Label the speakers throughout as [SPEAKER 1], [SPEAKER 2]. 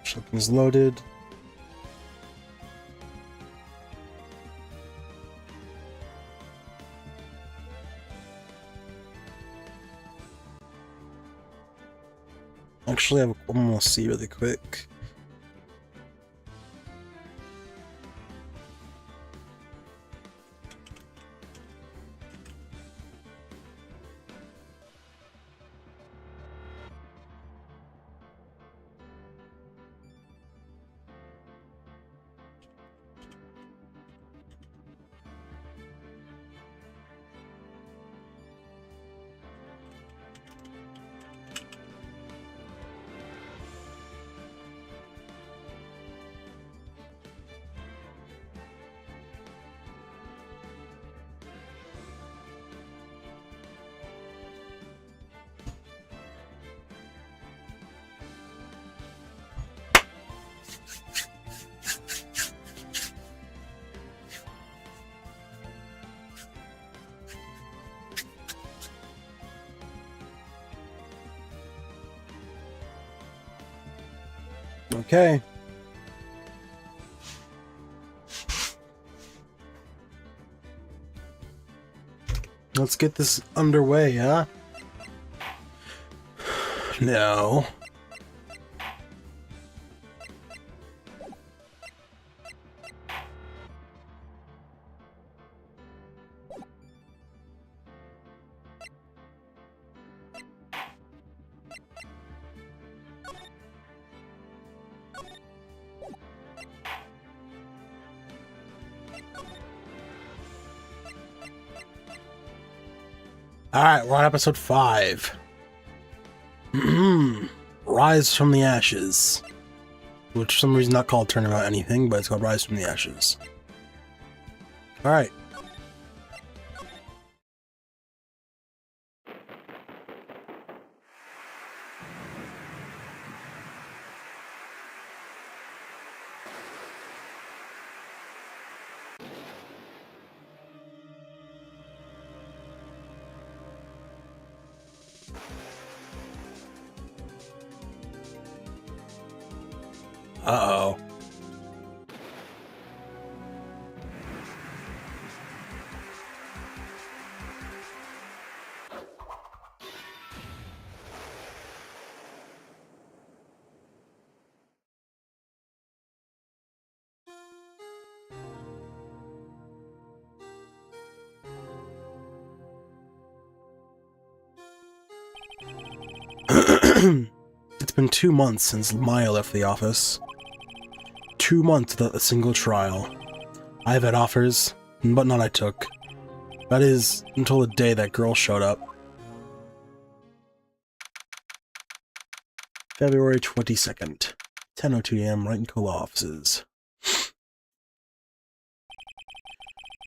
[SPEAKER 1] Something's loaded. Actually, I'm gonna see really quick. Okay. Let's get this underway, huh? No. Alright, we're on episode 5. Rise from the Ashes. Which for some reason not called Turnabout anything, but it's called Rise from the Ashes. Alright. Uh-oh. It's been 2 months since Maya left the office. 2 months without a single trial. I have had offers, but none I took. That is, until the day that girl showed up. February 22nd, 10:02 AM, Henecology offices.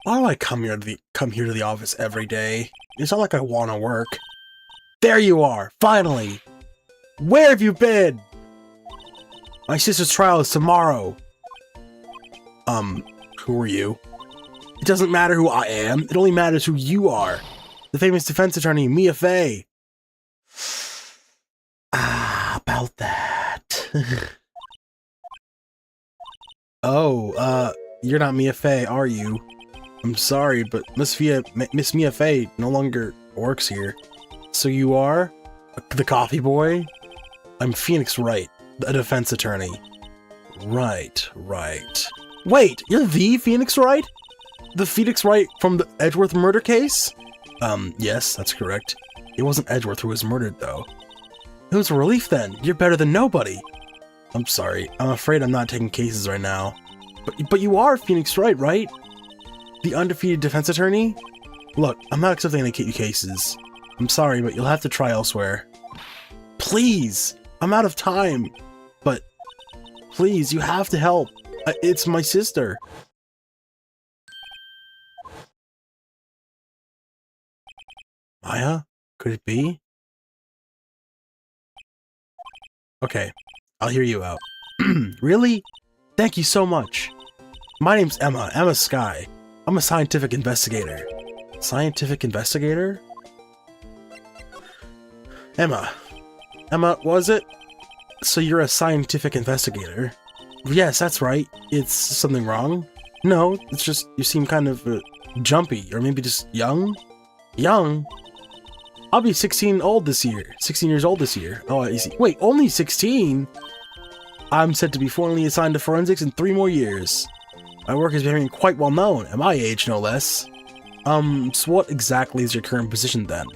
[SPEAKER 1] Why do I come here to the office every day? It's not like I want to work. There you are, finally! Where have you been? My sister's trial is tomorrow. Who are you? It doesn't matter who I am, it only matters who you are. The famous defense attorney, Mia Fey. About that. Oh, you're not Mia Fey, are you? I'm sorry, but Miss Mia Fey no longer works here. So you are? The coffee boy? I'm Phoenix Wright, a defense attorney. Right. Wait, you're the Phoenix Wright? The Phoenix Wright from the Edgeworth murder case? Yes, that's correct. It wasn't Edgeworth who was murdered, though. It was a relief then. You're better than nobody. I'm sorry. I'm afraid I'm not taking cases right now. But you are Phoenix Wright, right? The undefeated defense attorney? Look, I'm not accepting any cases. I'm sorry, but you'll have to try elsewhere. Please! I'm out of time! But Please, you have to help. It's my sister. Maya? Could it be? Okay, I'll hear you out. Really? Thank you so much. My name's Emma, Emma Sky. I'm a scientific investigator. Scientific investigator? Emma, was it? So you're a scientific investigator? Yes, that's right. It's something wrong? No, it's just you seem kind of jumpy, or maybe just young? Young? I'll be 16 years old this year. Oh, I see. Wait, only 16? I'm set to be formally assigned to forensics in 3 more years. My work is becoming quite well known, at my age no less. So what exactly is your current position then?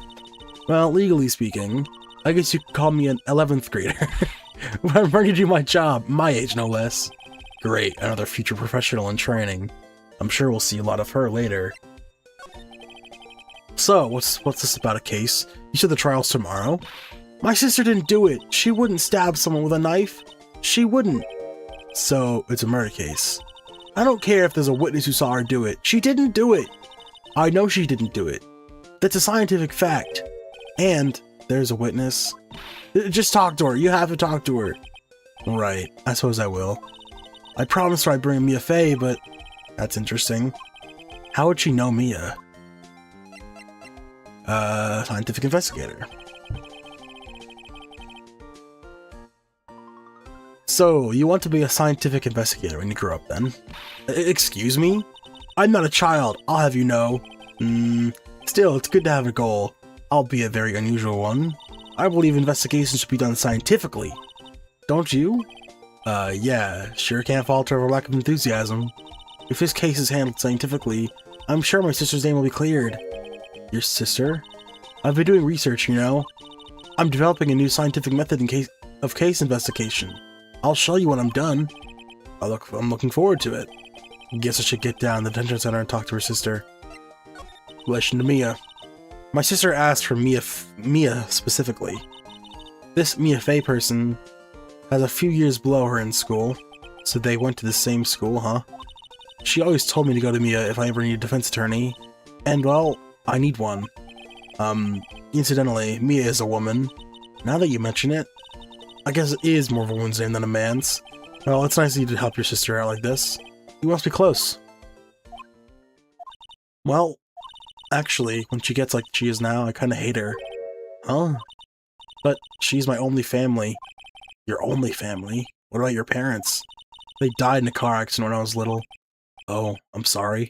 [SPEAKER 1] Well, legally speaking, I guess you could call me an 11th grader. I'm ready to do my job, my age no less. Great, another future professional in training. I'm sure we'll see a lot of her later. So, what's this about a case? You said the trial's tomorrow? My sister didn't do it. She wouldn't stab someone with a knife. She wouldn't. So, it's a murder case. I don't care if there's a witness who saw her do it. She didn't do it. I know she didn't do it. That's a scientific fact. And there's a witness. Just talk to her. You have to talk to her. Right. I suppose I will. I promised her I'd bring Mia Fey, but that's interesting. How would she know Mia? Scientific investigator. So, you want to be a scientific investigator when you grow up then? Excuse me? I'm not a child, I'll have you know. Still, it's good to have a goal, albeit a very unusual one. I believe investigations should be done scientifically. Don't you? Yeah, sure can't fault her for lack of enthusiasm. If this case is handled scientifically, I'm sure my sister's name will be cleared. Your sister? I've been doing research, you know. I'm developing a new scientific method of case investigation. I'll show you when I'm done. I'm looking forward to it. Guess I should get down to the detention center and talk to her sister. Relation to Mia. My sister asked for Mia specifically. This Mia Fey person has a few years below her in school, so they went to the same school, huh? She always told me to go to Mia if I ever need a defense attorney, and well, I need one. Incidentally, Mia is a woman. Now that you mention it, I guess it is more of a woman's name than a man's. Well, it's nice of you to help your sister out like this. You must be close. Well, actually, when she gets like she is now, I kinda hate her. Huh? But she's my only family. Your only family? What about your parents? They died in a car accident when I was little. Oh, I'm sorry.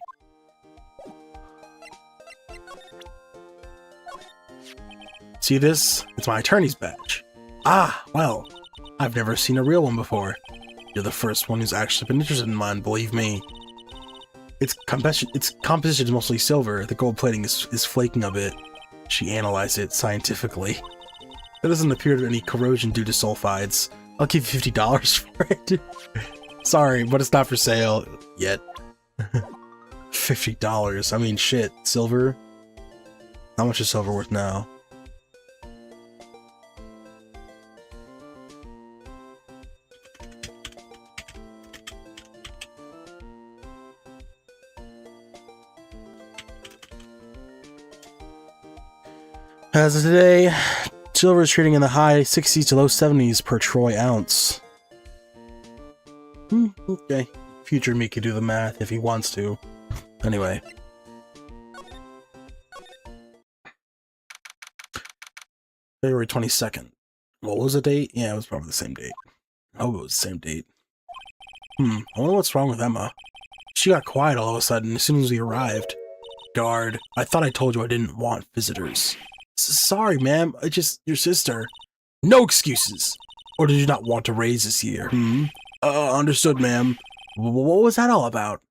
[SPEAKER 1] See this? It's my attorney's badge. Ah, well, I've never seen a real one before. You're the first one who's actually been interested in mine, believe me. Its composition is mostly silver. The gold plating is flaking a bit. She analyzed it scientifically. There doesn't appear to be any corrosion due to sulfides. I'll give you $50 for it. Sorry, but it's not for sale yet. $50. I mean, shit. Silver? How much is silver worth now? As of today, silver is trading in the high 60s to low 70s per troy ounce. Okay. Future me could do the math if he wants to. Anyway. February 22nd. What was the date? Yeah, it was probably the same date. Oh, it was the same date. I wonder what's wrong with Emma. She got quiet all of a sudden as soon as we arrived. Guard, I thought I told you I didn't want visitors. Sorry, ma'am. Your sister. No excuses! Or did you not want to raise this here? Understood, ma'am. What was that all about?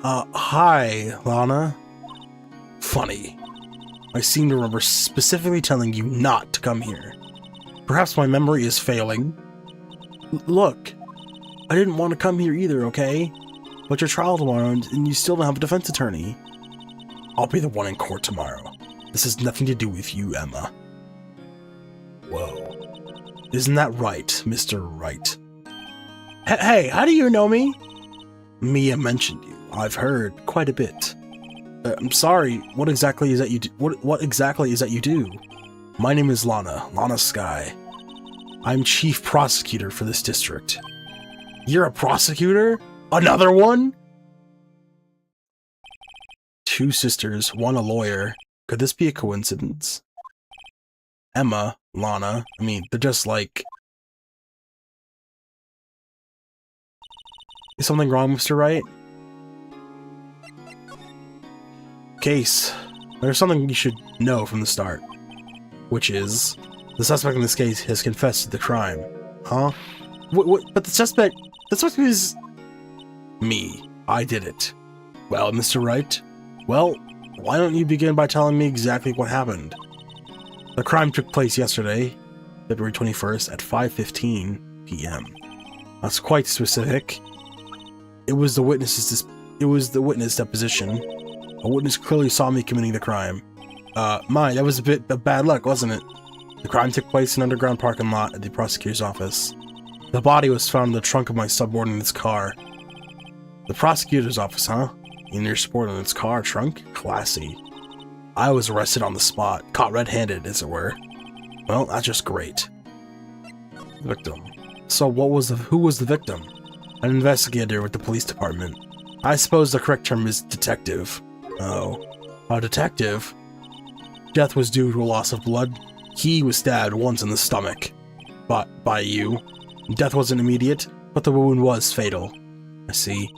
[SPEAKER 1] Hi, Lana. Funny. I seem to remember specifically telling you not to come here. Perhaps my memory is failing. Look, I didn't want to come here either, okay? But your trial tomorrow and you still don't have a defense attorney. I'll be the one in court tomorrow. This has nothing to do with you, Emma. Whoa. Isn't that right, Mr. Wright? Hey, how do you know me? Mia mentioned you. I've heard quite a bit. I'm sorry, what exactly is that you do? What exactly is that you do? My name is Lana Sky. I'm chief prosecutor for this district. You're a prosecutor? Another one? Two sisters, one a lawyer. Could this be a coincidence? Emma, Lana, I mean, they're just like... Is something wrong, Mr. Wright? Case. There's something you should know from the start. Which is, the suspect in this case has confessed to the crime. Huh? But the suspect is... Me. I did it. Well, Mr. Wright? Well, why don't you begin by telling me exactly what happened? The crime took place yesterday, February 21st at 5:15 p.m. That's quite specific. It was the witness deposition. A witness clearly saw me committing the crime. That was a bit of bad luck, wasn't it? The crime took place in an underground parking lot at the prosecutor's office. The body was found in the trunk of my subordinate's car. The prosecutor's office, huh? In your subordinate's car trunk? Classy. I was arrested on the spot, caught red-handed, as it were. Well, that's just great. Victim. So who was the victim? An investigator with the police department. I suppose the correct term is detective. Oh. A detective? Death was due to a loss of blood. He was stabbed once in the stomach. But by you. Death wasn't immediate, but the wound was fatal. I see.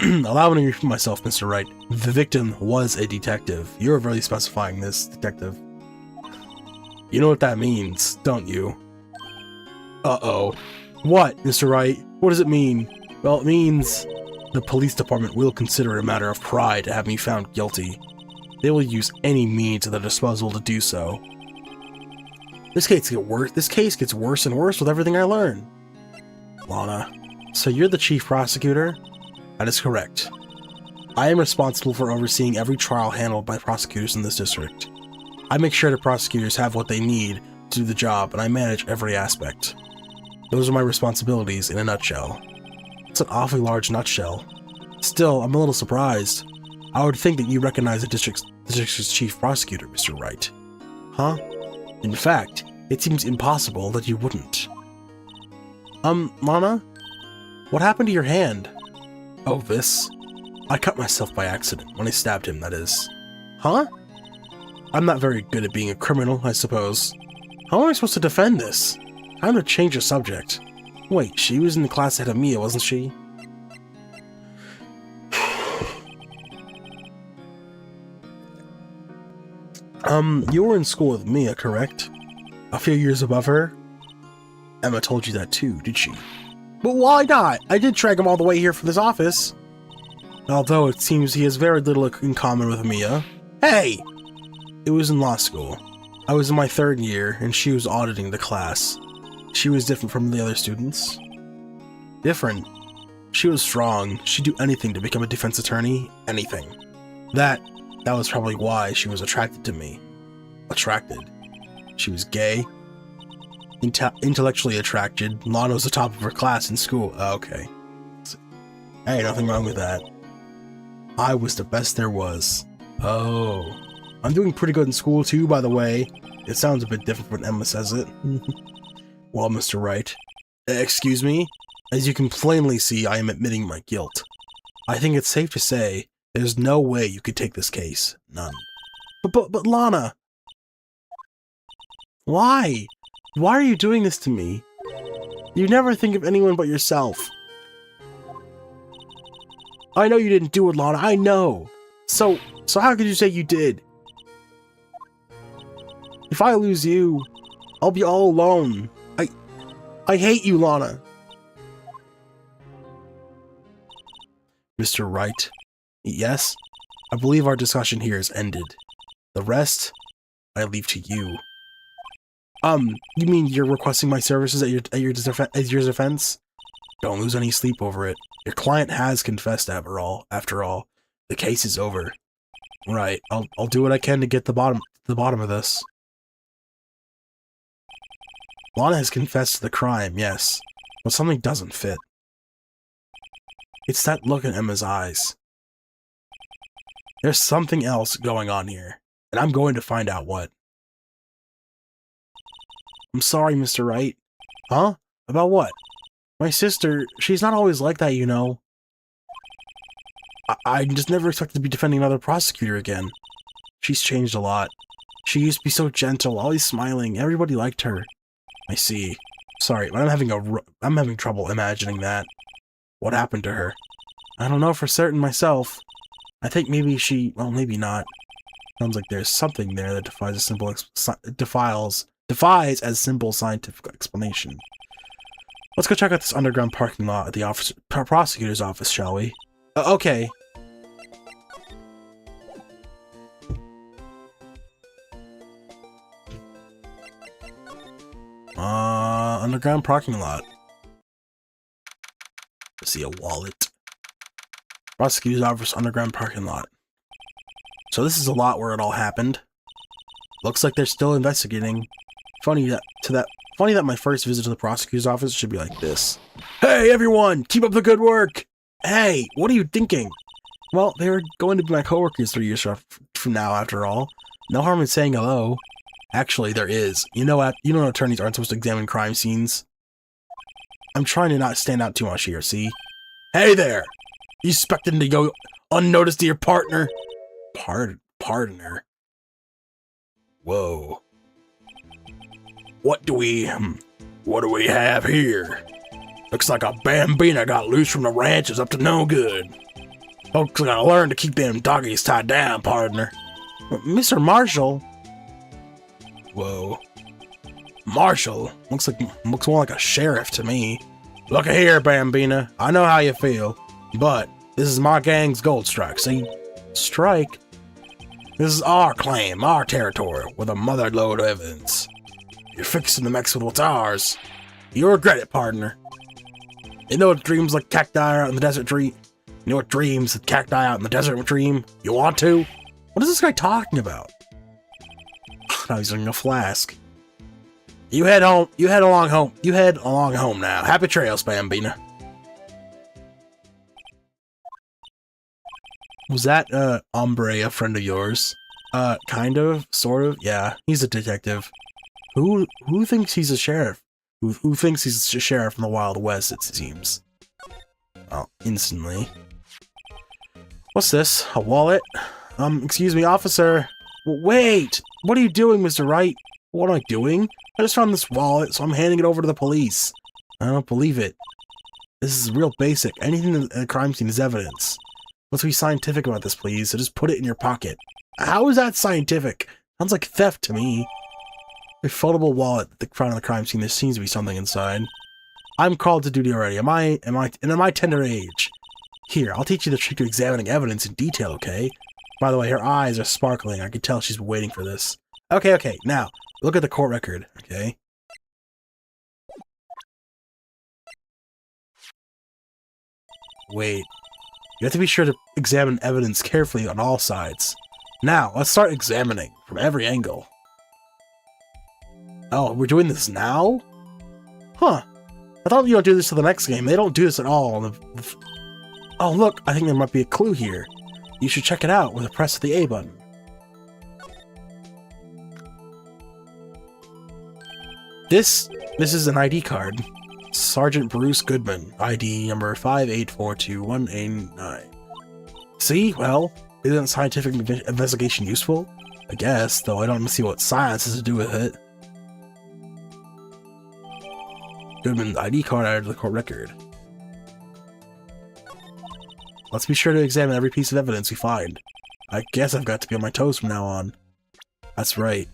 [SPEAKER 1] Allow me to repeat myself, Mr. Wright. The victim was a detective. You're really specifying this, detective. You know what that means, don't you? Uh-oh. What, Mr. Wright? What does it mean? Well, it means the police department will consider it a matter of pride to have me found guilty. They will use any means at their disposal to do so. This case gets worse and worse with everything I learn. Lana, so you're the chief prosecutor? That is correct. I am responsible for overseeing every trial handled by prosecutors in this district. I make sure the prosecutors have what they need to do the job, and I manage every aspect. Those are my responsibilities in a nutshell. It's an awfully large nutshell. Still, I'm a little surprised. I would think that you recognize the district's chief prosecutor, Mr. Wright. Huh? In fact, it seems impossible that you wouldn't. Lana? What happened to your hand? Oh, this? I cut myself by accident, when I stabbed him, that is. Huh? I'm not very good at being a criminal, I suppose. How am I supposed to defend this? Time to change the subject. Wait, she was in the class ahead of Mia, wasn't she? You were in school with Mia, correct? A few years above her? Emma told you that too, did she? But why not? I did drag him all the way here from this office. Although it seems he has very little in common with Mia. Hey! It was in law school. I was in my 3rd year, and she was auditing the class. She was different from the other students. Different. She was strong. She'd do anything to become a defense attorney. Anything. That was probably why she was attracted to me. Attracted. She was gay. Intellectually attracted. Lana was the top of her class in school. Okay. Hey, nothing wrong with that. I was the best there was. Oh. I'm doing pretty good in school too, by the way. It sounds a bit different when Emma says it. Well, Mr. Wright. Excuse me? As you can plainly see, I am admitting my guilt. I think it's safe to say there's no way you could take this case. None. But Lana! Why? Why are you doing this to me? You never think of anyone but yourself. I know you didn't do it, Lana. I know. So how could you say you did? If I lose you, I'll be all alone. I hate you, Lana. Mr. Wright? Yes? I believe our discussion here is ended. The rest, I leave to you. You mean you're requesting my services at your defense? Don't lose any sleep over it. Your client has confessed after all. The case is over. Right, I'll do what I can to get the bottom of this. Lana has confessed to the crime, yes, but something doesn't fit. It's that look in Emma's eyes. There's something else going on here, and I'm going to find out what. I'm sorry, Mr. Wright. Huh? About what? My sister, she's not always like that, you know. I just never expected to be defending another prosecutor again. She's changed a lot. She used to be so gentle, always smiling. Everybody liked her. I see. Sorry, but I'm having trouble imagining that. What happened to her? I don't know for certain myself. I think maybe well, maybe not. Sounds like there's something there that defies as simple scientific explanation. Let's go check out this underground parking lot at the prosecutor's office, shall we? Okay. Underground parking lot. Let's see a wallet. Prosecutor's office, underground parking lot. So this is a lot where it all happened. Looks like they're still investigating. Funny that my first visit to the prosecutor's office should be like this. Hey everyone, keep up the good work! Hey, what are you thinking? Well, they were going to be my coworkers 3 years from now, after all. No harm in saying hello. Actually, there is. You know attorneys aren't supposed to examine crime scenes. I'm trying to not stand out too much here, see? Hey there! You expecting to go unnoticed to your partner? Partner? Whoa. What do we have here? Looks like a bambina got loose from the ranch is up to no good. Folks gotta learn to keep them doggies tied down, partner. Mr. Marshall? Whoa. Marshall? Looks more like a sheriff to me. Look here, Bambina. I know how you feel, but this is my gang's gold strike, see? Strike? This is our claim, our territory, with a mother load of evidence. You're fixing to mix with what's ours. You'll regret it, partner. You know what dreams like cacti out in the desert dream? You know what dreams that cacti out in the desert dream? You want to? What is this guy talking about? Now he's drinking a flask. You head home. You head along home now. Happy trails, Bambina. Was that, Ombre a friend of yours? Kind of, sort of, yeah. He's a detective. Who thinks he's a sheriff? Who thinks he's a sheriff in the Wild West, it seems. Oh, instantly. What's this? A wallet? Excuse me, officer. Wait! What are you doing, Mr. Wright? What am I doing? I just found this wallet, so I'm handing it over to the police. I don't believe it. This is real basic. Anything in a crime scene is evidence. Let's be scientific about this, please, so just put it in your pocket. How is that scientific? Sounds like theft to me. A foldable wallet at the front of the crime scene, there seems to be something inside. I'm called to duty already. Am I tender age? Here, I'll teach you the trick of examining evidence in detail, okay? By the way, her eyes are sparkling. I can tell she's been waiting for this. Okay, now, look at the court record, okay? Wait. You have to be sure to examine evidence carefully on all sides. Now, let's start examining from every angle. Oh, we're doing this now? Huh. I thought you don't do this to the next game. They don't do this at all. Oh, look, I think there might be a clue here. You should check it out with a press of the A button. This is an ID card. Sergeant Bruce Goodman, ID number 5842189. See? Well, isn't scientific investigation useful? I guess, though I don't see what science has to do with it. Goodman's ID card added to the court record. Let's be sure to examine every piece of evidence we find. I guess I've got to be on my toes from now on. That's right.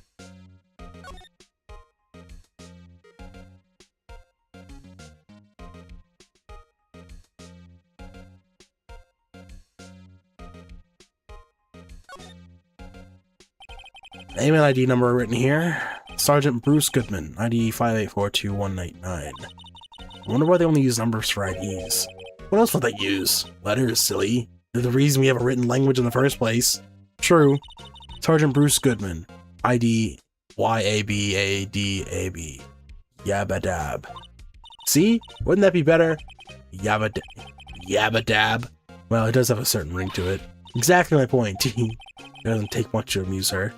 [SPEAKER 1] Name and ID number written here. Sergeant Bruce Goodman, ID 5842189. I wonder why they only use numbers for IDs. What else would they use? Letters, silly. They're the reason we have a written language in the first place. True. Sergeant Bruce Goodman, ID YABADAB. Yabba dab. See? Wouldn't that be better? Yabba dab. Well, it does have a certain ring to it. Exactly my point. It doesn't take much to amuse her.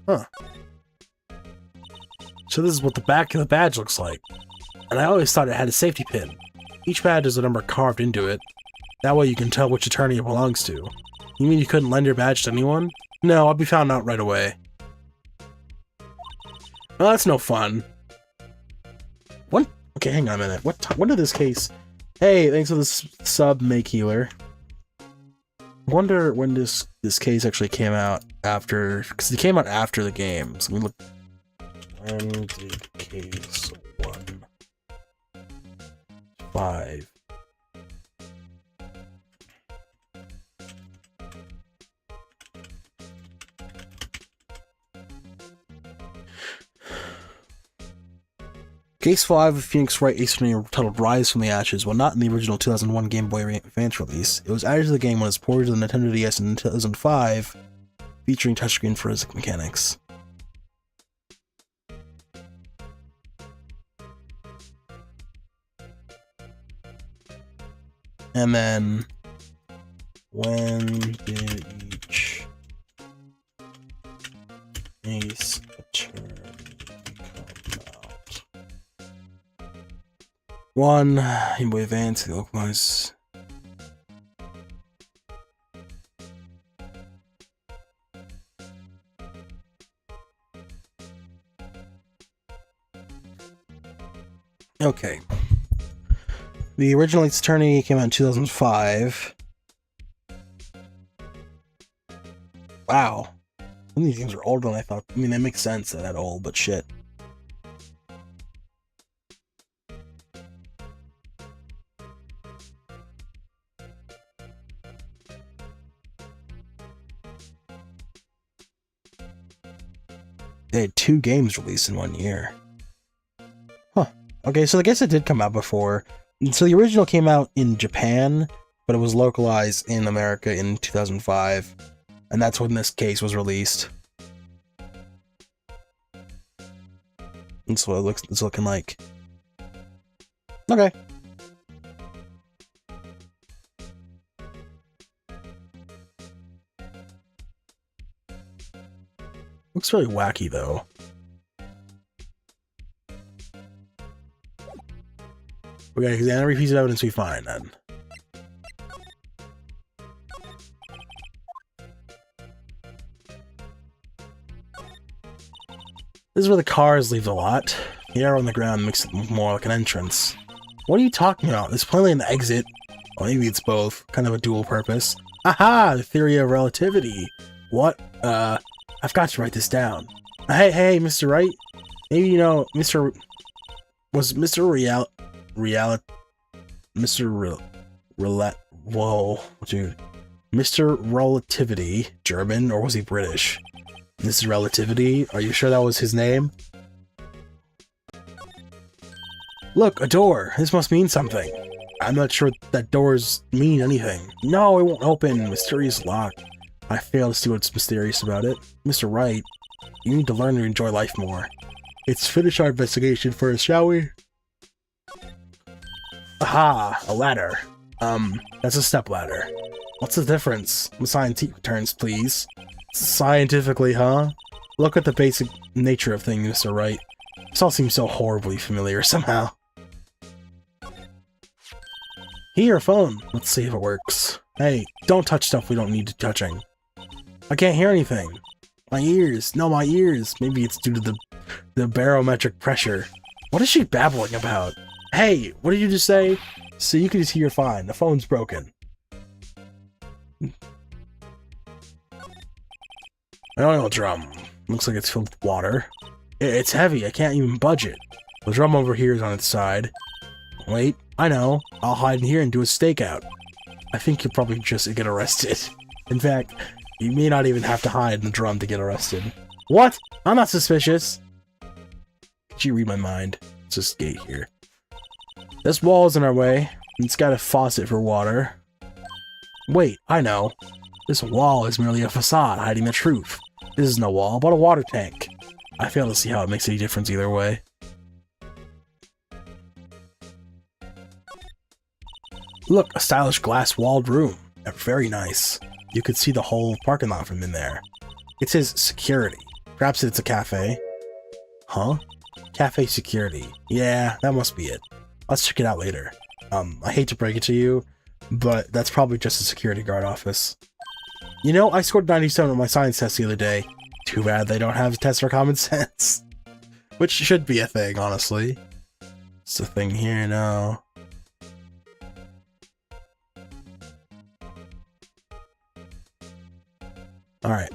[SPEAKER 1] Huh. So this is what the back of the badge looks like. And I always thought it had a safety pin. Each badge has a number carved into it. That way you can tell which attorney it belongs to. You mean you couldn't lend your badge to anyone? No, I'll be found out right away. Well, that's no fun. What? Okay, hang on a minute. When did this case... Hey, thanks for the sub, Make Healer. Wonder when this case actually came out after... Because it came out after the game. So we look... When did case 1.5? Case 5 of Phoenix Wright Ace Attorney titled Rise from the Ashes, while not in the original 2001 Game Boy Advance release, it was added to the game when it was ported to the Nintendo DS in 2005, featuring touchscreen forensic mechanics. And then, when did each Ace Attorney come out? 1, Game Boy Advance, the localized. Okay. The original Ace Attorney came out in 2005. Wow. Some of these games are older than I thought. I mean, that makes sense, they're that old, but shit. They had 2 games released in 1 year. Huh. Okay, so I guess it did come out before. So the original came out in Japan, but it was localized in America in 2005, and that's when this case was released. And so it's looking like. Okay. Looks really wacky though. Okay, examine every piece of evidence we find, then. This is where the cars leave the lot. The arrow on the ground makes it more like an entrance. What are you talking about? There's plainly an exit. Or maybe it's both. Kind of a dual purpose. Aha! The theory of relativity. What? I've got to write this down. Hey, Mr. Wright? Maybe, you know, Mr. Mr. Relativity German, or was he British? Mr. Relativity? Are you sure that was his name? Look, a door. This must mean something. I'm not sure that doors mean anything. No, it won't open. Mysterious lock. I fail to see what's mysterious about it. Mr. Wright, you need to learn to enjoy life more. Let's finish our investigation first, shall we? Aha, a ladder. That's a step ladder. What's the difference? Scientific terms, please. Scientifically, huh? Look at the basic nature of things, Mr. Wright. This all seems so horribly familiar somehow. Here, phone. Let's see if it works. Hey, don't touch stuff we don't need touching. I can't hear anything. My ears. No, my ears. Maybe it's due to the barometric pressure. What is she babbling about? Hey, what did you just say? So you can just hear fine. The phone's broken. I don't know a drum. Looks like it's filled with water. It's heavy. I can't even budge it. The drum over here is on its side. Wait, I know. I'll hide in here and do a stakeout. I think you'll probably just get arrested. In fact, You may not even have to hide in the drum to get arrested. What? I'm not suspicious. Could you read my mind? It's this gate here. This wall is in our way. It's got a faucet for water. Wait, I know. This wall is merely a facade hiding the truth. This is no wall, but a water tank. I fail to see how it makes any difference either way. Look, a stylish glass-walled room. Very nice. You could see the whole parking lot from in there. It says security. Perhaps it's a cafe. Huh? Cafe security. Yeah, that must be it. Let's check it out later. I hate to break it to you, but that's probably just a security guard office. You know, I scored 97 on my science test the other day. Too bad they don't have a test for common sense. Which should be a thing, honestly. It's a thing here now. Alright.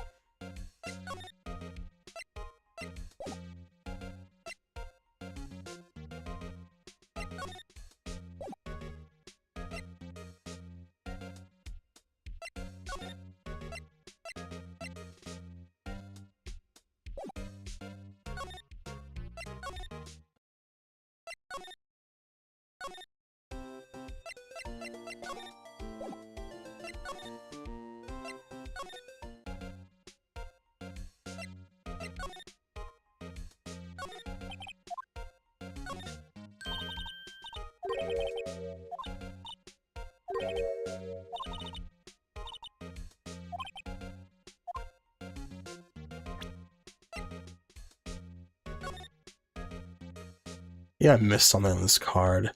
[SPEAKER 1] Yeah, I missed something on this card.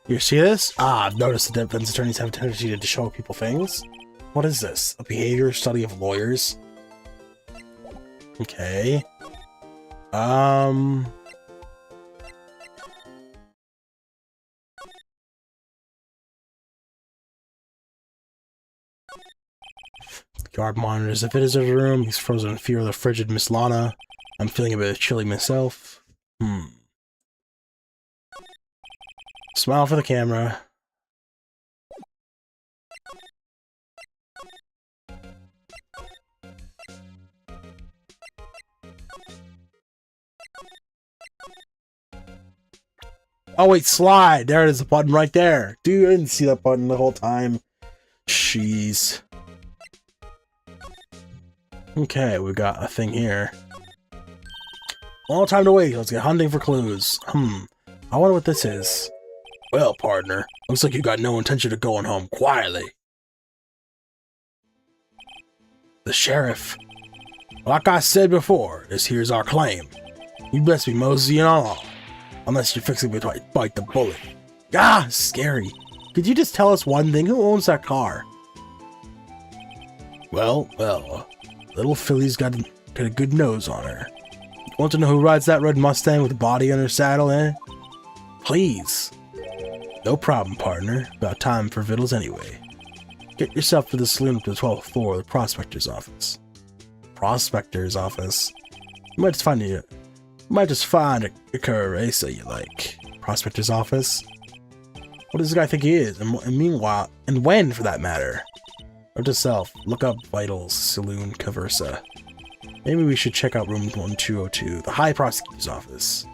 [SPEAKER 1] You see this? Ah, I've noticed that defense attorneys have a tendency to show people things. What is this? A behavior study of lawyers? Okay. Guard monitors the visitor's room. He's frozen in fear of the frigid Miss Lana. I'm feeling a bit chilly myself. Smile for the camera. Oh wait, slide! There it is, the button right there. Dude, I didn't see that button the whole time. Jeez. Okay, we got a thing here. All time to wait. Let's get hunting for clues. I wonder what this is. Well, partner, looks like you got no intention of going home quietly. The sheriff. Like I said before, this here's our claim. You best be moseying on, unless you're fixing to bite the bullet. Ah, scary. Could you just tell us one thing? Who owns that car? Well, little Philly's got a good nose on her. Want to know who rides that red Mustang with a body on her saddle, eh? Please. No problem, partner. About time for vittles anyway. Get yourself to the saloon up to the 12th floor of the prospector's office. Prospector's office? You might just find a caressa you like. Prospector's office? What does this guy think he is? And meanwhile, and when, for that matter? Note to self, look up vitals, saloon, conversa. Maybe we should check out room 1202, the High Prosecutor's office.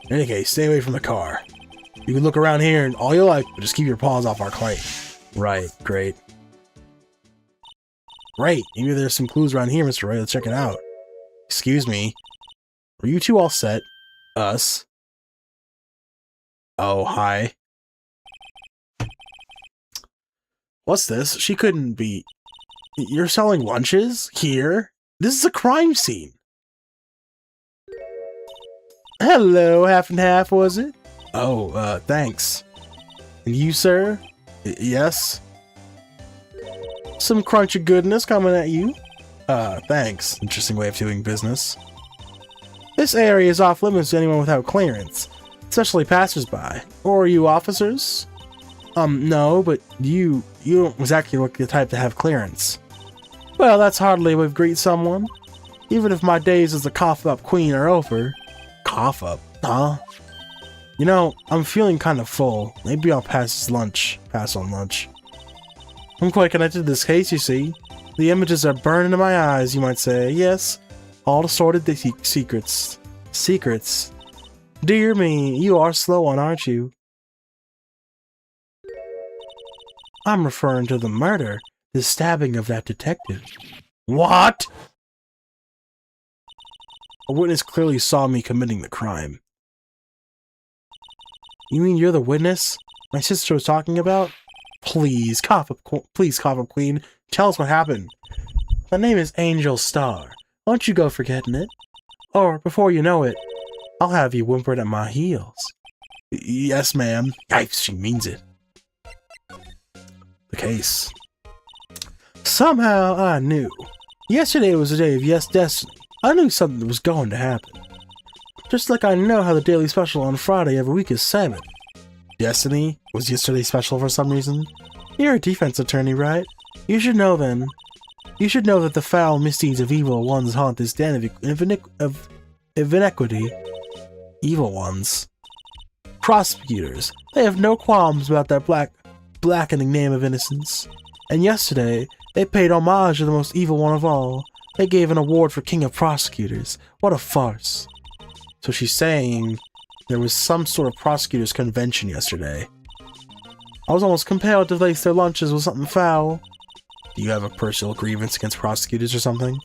[SPEAKER 1] In any case, stay away from the car. You can look around here and all you like, but just keep your paws off our claim. Right, great. Great, maybe there's some clues around here, Mr. Ray. Let's check it out. Excuse me. Are you two all set? Us? Oh, hi. What's this? She couldn't be... You're selling lunches? Here? This is a crime scene. Hello, half and half, was it? Oh, thanks. And you, sir? Yes? Some crunchy goodness coming at you? Thanks. Interesting way of doing business. This area is off limits to anyone without clearance, especially passersby. Or are you officers? No, but you don't exactly look the type to have clearance. Well, that's hardly a way to greet someone. Even if my days as a cough-up queen are over. Cough up, huh? You know, I'm feeling kind of full. Maybe I'll pass on lunch. I'm quite connected to this case, you see. The images are burned into my eyes, you might say. Yes, all the sordid secrets. Secrets? Dear me, you are slow on, aren't you? I'm referring to the murder, the stabbing of that detective. What? A witness clearly saw me committing the crime. You mean you're the witness my sister was talking about? Please, cough up, Queen. Tell us what happened. My name is Angel Star. Won't you go forgetting it? Or, before you know it, I'll have you whimpering at my heels. Yes, ma'am. Yipes, she means it. The case. Somehow I knew. Yesterday was the day of Yes Destiny. I knew something was going to happen. Just like I know how the daily special on Friday every week is 7. Destiny? Was yesterday special for some reason? You're a defense attorney, right? You should know then. You should know that the foul misdeeds of evil ones haunt this den of inequity. Evil ones. Prosecutors. They have no qualms about their blackening name of innocence. And yesterday, they paid homage to the most evil one of all. They gave an award for King of Prosecutors. What a farce. So she's saying there was some sort of prosecutors convention yesterday. I was almost compelled to lace their lunches with something foul. Do you have a personal grievance against prosecutors or something?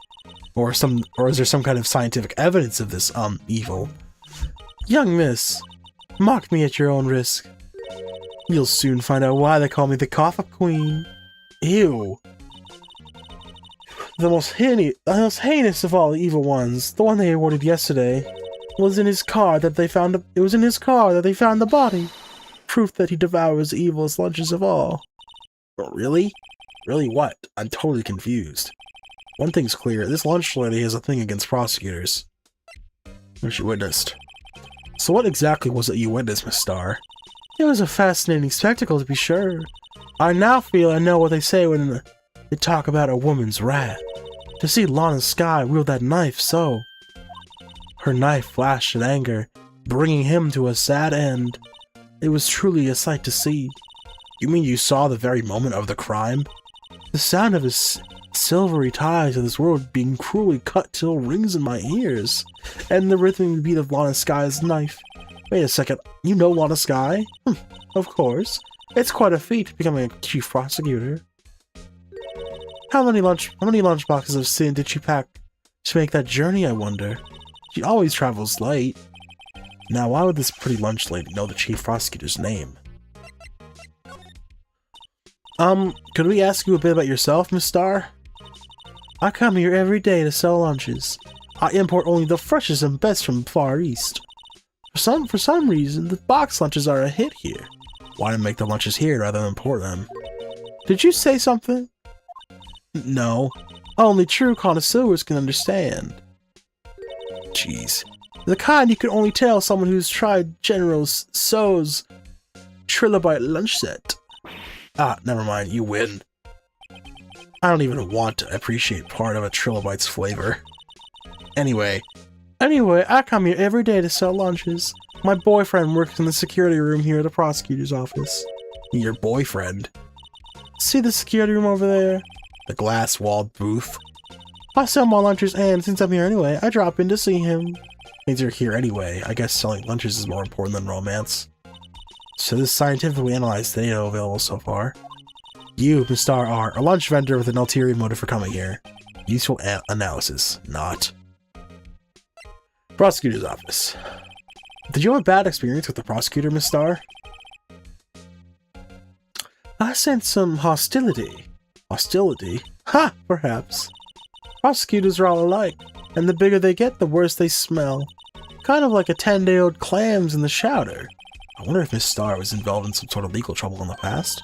[SPEAKER 1] Or is there some kind of scientific evidence of this, evil? Young miss, mock me at your own risk. You'll soon find out why they call me the Cough-Up Queen. Ew. The most heinous of all the evil ones, the one they awarded yesterday, was in his car that they found the body. Proof that he devours the evilest lunches of all. Really? Really what? I'm totally confused. One thing's clear, this lunch lady has a thing against prosecutors. What you witnessed. So what exactly was it you witnessed, Miss Star? It was a fascinating spectacle, to be sure. I now feel I know what they say when they talk about a woman's wrath. To see Lana Skye wield that knife so. Her knife flashed in anger, bringing him to a sad end. It was truly a sight to see. You mean you saw the very moment of the crime? The sound of his silvery ties to this world being cruelly cut till rings in my ears, and the rhythmic beat of Lana Skye's knife. Wait a second, you know Lana Skye? Of course. It's quite a feat becoming a chief prosecutor. How many lunch boxes of sin did she pack to make that journey, I wonder? She always travels light. Now, why would this pretty lunch lady know the chief prosecutor's name? Could we ask you a bit about yourself, Miss Star? I come here every day to sell lunches. I import only the freshest and best from Far East. For some reason, the box lunches are a hit here. Why not make the lunches here rather than import them? Did you say something? No. Only true connoisseurs can understand. Jeez. The kind you can only tell someone who's tried General Tso's trilobite lunch set. Ah, never mind, you win. I don't even want to appreciate part of a trilobite's flavor. Anyway, I come here every day to sell lunches. My boyfriend works in the security room here at the prosecutor's office. Your boyfriend? See the security room over there? The glass-walled booth. I sell my lunches, and since I'm here anyway, I drop in to see him. Means you're here anyway. I guess selling lunches is more important than romance. So this scientifically analyzed data available so far. You, Mistar, are a lunch vendor with an ulterior motive for coming here. Useful analysis. Not. Prosecutor's office. Did you have a bad experience with the prosecutor, Mistar? I sense some hostility. Hostility? Ha! Perhaps. Prosecutors are all alike, and the bigger they get, the worse they smell. Kind of like a 10-day-old clams in the chowder. I wonder if Miss Star was involved in some sort of legal trouble in the past.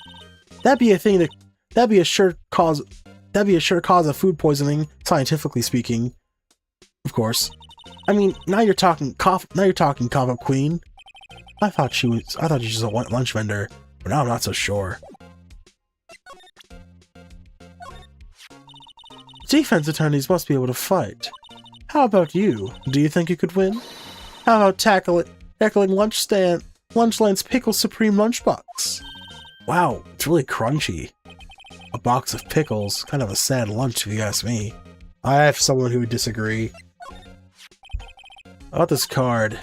[SPEAKER 1] That'd be a sure cause of food poisoning, scientifically speaking. Of course. I mean, now you're talking cough up queen. I thought she was just a lunch vendor, but now I'm not so sure. Defense attorneys must be able to fight. How about you? Do you think you could win? How about tackling Lunchland's Pickle Supreme Lunchbox? Wow, it's really crunchy. A box of pickles, kind of a sad lunch if you ask me. I have someone who would disagree. About this card.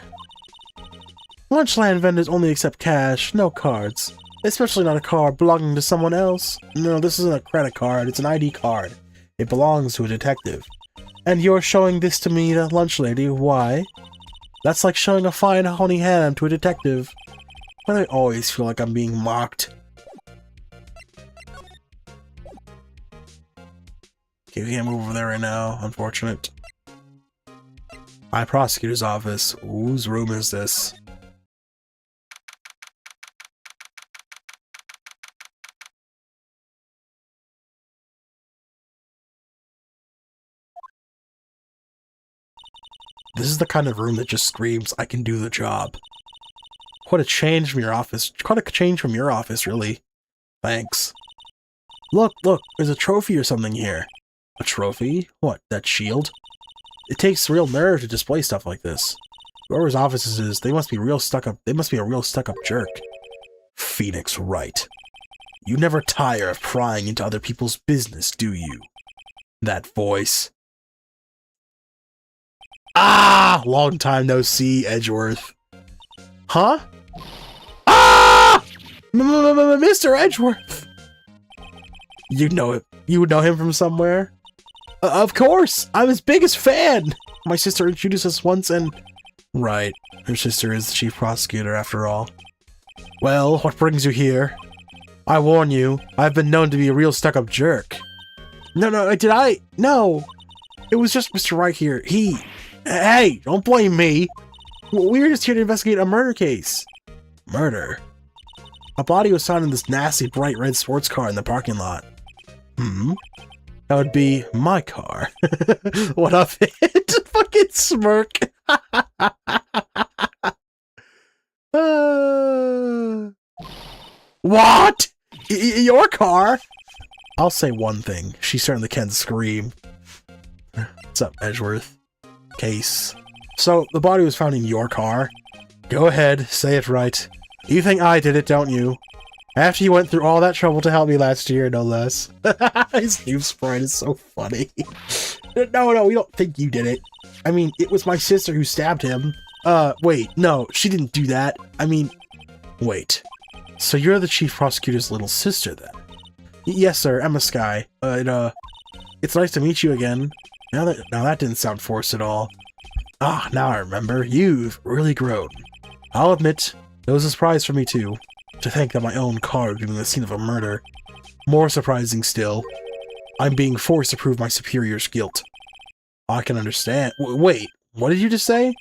[SPEAKER 1] Lunchland vendors only accept cash, no cards. Especially not a card belonging to someone else. No, this isn't a credit card, it's an ID card. It belongs to a detective. And you're showing this to me, the lunch lady, why? That's like showing a fine honey ham to a detective. But I always feel like I'm being mocked. Okay, we can't move over there right now, unfortunate. My prosecutor's office. Whose room is this? This is the kind of room that just screams, I can do the job. Quite a change from your office. Quite a change from your office, really. Thanks. Look, there's a trophy or something here. A trophy? What, that shield? It takes real nerve to display stuff like this. Whoever's office this is, they must be a real stuck-up jerk. Phoenix Wright. You never tire of prying into other people's business, do you? That voice. Ah! Long time no see, Edgeworth. Huh? Ah! Mr. Edgeworth! You would know him from somewhere? Of course! I'm his biggest fan! My sister introduced us once and... Right. Her sister is the chief prosecutor, after all. Well, what brings you here? I warn you, I've been known to be a real stuck-up jerk. No, did I? No! It was just Mr. Wright here. Hey, don't blame me! We were just here to investigate a murder case. Murder? A body was found in this nasty bright red sports car in the parking lot. That would be my car. What of it? Fucking smirk. What? Your car? I'll say one thing. She certainly can scream. What's up, Edgeworth? Case. So, the body was found in your car? Go ahead, say it right. You think I did it, don't you? After you went through all that trouble to help me last year, no less. His new sprite is so funny. No, we don't think you did it. I mean, it was my sister who stabbed him. Wait, no, she didn't do that. I mean, wait. So you're the chief prosecutor's little sister, then? Yes, sir, Emma Sky. It's nice to meet you again. Now that didn't sound forced at all. Ah, now I remember. You've really grown. I'll admit, it was a surprise for me too. To think that my own car would be the scene of a murder. More surprising still, I'm being forced to prove my superior's guilt. I can understand. Wait, what did you just say?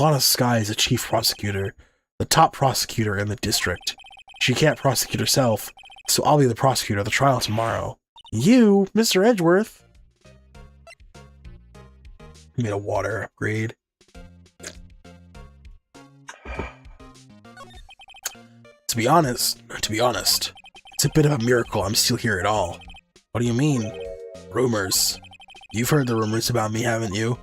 [SPEAKER 1] Anna Sky is a chief prosecutor, the top prosecutor in the district. She can't prosecute herself, so I'll be the prosecutor of the trial tomorrow. You, Mr. Edgeworth? Made a water upgrade. To be honest, it's a bit of a miracle I'm still here at all. What do you mean? Rumors. You've heard the rumors about me, haven't you?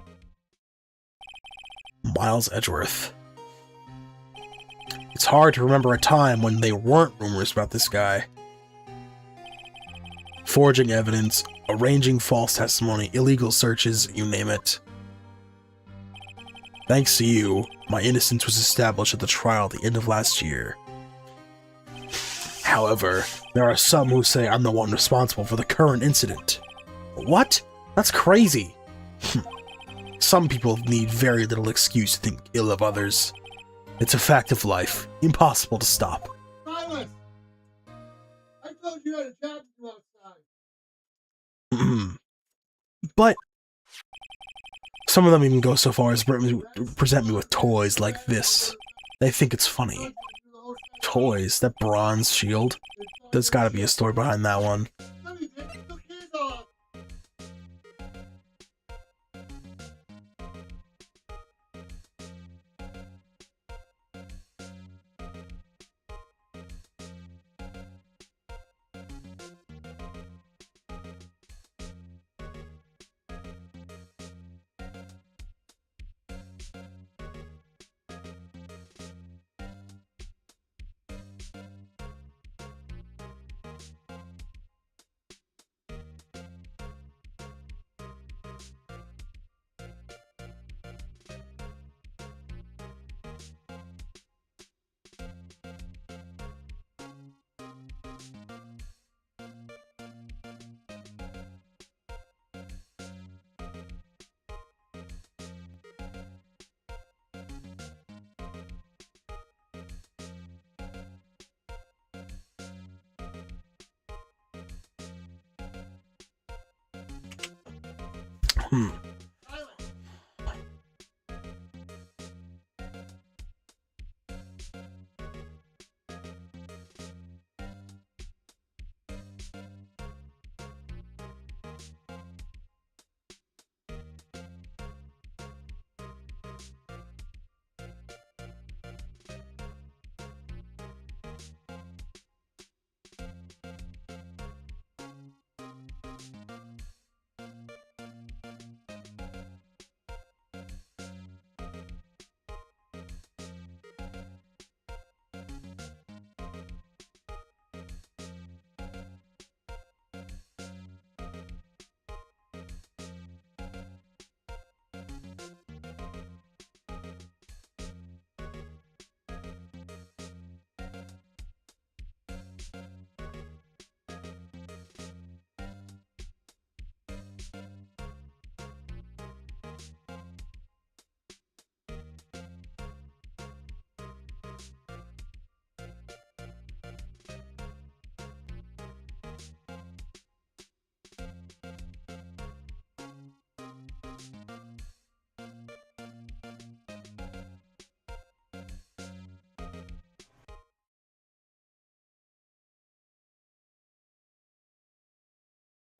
[SPEAKER 1] Miles Edgeworth. It's hard to remember a time when they weren't rumors about this guy. Forging evidence, arranging false testimony, illegal searches, you name it. Thanks to you, my innocence was established at the trial at the end of last year. However, there are some who say I'm the one responsible for the current incident. What? That's crazy. Some people need very little excuse to think ill of others. It's a fact of life, impossible to stop.
[SPEAKER 2] Silas! I told you had a job to do outside.
[SPEAKER 1] But some of them even go so far as present me with toys like this. They think it's funny. Toys? That bronze shield? There's gotta be a story behind that one.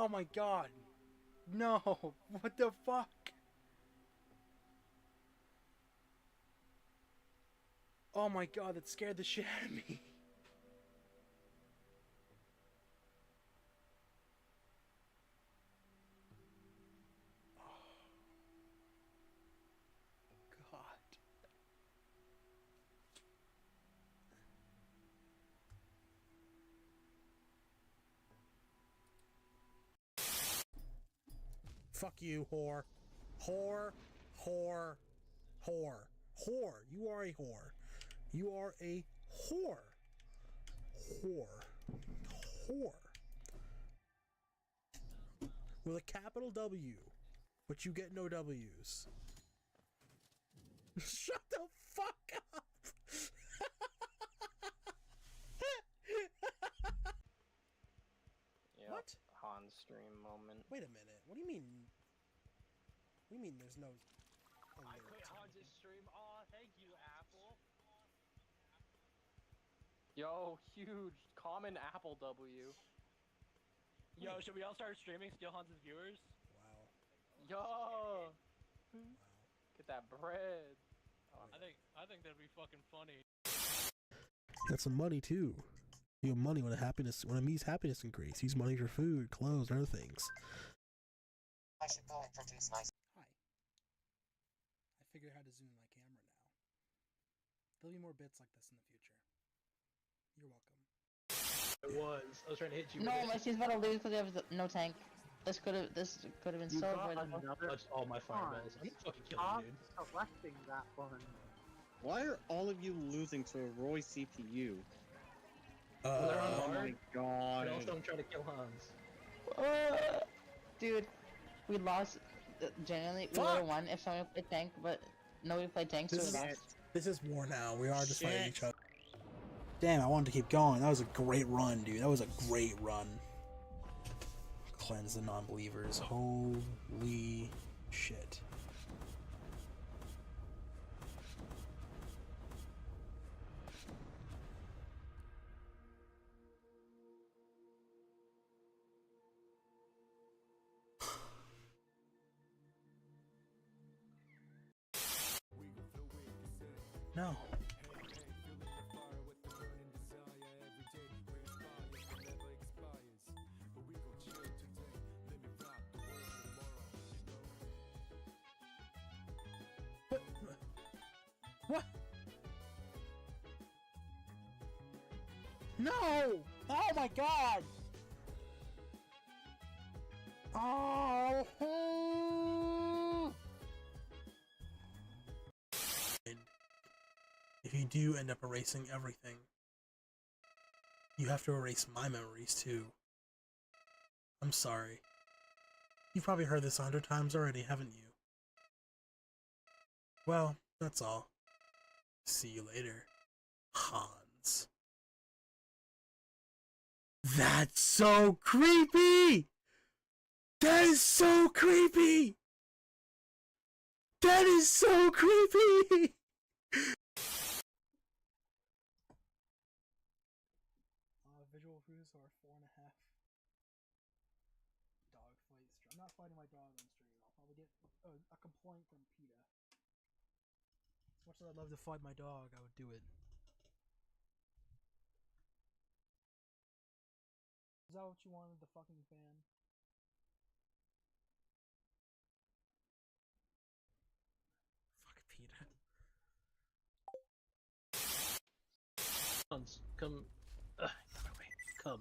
[SPEAKER 1] Oh my god. No. What the fuck? Oh my god, that scared the shit out of me. Oh, god. Fuck you, whore. Whore. Whore. Whore. Whore. You are a whore. You are a whore. Whore. Whore. With a capital W. But you get no W's. Shut the fuck up!
[SPEAKER 3] Yep,
[SPEAKER 1] What?
[SPEAKER 3] Hans stream moment.
[SPEAKER 1] Wait a minute. What do you mean? What do you mean there's no...
[SPEAKER 3] I quit Hans' stream. Aw, thank you, Apple. Yo, huge common Apple W.
[SPEAKER 4] Yo, should we all start streaming Steal Hans' viewers?
[SPEAKER 1] Wow.
[SPEAKER 3] Yo,
[SPEAKER 1] Wow.
[SPEAKER 3] get that bread.
[SPEAKER 4] Oh, I think that'd be fucking funny.
[SPEAKER 1] Got some money too. You have money when a me's happiness increase. Use money for food, clothes, and other things.
[SPEAKER 5] I should go introduce myself.
[SPEAKER 1] Hi. I figured out how to zoom my camera now.
[SPEAKER 6] There'll be more bits like this in the future. You're welcome.
[SPEAKER 3] It was. I was trying to hit you.
[SPEAKER 7] No,
[SPEAKER 3] with
[SPEAKER 7] my
[SPEAKER 3] it.
[SPEAKER 7] team's about to lose because they have no tank. This could have been
[SPEAKER 8] You
[SPEAKER 7] so
[SPEAKER 8] got
[SPEAKER 7] avoidable.
[SPEAKER 8] another
[SPEAKER 3] Touched all my fireballs. I'm gonna fucking kill you, dude.
[SPEAKER 8] Stop selecting that one.
[SPEAKER 9] Why are all of you losing to a Roy CPU?
[SPEAKER 3] Well, they're on
[SPEAKER 9] Oh
[SPEAKER 3] hard,
[SPEAKER 9] my god.
[SPEAKER 3] but also I'm trying to kill Hans.
[SPEAKER 7] Dude, we lost. Genuinely, we would have won if someone played tank, but nobody played tank, so we lost.
[SPEAKER 6] This is war now. We are just fighting each other. Damn, I wanted to keep going. That was a great run, dude. That was a great run. Cleanse the non-believers. Holy shit. No. What? No! Oh my god! Oh! If you do end up erasing everything, you have to erase my memories too. I'm sorry. You've probably heard this 100 times already, haven't you? Well, that's all. See you later, Hans. That's so creepy! That is so creepy! That is so creepy! Visual views are 4.5. Dog fight stream. I'm not fighting my dog on stream. I'll probably get a complaint from PETA. As much as I'd love to fight my dog, I would do it. Is that what you wanted, the fucking fan? Fuck PETA.
[SPEAKER 3] Hans, come. Come.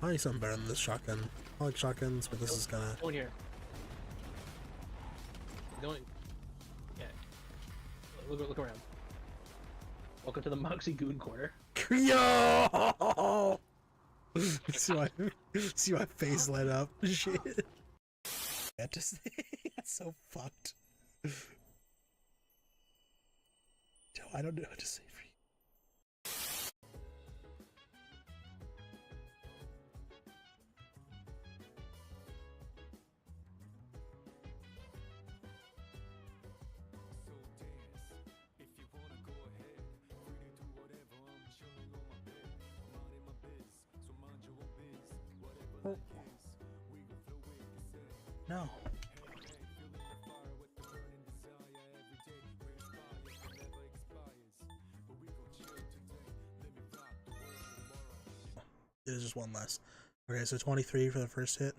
[SPEAKER 6] I like something better than this shotgun. I like shotguns, but this is kinda...
[SPEAKER 3] Go in here. Going. Yeah. Look around. Welcome to the Moxie Goon Corner.
[SPEAKER 6] Yo! see my face light up. Shit. That just that's so fucked. I don't know what to say for you. No. There's just one less. Okay, so 23 for the first hit.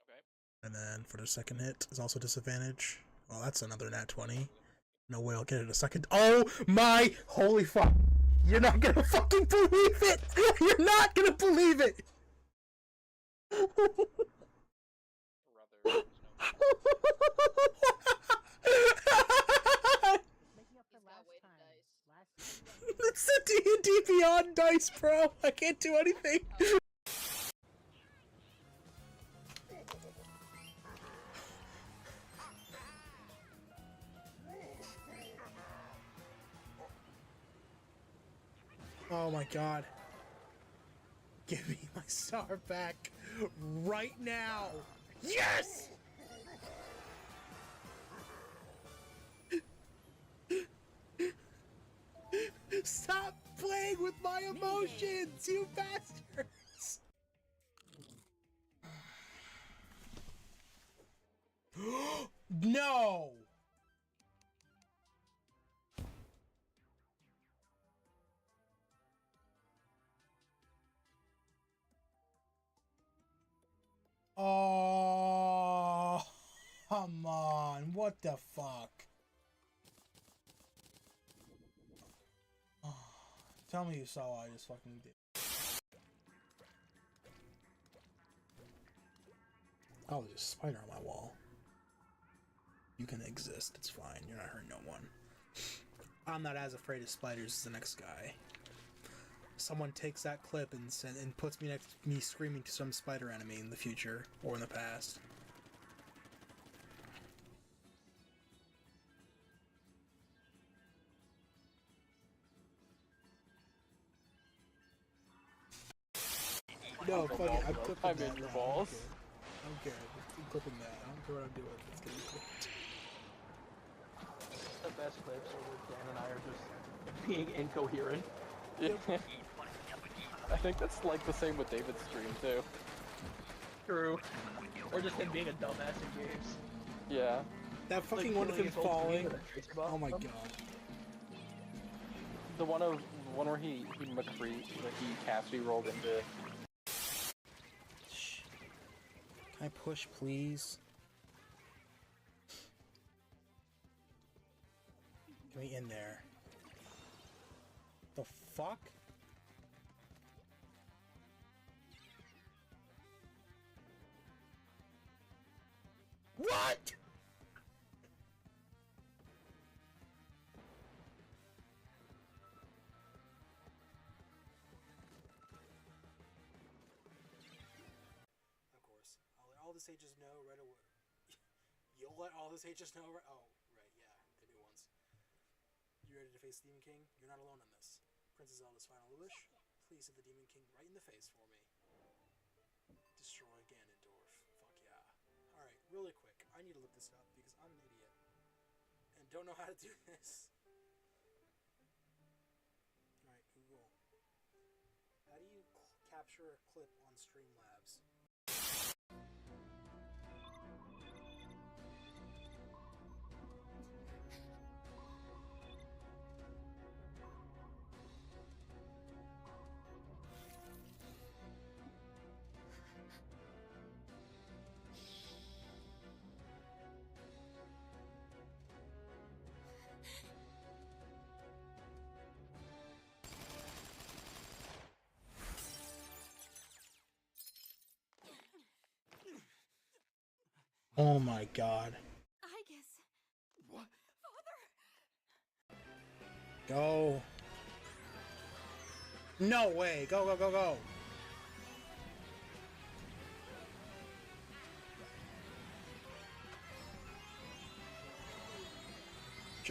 [SPEAKER 10] Okay.
[SPEAKER 6] And then for the second hit is also disadvantage. Oh, that's another nat 20. No way I'll get it a second. Oh my holy fuck. You're not gonna fucking believe it! You're not gonna believe it!
[SPEAKER 10] Brother,
[SPEAKER 6] It's the D&D Beyond dice, bro. I can't do anything. Oh my god. Give me my star back right now. Yes! Stop playing with my emotions, you bastards! No! Oh, come on. What the fuck? Tell me you saw what I just fucking did. Oh, there's a spider on my wall. You can exist, it's fine. You're not hurting no one. I'm not as afraid of spiders as the next guy. Someone takes that clip and puts me next to me screaming to some spider enemy in the future or in the past. No, fuck it. I'm clipping
[SPEAKER 8] I'm
[SPEAKER 6] that.
[SPEAKER 8] in your
[SPEAKER 6] No,
[SPEAKER 8] balls.
[SPEAKER 6] I don't care. I'm clipping that. I don't care what I'm doing. It's gonna be clipped.
[SPEAKER 3] The best clips are where Dan and I are just being incoherent.
[SPEAKER 8] Yeah. I think that's like the same with David's stream too.
[SPEAKER 3] True. Or just him being a dumbass in games.
[SPEAKER 8] Yeah.
[SPEAKER 6] That fucking
[SPEAKER 3] Like,
[SPEAKER 6] one of
[SPEAKER 3] killing
[SPEAKER 6] him
[SPEAKER 3] his whole team
[SPEAKER 6] falling.
[SPEAKER 3] with a baseball
[SPEAKER 6] Oh my
[SPEAKER 3] club.
[SPEAKER 6] god.
[SPEAKER 8] The one where he McCree, like he Cassidy rolled into.
[SPEAKER 6] Can I push, please? Get me in there. The fuck? What? Of course. I'll let all the sages know right away. You'll let all the sages know right... Oh, right, yeah. The new ones. You ready to face Demon King? You're not alone in this. Princess Zelda's final wish? Please hit the Demon King right in the face for me. Destroy Ganondorf. Fuck yeah. Alright, really quick. I need to look this up because I'm an idiot. And don't know how to do this. Alright, Google. How do you capture a clip on Streamlabs? Oh my god.
[SPEAKER 10] I guess. What? Father!
[SPEAKER 6] Go. No way. Go, go, go, go.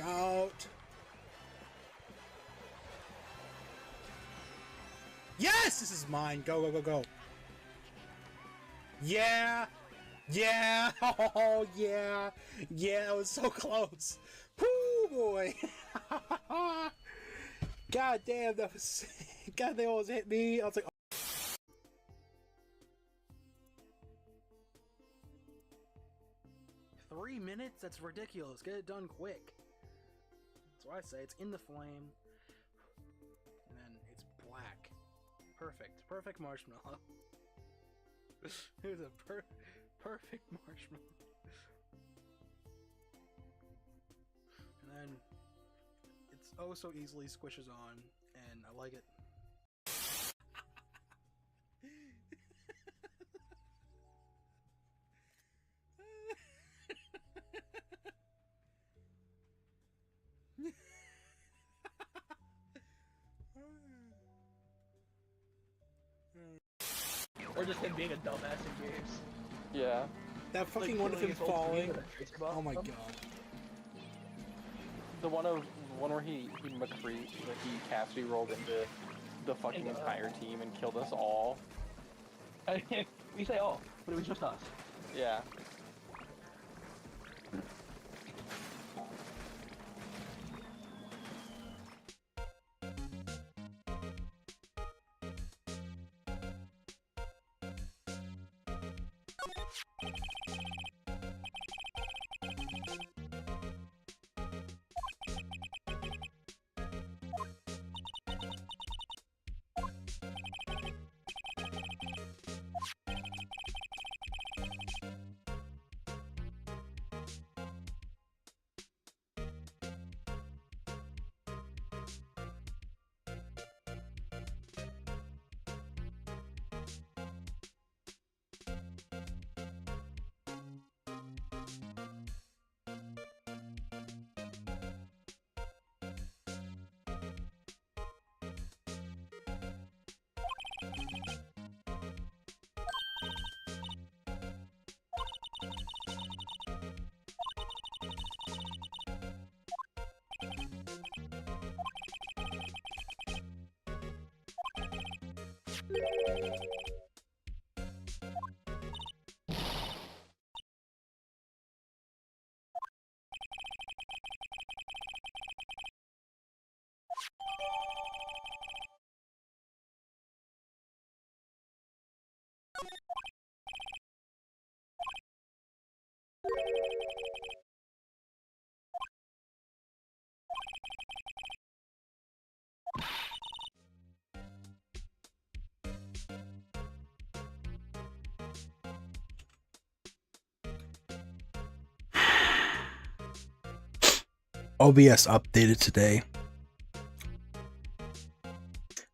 [SPEAKER 6] Out. Yes, this is mine. Go, go, go, go. Yeah. Yeah. Oh, yeah. Yeah, that was so close. Whoo, boy. God damn, that was... God, they almost hit me. I was like... 3 minutes? That's ridiculous. Get it done quick. That's why I say it's in the flame. And then it's black. Perfect. Perfect marshmallow. It was a perfect marshmallow. And then it's oh so easily squishes on, and I like it.
[SPEAKER 3] Or just him being a dumbass in games.
[SPEAKER 8] Yeah.
[SPEAKER 6] That fucking
[SPEAKER 3] Like,
[SPEAKER 6] one of
[SPEAKER 3] killing
[SPEAKER 6] him
[SPEAKER 3] his whole team
[SPEAKER 6] falling.
[SPEAKER 3] with a baseball
[SPEAKER 6] Oh my
[SPEAKER 3] club.
[SPEAKER 6] god.
[SPEAKER 8] The one where he McCree, like he Cassidy rolled into the fucking entire team and killed us all.
[SPEAKER 3] We say all, but it was just us.
[SPEAKER 8] Yeah.
[SPEAKER 1] OBS updated today.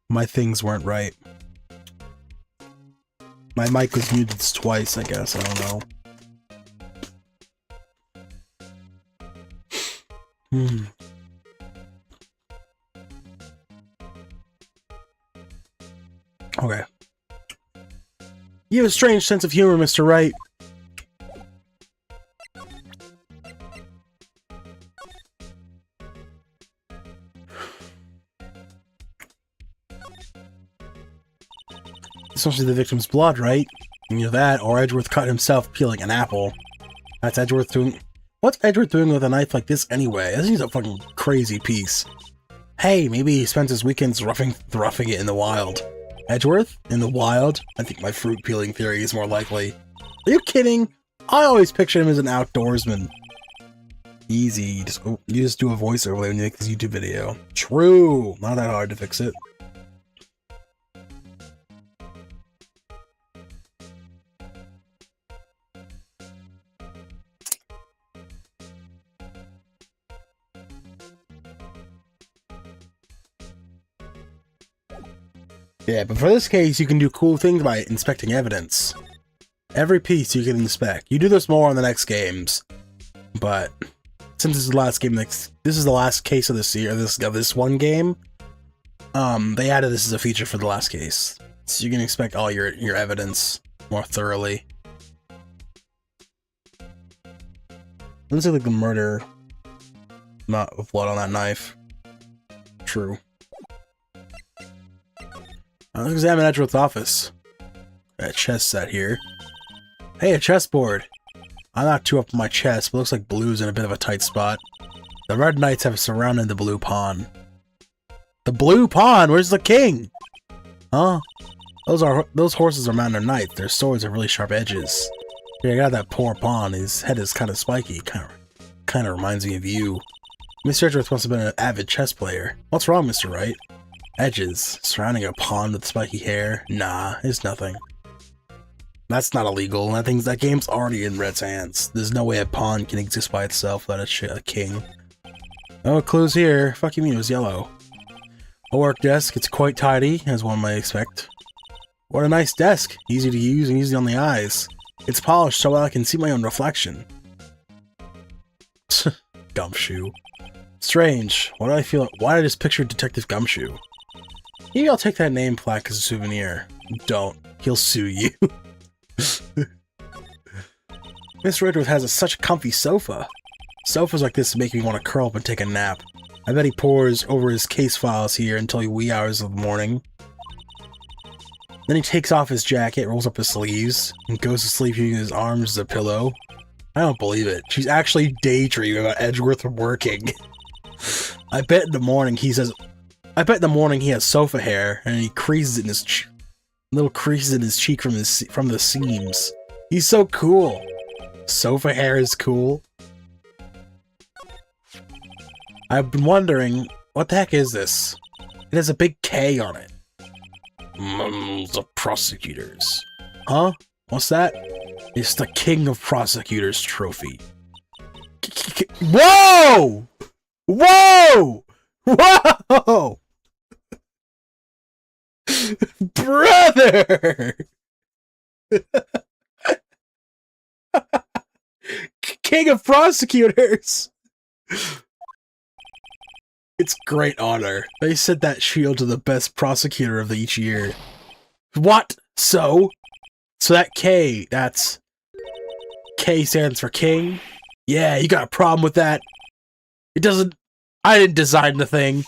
[SPEAKER 1] My things weren't right. My mic was muted twice, I guess. I don't know. Okay. You have a strange sense of humor, Mr. Wright. This must be the victim's blood, right? Either that, or Edgeworth cut himself peeling an apple. That's Edgeworth doing... What's Edgeworth doing with a knife like this anyway? This is a fucking crazy piece. Hey, maybe he spends his weekends roughing it in the wild. Edgeworth? In the wild? I think my fruit peeling theory is more likely. Are you kidding? I always pictured him as an outdoorsman. Easy. You just do a voiceover when you make this YouTube video. True. Not that hard to fix it. Yeah, but for this case, you can do cool things by inspecting evidence. Every piece you can inspect. You do this more on the next games, but since this is the last game, this is the last case of this year. This one game. They added this as a feature for the last case, so you can inspect all your evidence more thoroughly. Let's say like the murder, not with blood on that knife. True. Let's examine Edgeworth's office. Got a chess set here. Hey, a chessboard. I'm not too up on my chess, but looks like blue's in a bit of a tight spot. The red knights have surrounded the blue pawn. The blue pawn? Where's the king? Huh? Those horses are mounted knights. Their swords have really sharp edges. Yeah, I got that poor pawn. His head is kind of spiky. Kind of reminds me of you. Mr. Edgeworth must have been an avid chess player. What's wrong, Mr. Wright? Edges surrounding a pawn with spiky hair? Nah, it's nothing. That's not illegal. That game's already in Red's hands. There's no way a pawn can exist by itself without a king. Oh, clues here. Fuck you mean it was yellow. A work desk. It's quite tidy, as one might expect. What a nice desk. Easy to use and easy on the eyes. It's polished so well I can see my own reflection. Gumshoe. Strange. Why did I just picture Detective Gumshoe? Maybe I'll take that name plaque as a souvenir. Don't. He'll sue you. Mr. Edgeworth has such a comfy sofa. Sofas like this make me want to curl up and take a nap. I bet he pores over his case files here until the wee hours of the morning. Then he takes off his jacket, rolls up his sleeves, and goes to sleep using his arms as a pillow. I don't believe it. She's actually daydreaming about Edgeworth working. I bet in the morning he has sofa hair, and he creases in his little creases in his cheek from the seams. He's so cool. Sofa hair is cool. I've been wondering, what the heck is this? It has a big K on it. The prosecutors. Huh? What's that? It's the King of Prosecutors trophy. Whoa! Whoa! Whoa! Brother! King of Prosecutors! It's great honor. They sent that shield to the best prosecutor of each year. What? So that K, that's... K stands for king? Yeah, you got a problem with that? It doesn't... I didn't design the thing.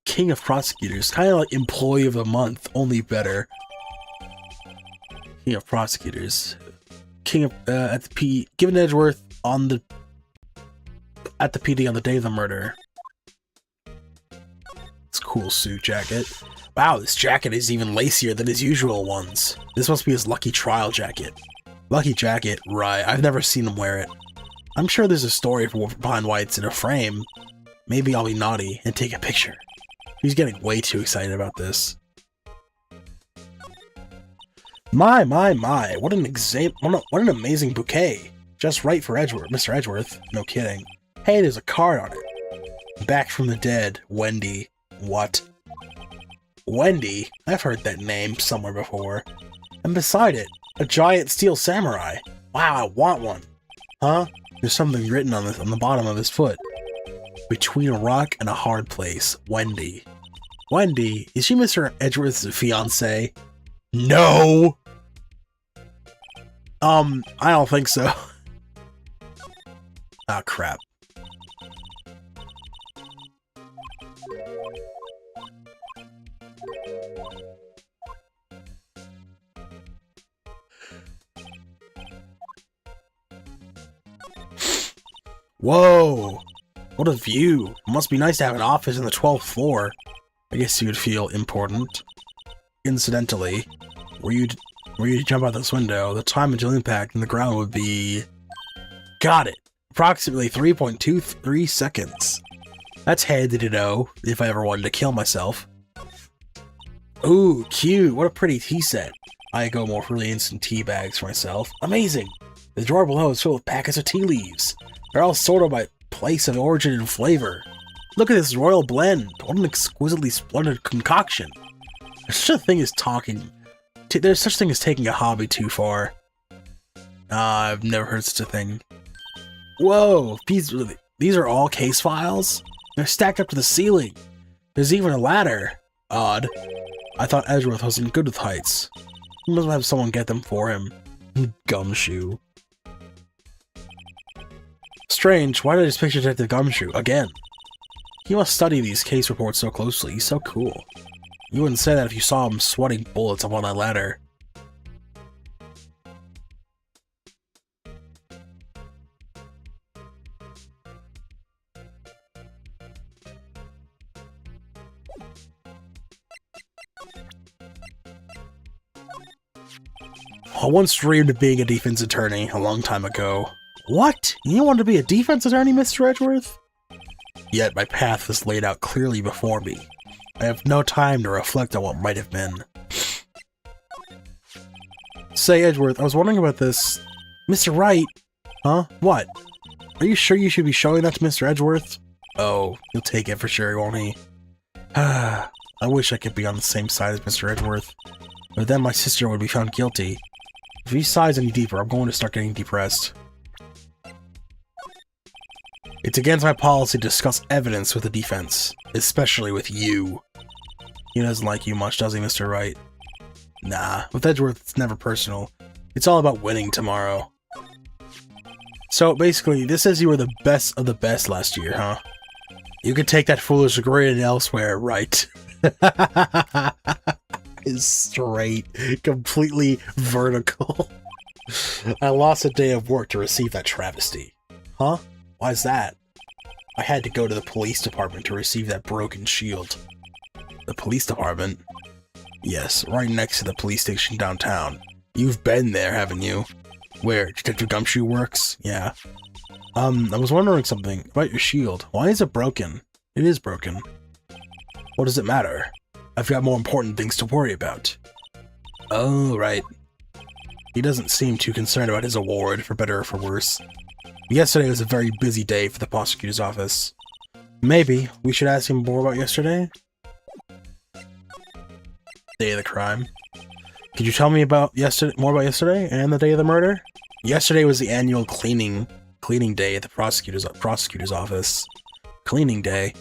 [SPEAKER 1] King of Prosecutors. Kind of like Employee of the Month, only better. King of Prosecutors. King of... at the P... Given Edgeworth on the... At the PD on the day of the murder. It's a cool suit jacket. Wow, this jacket is even lacier than his usual ones. This must be his lucky trial jacket. Lucky jacket, right. I've never seen him wear it. I'm sure there's a story behind why it's in a frame. Maybe I'll be naughty and take a picture. He's getting way too excited about this. My. What an amazing bouquet. Just right for Edgeworth, Mr. Edgeworth. No kidding. Hey, there's a card on it. Back from the dead, Wendy. What? Wendy? I've heard that name somewhere before. And beside it, a giant steel samurai. Wow, I want one. Huh? There's something written on the bottom of his foot. Between a rock and a hard place, Wendy. Wendy? Is she Mr. Edgeworth's fiancée? No! I don't think so. Ah, crap. Whoa! What a view! It must be nice to have an office on the 12th floor. I guess you would feel important. Incidentally, were you to jump out this window, the time until impact on the ground would be... Got it! Approximately 3.23 seconds. That's handy to know, if I ever wanted to kill myself. Ooh, cute! What a pretty tea set. I go more for the instant tea bags for myself. Amazing! The drawer below is filled with packets of tea leaves. They're all sorted by place of origin and flavor. Look at this royal blend. What an exquisitely splendid concoction. There's such a thing as there's such a thing as taking a hobby too far. I've never heard such a thing. Whoa, these are all case files? They're stacked up to the ceiling. There's even a ladder. Odd. I thought Edgeworth wasn't good with heights. He must have someone get them for him. Gumshoe. Strange, why did I just picture Detective Gumshoe again? He must study these case reports so closely. He's so cool. You wouldn't say that if you saw him sweating bullets up on that ladder. I once dreamed of being a defense attorney a long time ago. What? You wanted to be a defense attorney, Mr. Edgeworth? Yet my path was laid out clearly before me. I have no time to reflect on what might have been. Say, Edgeworth, I was wondering about this. Mr. Wright? Huh? What? Are you sure you should be showing that to Mr. Edgeworth? Oh, he'll take it for sure, won't he? I wish I could be on the same side as Mr. Edgeworth. But then my sister would be found guilty. If he sighs any deeper, I'm going to start getting depressed. It's against my policy to discuss evidence with the defense, especially with you. He doesn't like you much, does he, Mr. Wright? Nah, with Edgeworth, it's never personal. It's all about winning tomorrow. So, basically, this says you were the best of the best last year, huh? You could take that foolish grin elsewhere, right? Is straight, completely vertical. I lost a day of work to receive that travesty. Huh? Why's that? I had to go to the police department to receive that broken shield. The police department? Yes, right next to the police station downtown. You've been there, haven't you? Where Detective Gumshoe works? Yeah. I was wondering something about your shield. Why is it broken? It is broken. What does it matter? I've got more important things to worry about. Oh, right. He doesn't seem too concerned about his award, for better or for worse. Yesterday was a very busy day for the prosecutor's office. Maybe we should ask him more about yesterday? Day of the crime. Could you tell me about more about yesterday and the day of the murder? Yesterday was the annual cleaning day at the prosecutor's office. Cleaning day.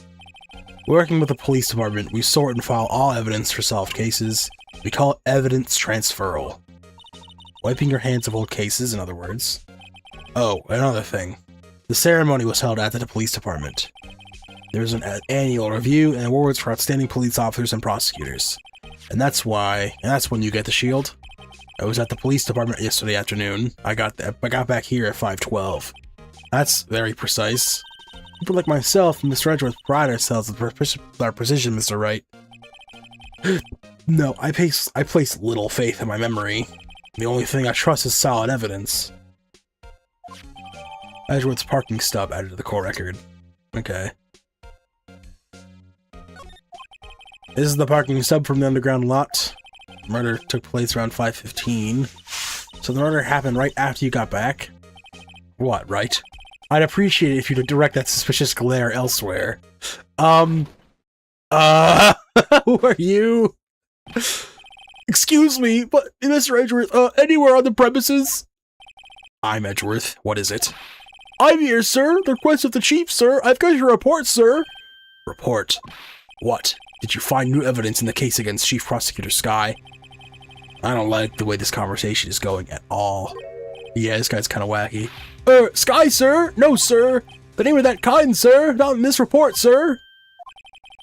[SPEAKER 1] Working with the police department, we sort and file all evidence for solved cases. We call it evidence transferal. Wiping your hands of old cases, in other words. Oh, another thing. The ceremony was held at the police department. There was an annual review and awards for outstanding police officers and prosecutors. And that's when you get the shield. I was at the police department yesterday afternoon. I got back here at 5:12. That's very precise. People like myself and Mr. Edgeworth pride ourselves on our precision, Mr. Wright. No, I place little faith in my memory. The only thing I trust is solid evidence. Edgeworth's parking stub added to the court record. Okay. This is the parking stub from the underground lot. Murder took place around 5:15. So the murder happened right after you got back? What, right? I'd appreciate it if you'd direct that suspicious glare elsewhere. Who are you? Excuse me, but Mr. Edgeworth, anywhere on the premises? I'm Edgeworth. What is it? I'm here, sir. The request of the chief, sir. I've got your report, sir. Report? What? Did you find new evidence in the case against Chief Prosecutor Sky? I don't like the way this conversation is going at all. Yeah, this guy's kind of wacky. Sky, sir? No, sir. The name of that kind, sir. Not in this report, sir.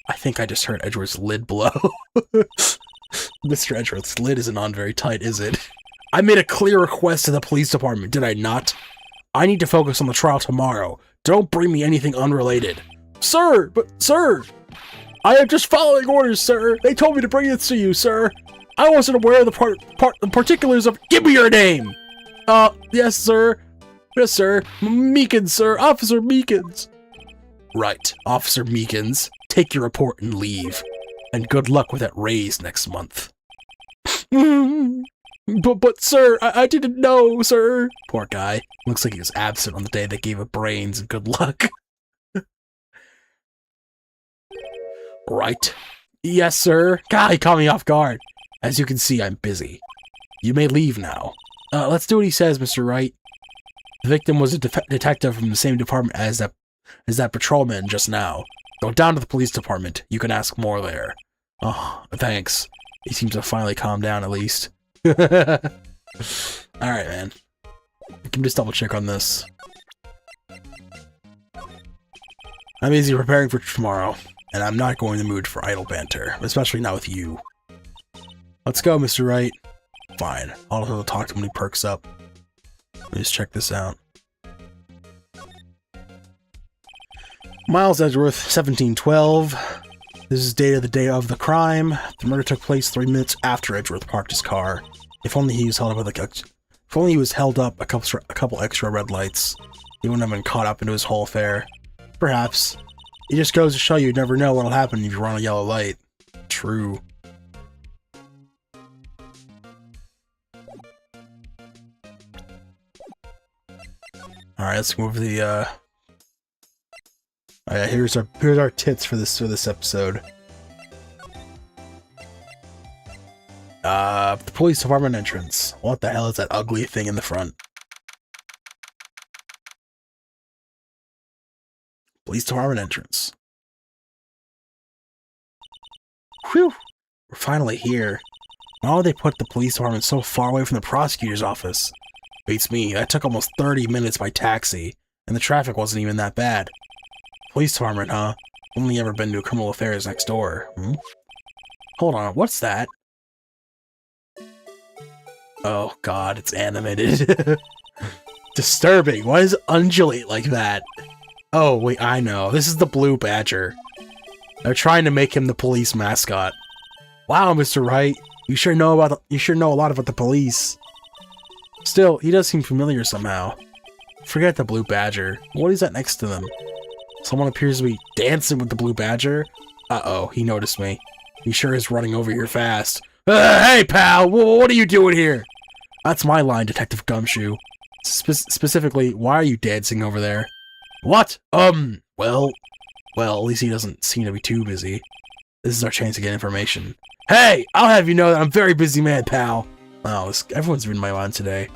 [SPEAKER 1] I think I just heard Edgeworth's lid blow. Mr. Edgeworth's lid isn't on very tight, is it? I made a clear request to the police department, did I not? I need to focus on the trial tomorrow. Don't bring me anything unrelated. Sir, sir! I am just following orders, sir. They told me to bring this to you, sir. I wasn't aware of the particulars of— Give me your name! Yes, sir. Yes, sir. Meekins, sir. Officer Meekins. Right, Officer Meekins. Take your report and leave. And good luck with that raise next month. But sir, I didn't know, sir. Poor guy. Looks like he was absent on the day they gave him brains and good luck. Right. Yes, sir. God, he caught me off guard. As you can see, I'm busy. You may leave now. Let's do what he says, Mr. Wright. The victim was a detective from the same department as that patrolman just now. Go down to the police department. You can ask more there. Oh, thanks. He seems to finally calm down at least. Alright, man. I can just double check on this. I'm busy preparing for tomorrow, and I'm not going in the mood for idle banter, especially not with you. Let's go, Mr. Wright. Fine. I'll have to talk to him when he perks up. Let me just check this out. Miles Edgeworth, 1712. This is date of the day of the crime. The murder took place 3 minutes after Edgeworth parked his car. If only he was held up a couple extra red lights, he wouldn't have been caught up into his whole affair. Perhaps. It just goes to show you never know what'll happen if you run a yellow light. True. Alright, let's move to the, here's our tits for this episode. The police department entrance. What the hell is that ugly thing in the front? Police department entrance. Whew! We're finally here. Why would they put the police department so far away from the prosecutor's office? Beats me, that took almost 30 minutes by taxi, and the traffic wasn't even that bad. Police department, huh? Only ever been to criminal affairs next door. Hold on, what's that? Oh god, it's animated. Disturbing, why does it undulate like that? Oh wait, I know, this is the blue badger. They're trying to make him the police mascot. Wow, Mr. Wright, you sure know a lot about the police. Still, he does seem familiar somehow. Forget the blue badger. What is that next to them? Someone appears to be dancing with the blue badger. Uh-oh, he noticed me. He sure is running over here fast. Hey, pal! What are you doing here? That's my line, Detective Gumshoe. Specifically, why are you dancing over there? What? Well, at least he doesn't seem to be too busy. This is our chance to get information. Hey! I'll have you know that I'm a very busy man, pal. Oh, everyone's reading my mind today.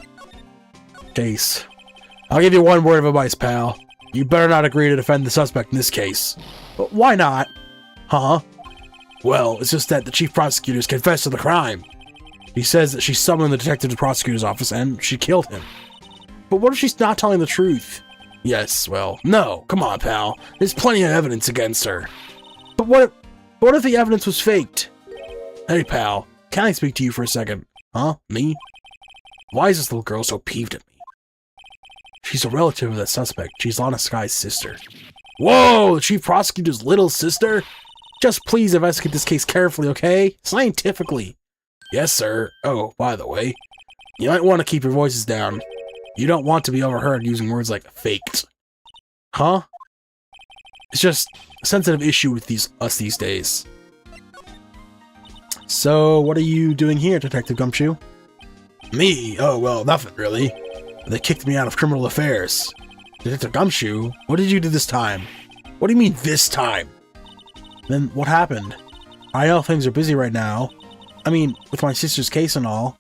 [SPEAKER 1] Case. I'll give you one word of advice, pal. You better not agree to defend the suspect in this case. But why not? Huh? Well, it's just that the chief prosecutor's confessed to the crime. He says that she summoned the detective to the prosecutor's office and she killed him. But what if she's not telling the truth? Yes, well, no, come on, pal. There's plenty of evidence against her. But what if the evidence was faked? Hey, pal, can I speak to you for a second? Huh? Me? Why is this little girl so peeved at me? She's a relative of that suspect. She's Lana Sky's sister. Whoa! The chief prosecutor's little sister? Just please investigate this case carefully, okay? Scientifically. Yes, sir. Oh, by the way, you might want to keep your voices down. You don't want to be overheard using words like faked. Huh? It's just a sensitive issue with us these days. So, what are you doing here, Detective Gumshoe? Me? Oh, well, nothing really. They kicked me out of criminal affairs. Detective Gumshoe, what did you do this time? What do you mean, this time? Then what happened? I know things are busy right now. I mean, with my sister's case and all.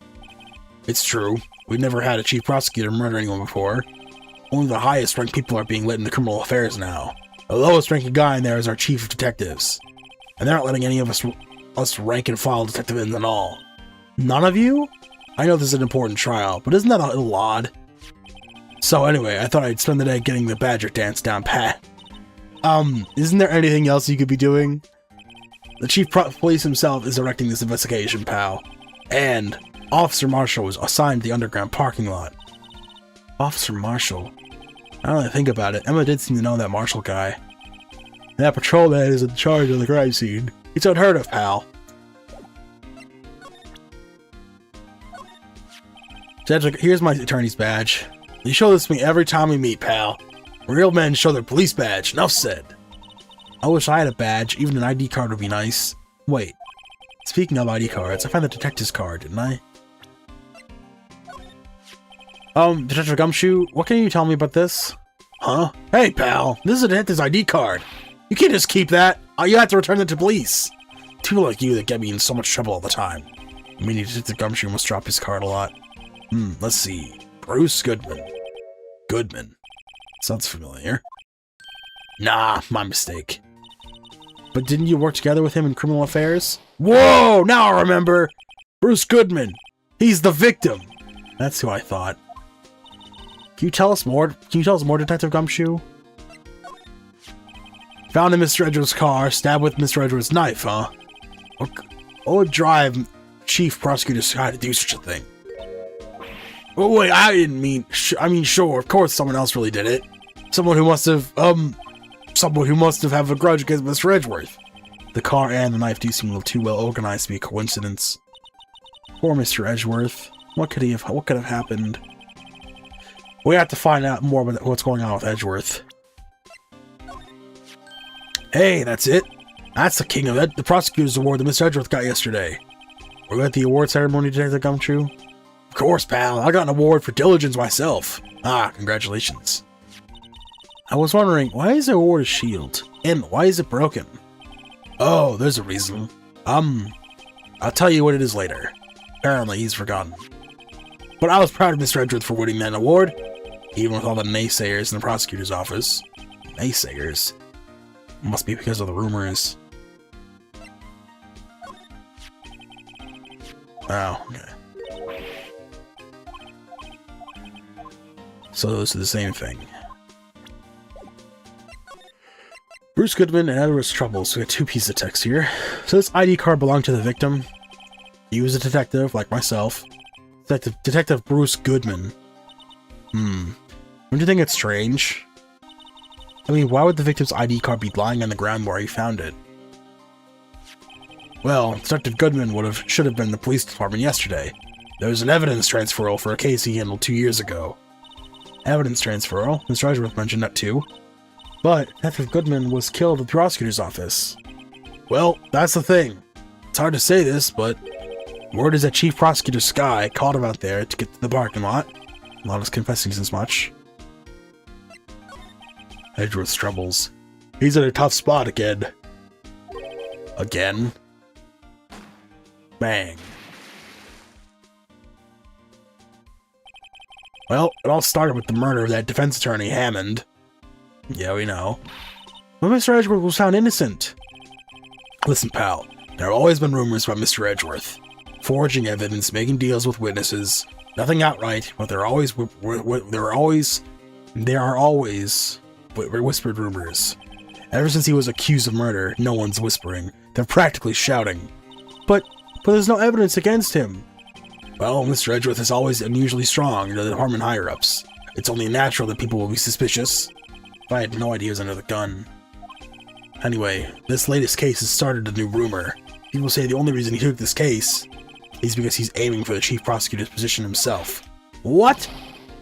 [SPEAKER 1] It's true. We've never had a chief prosecutor murder anyone before. Only the highest ranked people are being let into criminal affairs now. The lowest ranking guy in there is our chief of detectives. And they're not letting any of us rank and file detective in at all. None of you? I know this is an important trial, but isn't that a little odd? So anyway, I thought I'd spend the day getting the badger dance down pat. Isn't there anything else you could be doing? The chief police himself is directing this investigation, pal. And Officer Marshall was assigned the underground parking lot. Officer Marshall? I don't really think about it. Emma did seem to know that Marshall guy. That patrolman is in charge of the crime scene. It's unheard of, pal. Cedric, here's my attorney's badge. You show this to me every time we meet, pal. Real men show their police badge. Enough said. I wish I had a badge. Even an ID card would be nice. Wait. Speaking of ID cards, I found the detective's card, didn't I? Detective Gumshoe, what can you tell me about this? Huh? Hey, pal. This is a detective's ID card. You can't just keep that. You have to return it to police. People like you that get me in so much trouble all the time. I mean, Detective Gumshoe must drop his card a lot. Let's see. Bruce Goodman. Goodman. Sounds familiar. Nah, my mistake. But didn't you work together with him in criminal affairs? Whoa! Now I remember! Bruce Goodman! He's the victim! That's who I thought. Can you tell us more? Detective Gumshoe? Found in Mr. Edgeworth's car, stabbed with Mr. Edgeworth's knife, huh? What would drive Chief Prosecutor Sky to do such a thing? Oh wait, I didn't mean... I mean, sure, of course someone else really did it. Someone who must have have a grudge against Mr. Edgeworth. The car and the knife do seem a little too well organized to be a coincidence. Poor Mr. Edgeworth. What could have happened? We have to find out more about what's going on with Edgeworth. Hey, that's it. That's the king of the prosecutor's award that Mr. Edgeworth got yesterday. Were you at the award ceremony, Detective Gumshoe? Of course, pal. I got an award for diligence myself. Ah, congratulations. I was wondering, why is the award a shield? And why is it broken? Oh, there's a reason. I'll tell you what it is later. Apparently, he's forgotten. But I was proud of Mr. Edgeworth for winning that award, even with all the naysayers in the prosecutor's office. Naysayers? Must be because of the rumors. Oh, okay. So those are the same thing. Bruce Goodman and Edward's troubles. We got two pieces of text here. So this ID card belonged to the victim. He was a detective, like myself. Detective Bruce Goodman. Don't you think it's strange? I mean, why would the victim's ID card be lying on the ground where he found it? Well, Detective Goodman should have been in the police department yesterday. There was an evidence transferal for a case he handled 2 years ago. Evidence transferal? Mr. Edgeworth mentioned that too. But Detective Goodman was killed at the prosecutor's office. Well, that's the thing. It's hard to say this, but word is that Chief Prosecutor Sky called him out there to get to the parking lot. Lana's confessing as much. Edgeworth's troubles. He's in a tough spot again. Again? Bang. Well, it all started with the murder of that defense attorney, Hammond. Yeah, we know. But Mr. Edgeworth was found innocent. Listen, pal, there have always been rumors about Mr. Edgeworth. Forging evidence, making deals with witnesses. Nothing outright, but there are always whispered rumors. Ever since he was accused of murder, no one's whispering. They're practically shouting. But there's no evidence against him. Well, Mr. Edgeworth is always unusually strong in the department higher-ups. It's only natural that people will be suspicious. But I had no idea he was under the gun. Anyway, this latest case has started a new rumor. People say the only reason he took this case is because he's aiming for the chief prosecutor's position himself. What?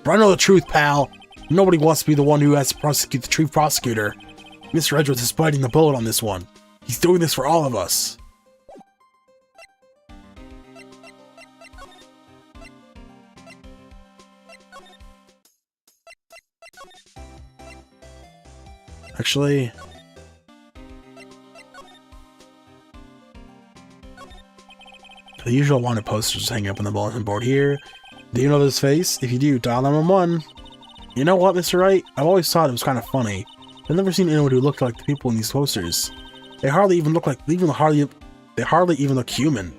[SPEAKER 1] But I know the truth, pal. Nobody wants to be the one who has to prosecute the chief prosecutor. Mr. Edgeworth is biting the bullet on this one. He's doing this for all of us. Actually, the usual wanted posters hanging up on the bulletin board here. Do you know this face? If you do, dial 911. You know what, Mr. Wright? I've always thought it was kind of funny. I've never seen anyone who looked like the people in these posters. They hardly even look like, they hardly even look human.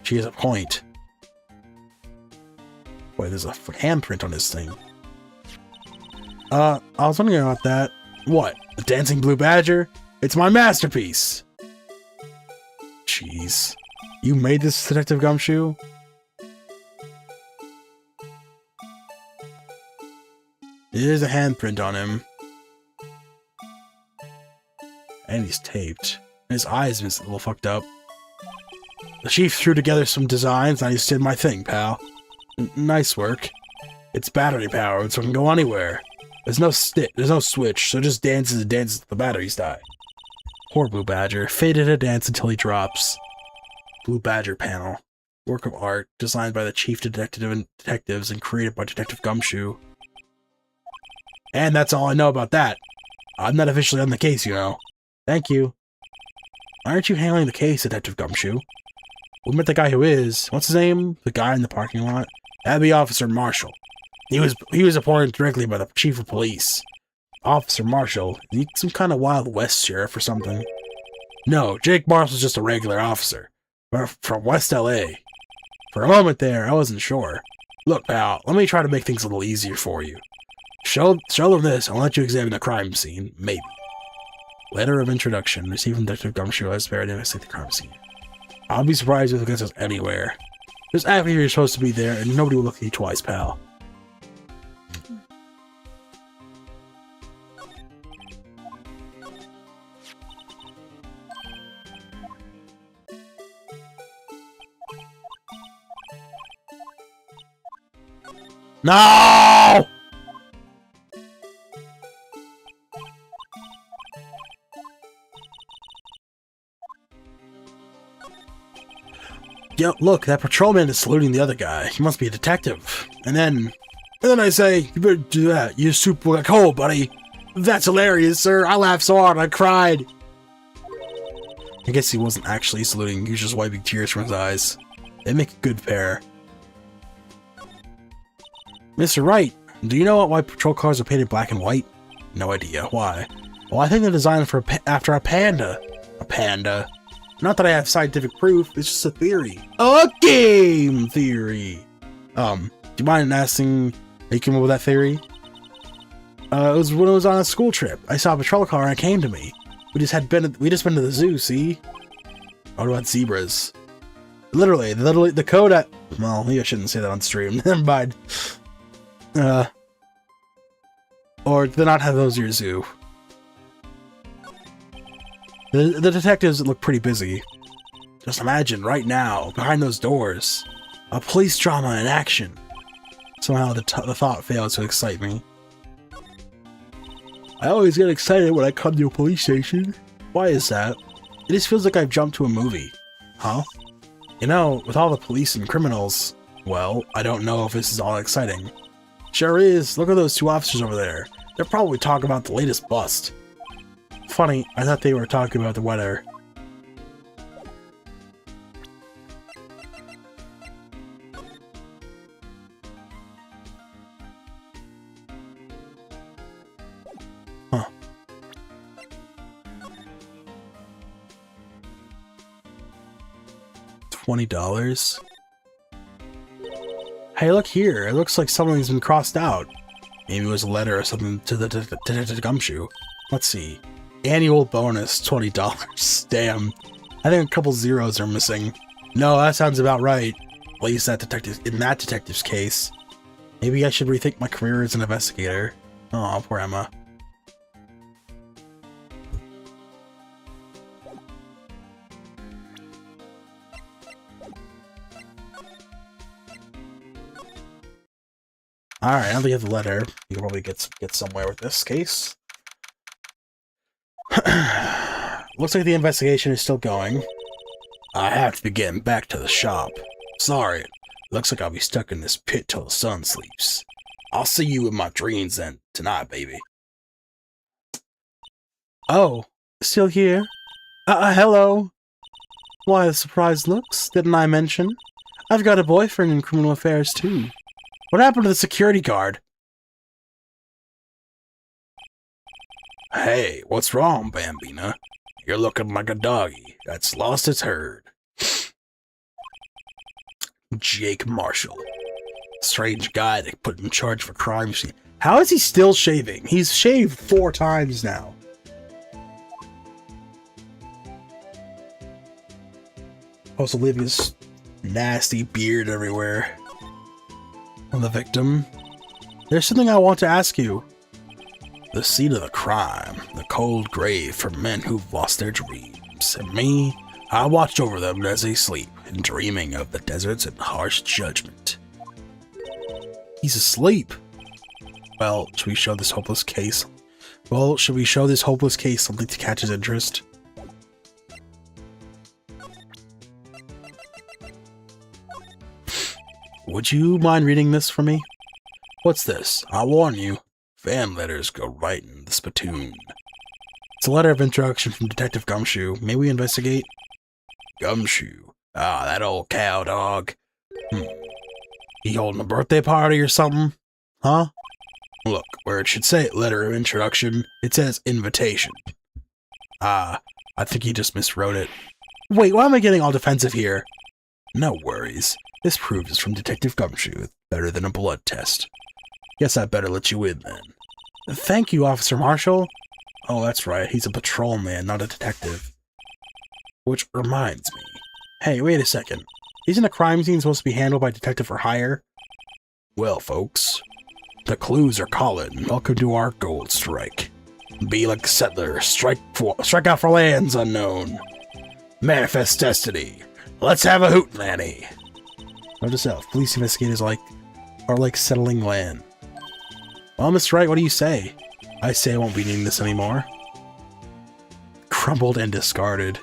[SPEAKER 1] She has a point. Boy, there's a handprint on this thing. I was wondering about that. What? The dancing blue badger? It's my masterpiece! Jeez. You made this, Detective Gumshoe? There's a handprint on him. And he's taped. And his eyes are a little fucked up. The chief threw together some designs and I just did my thing, pal. Nice work. It's battery powered, so it can go anywhere. There's no switch, so it just dances and dances till the batteries die. Poor Blue Badger, fated to dance until he drops. Blue Badger panel. Work of art, designed by the chief detectives and created by Detective Gumshoe. And that's all I know about that. I'm not officially on the case, you know. Thank you. Aren't you handling the case, Detective Gumshoe? We met the guy who is. What's his name? The guy in the parking lot? That'd be Officer Marshall. He was appointed directly by the chief of police. Officer Marshall? Is he some kind of Wild West sheriff or something? No, Jake Marshall's just a regular officer. From West LA. For a moment there, I wasn't sure. Look, pal, let me try to make things a little easier for you. Show them this, and I'll let you examine the crime scene. Maybe. Letter of introduction. Received from Detective Gumshoe as prepared to investigate the crime scene. I'll be surprised if it gets us anywhere. Just act like you're supposed to be there, and nobody will look at you twice, pal. No! Yo, look, that patrolman is saluting the other guy. He must be a detective. And then I say, you better do that. You super like hole, buddy. That's hilarious, sir. I laughed so hard I cried. I guess he wasn't actually saluting. He was just wiping tears from his eyes. They make a good pair. Mr. Wright, do you know why patrol cars are painted black and white? No idea. Why? Well, I think they're designed after a panda. A panda. Not that I have scientific proof, it's just a theory. A game theory! Do you mind asking how you came up with that theory? It was when I was on a school trip. I saw a patrol car and it came to me. We just been to the zoo, see? What about zebras? Literally, the code at... Well, maybe I shouldn't say that on stream. Never mind. Or do they not have those at your zoo? The detectives look pretty busy. Just imagine, right now, behind those doors, a police drama in action. Somehow the thought fails to excite me. I always get excited when I come to a police station. Why is that? It just feels like I've jumped to a movie. Huh? You know, with all the police and criminals, well, I don't know if this is all exciting. Sure is. Look at those two officers over there. They're probably talking about the latest bust. Funny, I thought they were talking about the weather. Huh. $20? Hey, look here. It looks like something's been crossed out. Maybe it was a letter or something to the Detective Gumshoe. Let's see. Annual bonus, $20. Damn. I think a couple zeros are missing. No, that sounds about right. At least in that detective's case. Maybe I should rethink my career as an investigator. Oh, poor Emma. Alright, now that you have the letter, you can probably get somewhere with this case. Looks like the investigation is still going. I have to be getting back to the shop. Sorry, looks like I'll be stuck in this pit till the sun sleeps. I'll see you in my dreams then tonight, baby. Oh, still here? Hello. Why the surprised looks? Didn't I mention? I've got a boyfriend in criminal affairs, too. What happened to the security guard? Hey, what's wrong, Bambina? You're looking like a doggy that's lost its herd. Jake Marshall. Strange guy they put in charge for crime scene. How is he still shaving? He's shaved 4 times now. Also leaving his nasty beard everywhere. On the victim. There's something I want to ask you. The scene of the crime, the cold grave for men who've lost their dreams. And me, I watched over them as they sleep, and dreaming of the deserts and harsh judgment. He's asleep. Well, should we show this hopeless case? Well, should we show this hopeless case something to catch his interest? Would you mind reading this for me? What's this? I'll warn you. Fan letters go right in the spittoon. It's a letter of introduction from Detective Gumshoe. May we investigate? Gumshoe? Ah, that old cow dog. He holding a birthday party or something? Huh? Look, where it should say letter of introduction, it says invitation. Ah, I think he just miswrote it. Wait, why am I getting all defensive here? No worries. This proves it's from Detective Gumshoe. Better than a blood test. Guess I better let you in then. Thank you, Officer Marshall. Oh, that's right. He's a patrolman, not a detective. Which reminds me. Hey, wait a second. Isn't a crime scene supposed to be handled by detective for hire? Well, folks, the clues are calling. Welcome to our gold strike. Be like a settler. Strike out for lands unknown. Manifest destiny. Let's have a hoot, Lanny. Note to self. Police investigators are like settling land. Well, Mr. Wright, what do you say? I say I won't be needing this anymore. Crumbled and discarded.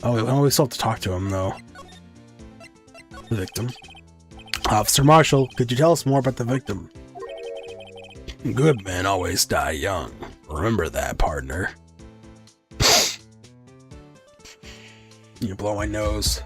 [SPEAKER 1] Oh, we still have to talk to him, though. The victim. Officer Marshall, could you tell us more about the victim? Good men always die young. Remember that, partner. You blow my nose.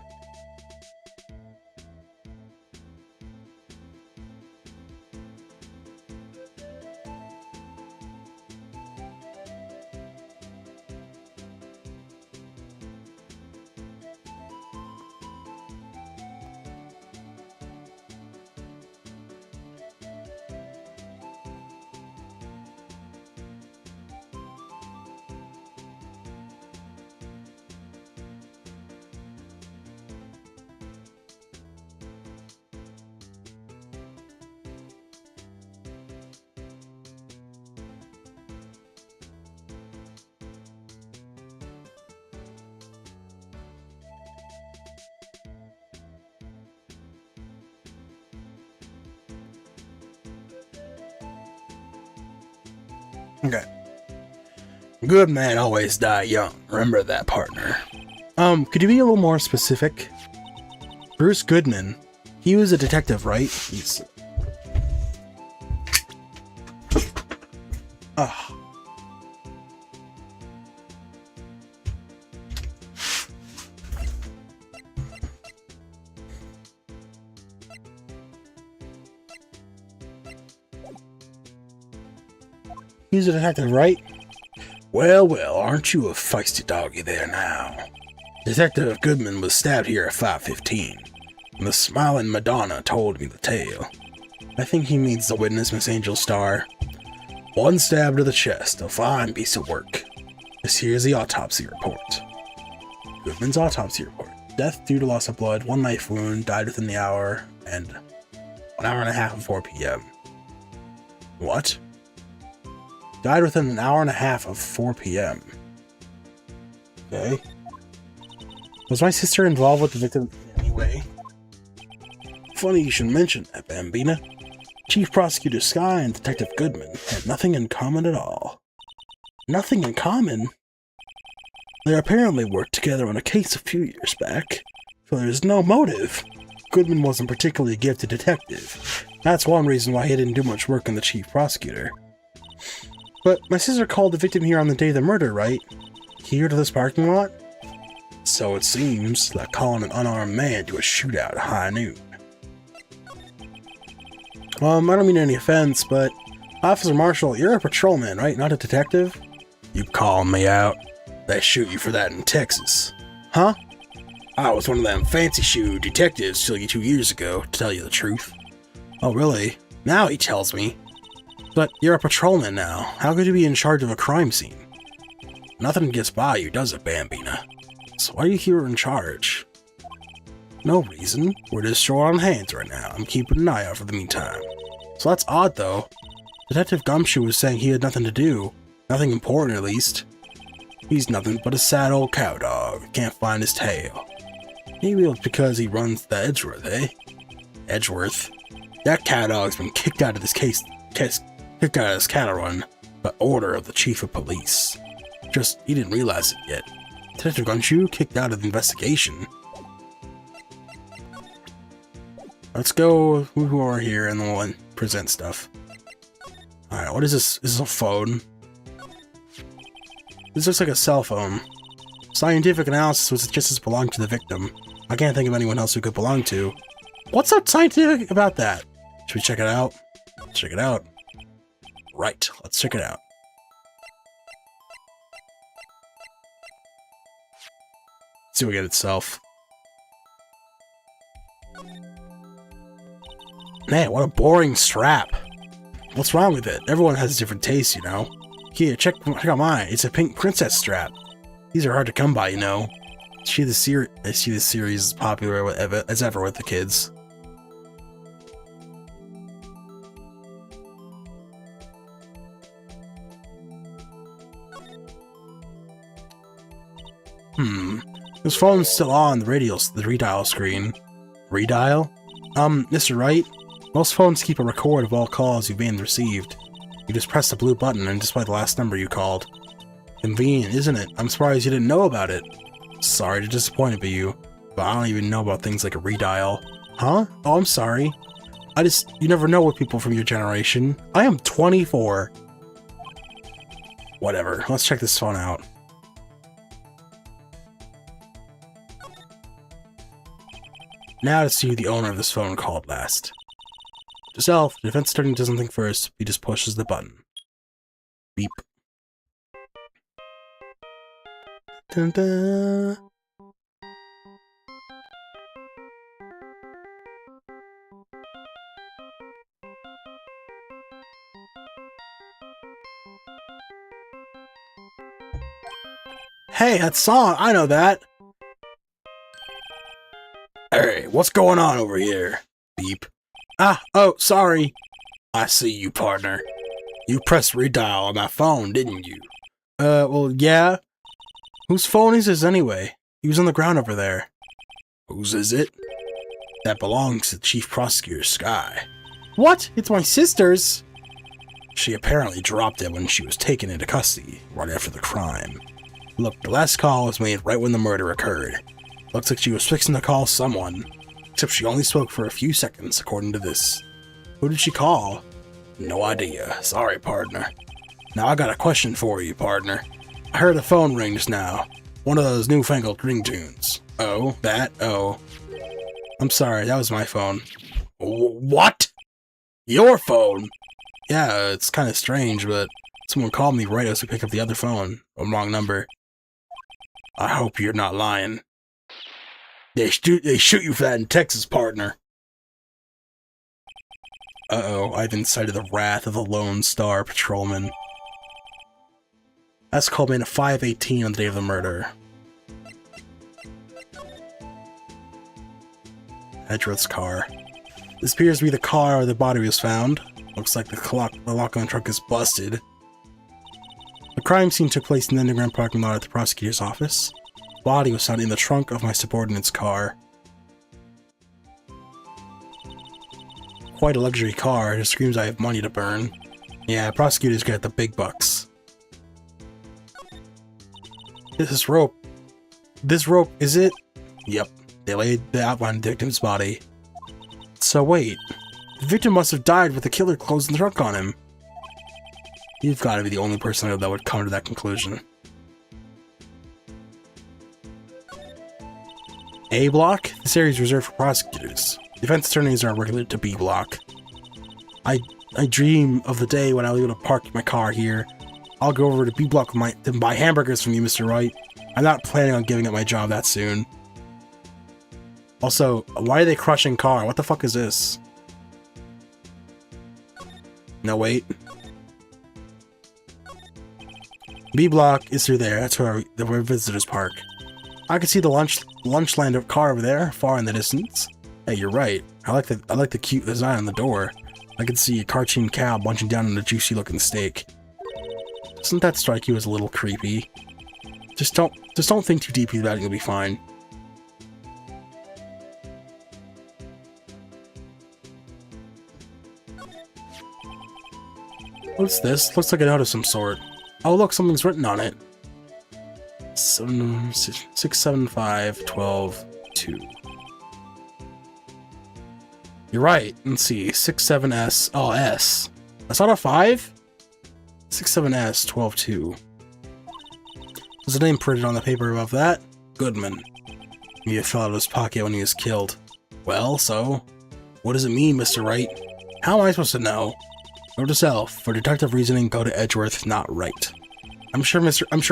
[SPEAKER 1] Okay. Good men always die young. Remember that, partner. Could you be a little more specific? Bruce Goodman. He was a detective, right? He's... Ugh. He's a detective, right? Well, well, aren't you a feisty doggy there now? Detective Goodman was stabbed here at 5:15. And the smiling Madonna told me the tale. I think he means the witness, Miss Angel Star. One stab to the chest, a fine piece of work. This here's the autopsy report. Goodman's autopsy report. Death due to loss of blood, 1 knife wound, died within the hour, and 1 hour and a half of 4 p.m. What? Died within an hour and a half of 4 p.m. Okay. Was my sister involved with the victim in any way? Funny you should mention that, Bambina. Chief Prosecutor Sky and Detective Goodman had nothing in common at all. Nothing in common? They apparently worked together on a case a few years back, so there's no motive. Goodman wasn't particularly a gifted detective. That's one reason why he didn't do much work on the Chief Prosecutor. But my sister called the victim here on the day of the murder, right? Here to this parking lot? So it seems, like calling an unarmed man to a shootout at high noon. I don't mean any offense, but Officer Marshall, you're a patrolman, right? Not a detective? You calling me out? They shoot you for that in Texas. Huh? I was one of them fancy shoe detectives till 2 years ago, to tell you the truth. Oh, really? Now he tells me. But you're a patrolman now. How could you be in charge of a crime scene? Nothing gets by you, does it, Bambina? So why are you here in charge? No reason. We're just short on hands right now. I'm keeping an eye out for the meantime. So that's odd, though. Detective Gumshoe was saying he had nothing to do. Nothing important, at least. He's nothing but a sad old cow dog. Can't find his tail. Maybe it's because he runs the Edgeworth, eh? Edgeworth? That cow dog's been kicked out of this kicked out of this cattle run by order of the chief of police. Just, he didn't realize it yet. Detective Gumshoe kicked out of the investigation. Let's go who are here and then we'll present stuff. Alright, what is this? Is this a phone? This looks like a cell phone. Scientific analysis would suggest this belonged to the victim. I can't think of anyone else who could belong to. What's so scientific about that? Should we check it out? Check it out. Right, let's check it out. Let's see what it gets itself. Man, what a boring strap. What's wrong with it? Everyone has different tastes, you know. Here, check out mine. It's a pink princess strap. These are hard to come by, you know. I see this series is popular as ever with the kids. This phone's still on the redial screen. Redial? Mr. Wright? Most phones keep a record of all calls you've made and received. You just press the blue button and display the last number you called. Convenient, isn't it? I'm surprised you didn't know about it. Sorry to disappoint you, but I don't even know about things like a redial. Huh? Oh, I'm sorry. You never know with people from your generation. I am 24. Whatever, let's check this phone out. Now to see who the owner of this phone called last. Yourself, the defense attorney does something first, he just pushes the button. Beep. Dun -dun. Hey, that song! I know that! Hey, what's going on over here? Beep. Ah, oh, sorry. I see you, partner. You pressed redial on my phone, didn't you? Well, yeah. Whose phone is this anyway? He was on the ground over there. Whose is it? That belongs to the chief prosecutor, Sky. What? It's my sister's! She apparently dropped it when she was taken into custody, right after the crime. Look, the last call was made right when the murder occurred. Looks like she was fixing to call someone, except she only spoke for a few seconds, according to this. Who did she call? No idea. Sorry, partner. Now I got a question for you, partner. I heard a phone ring just now. One of those newfangled ringtones. Oh, that? Oh. I'm sorry, that was my phone. What? Your phone? Yeah, it's kind of strange, but someone called me right as we picked up the other phone. A wrong number. I hope you're not lying. They shoot you for that in Texas, partner. Uh-oh, I've incited the wrath of the Lone Star Patrolman. That's called me in a 518 on the day of the murder. Edgeworth's car. This appears to be the car where the body was found. Looks like the lock on the truck is busted. The crime scene took place in the underground parking lot at the prosecutor's office. The body was found in the trunk of my subordinate's car. Quite a luxury car, it screams I have money to burn. Yeah, prosecutors get the big bucks. This rope, is it? Yep, they laid the outline of the victim's body. So wait, the victim must have died with the killer closing the trunk on him. You've got to be the only person I know that would come to that conclusion. A block? This area is reserved for prosecutors. Defense attorneys are regulated to B block. I dream of the day when I'll be able to park my car here. I'll go over to B block to buy hamburgers from you, Mr. Wright. I'm not planning on giving up my job that soon. Also, why are they crushing car? What the fuck is this? No, wait. B block is through there. That's where visitors park. I can see the lunchland of car over there, far in the distance. Hey, you're right. I like the cute design on the door. I can see a cartoon cow munching down on a juicy-looking steak. Doesn't that strike you as a little creepy? Just don't think too deeply about it. You'll be fine. What's this? Looks like a note of some sort. Oh, look, something's written on it. 675-12-2. You're right. Let's see. 67S. Oh, S. That's not a 5? 67S 12-2. There's a name printed on the paper above that. Goodman. He fell out of his pocket when he was killed. Well, so? What does it mean, Mr. Wright? How am I supposed to know? Note to self. For deductive reasoning, go to Edgeworth, not Wright. I'm sure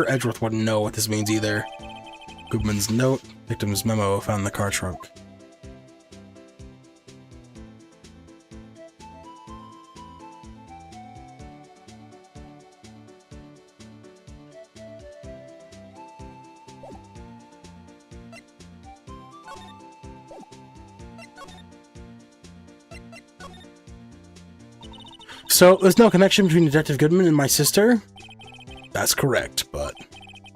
[SPEAKER 1] Edgeworth wouldn't know what this means either. Goodman's note. Victim's memo found in the car trunk. So, there's no connection between Detective Goodman and my sister? That's correct, but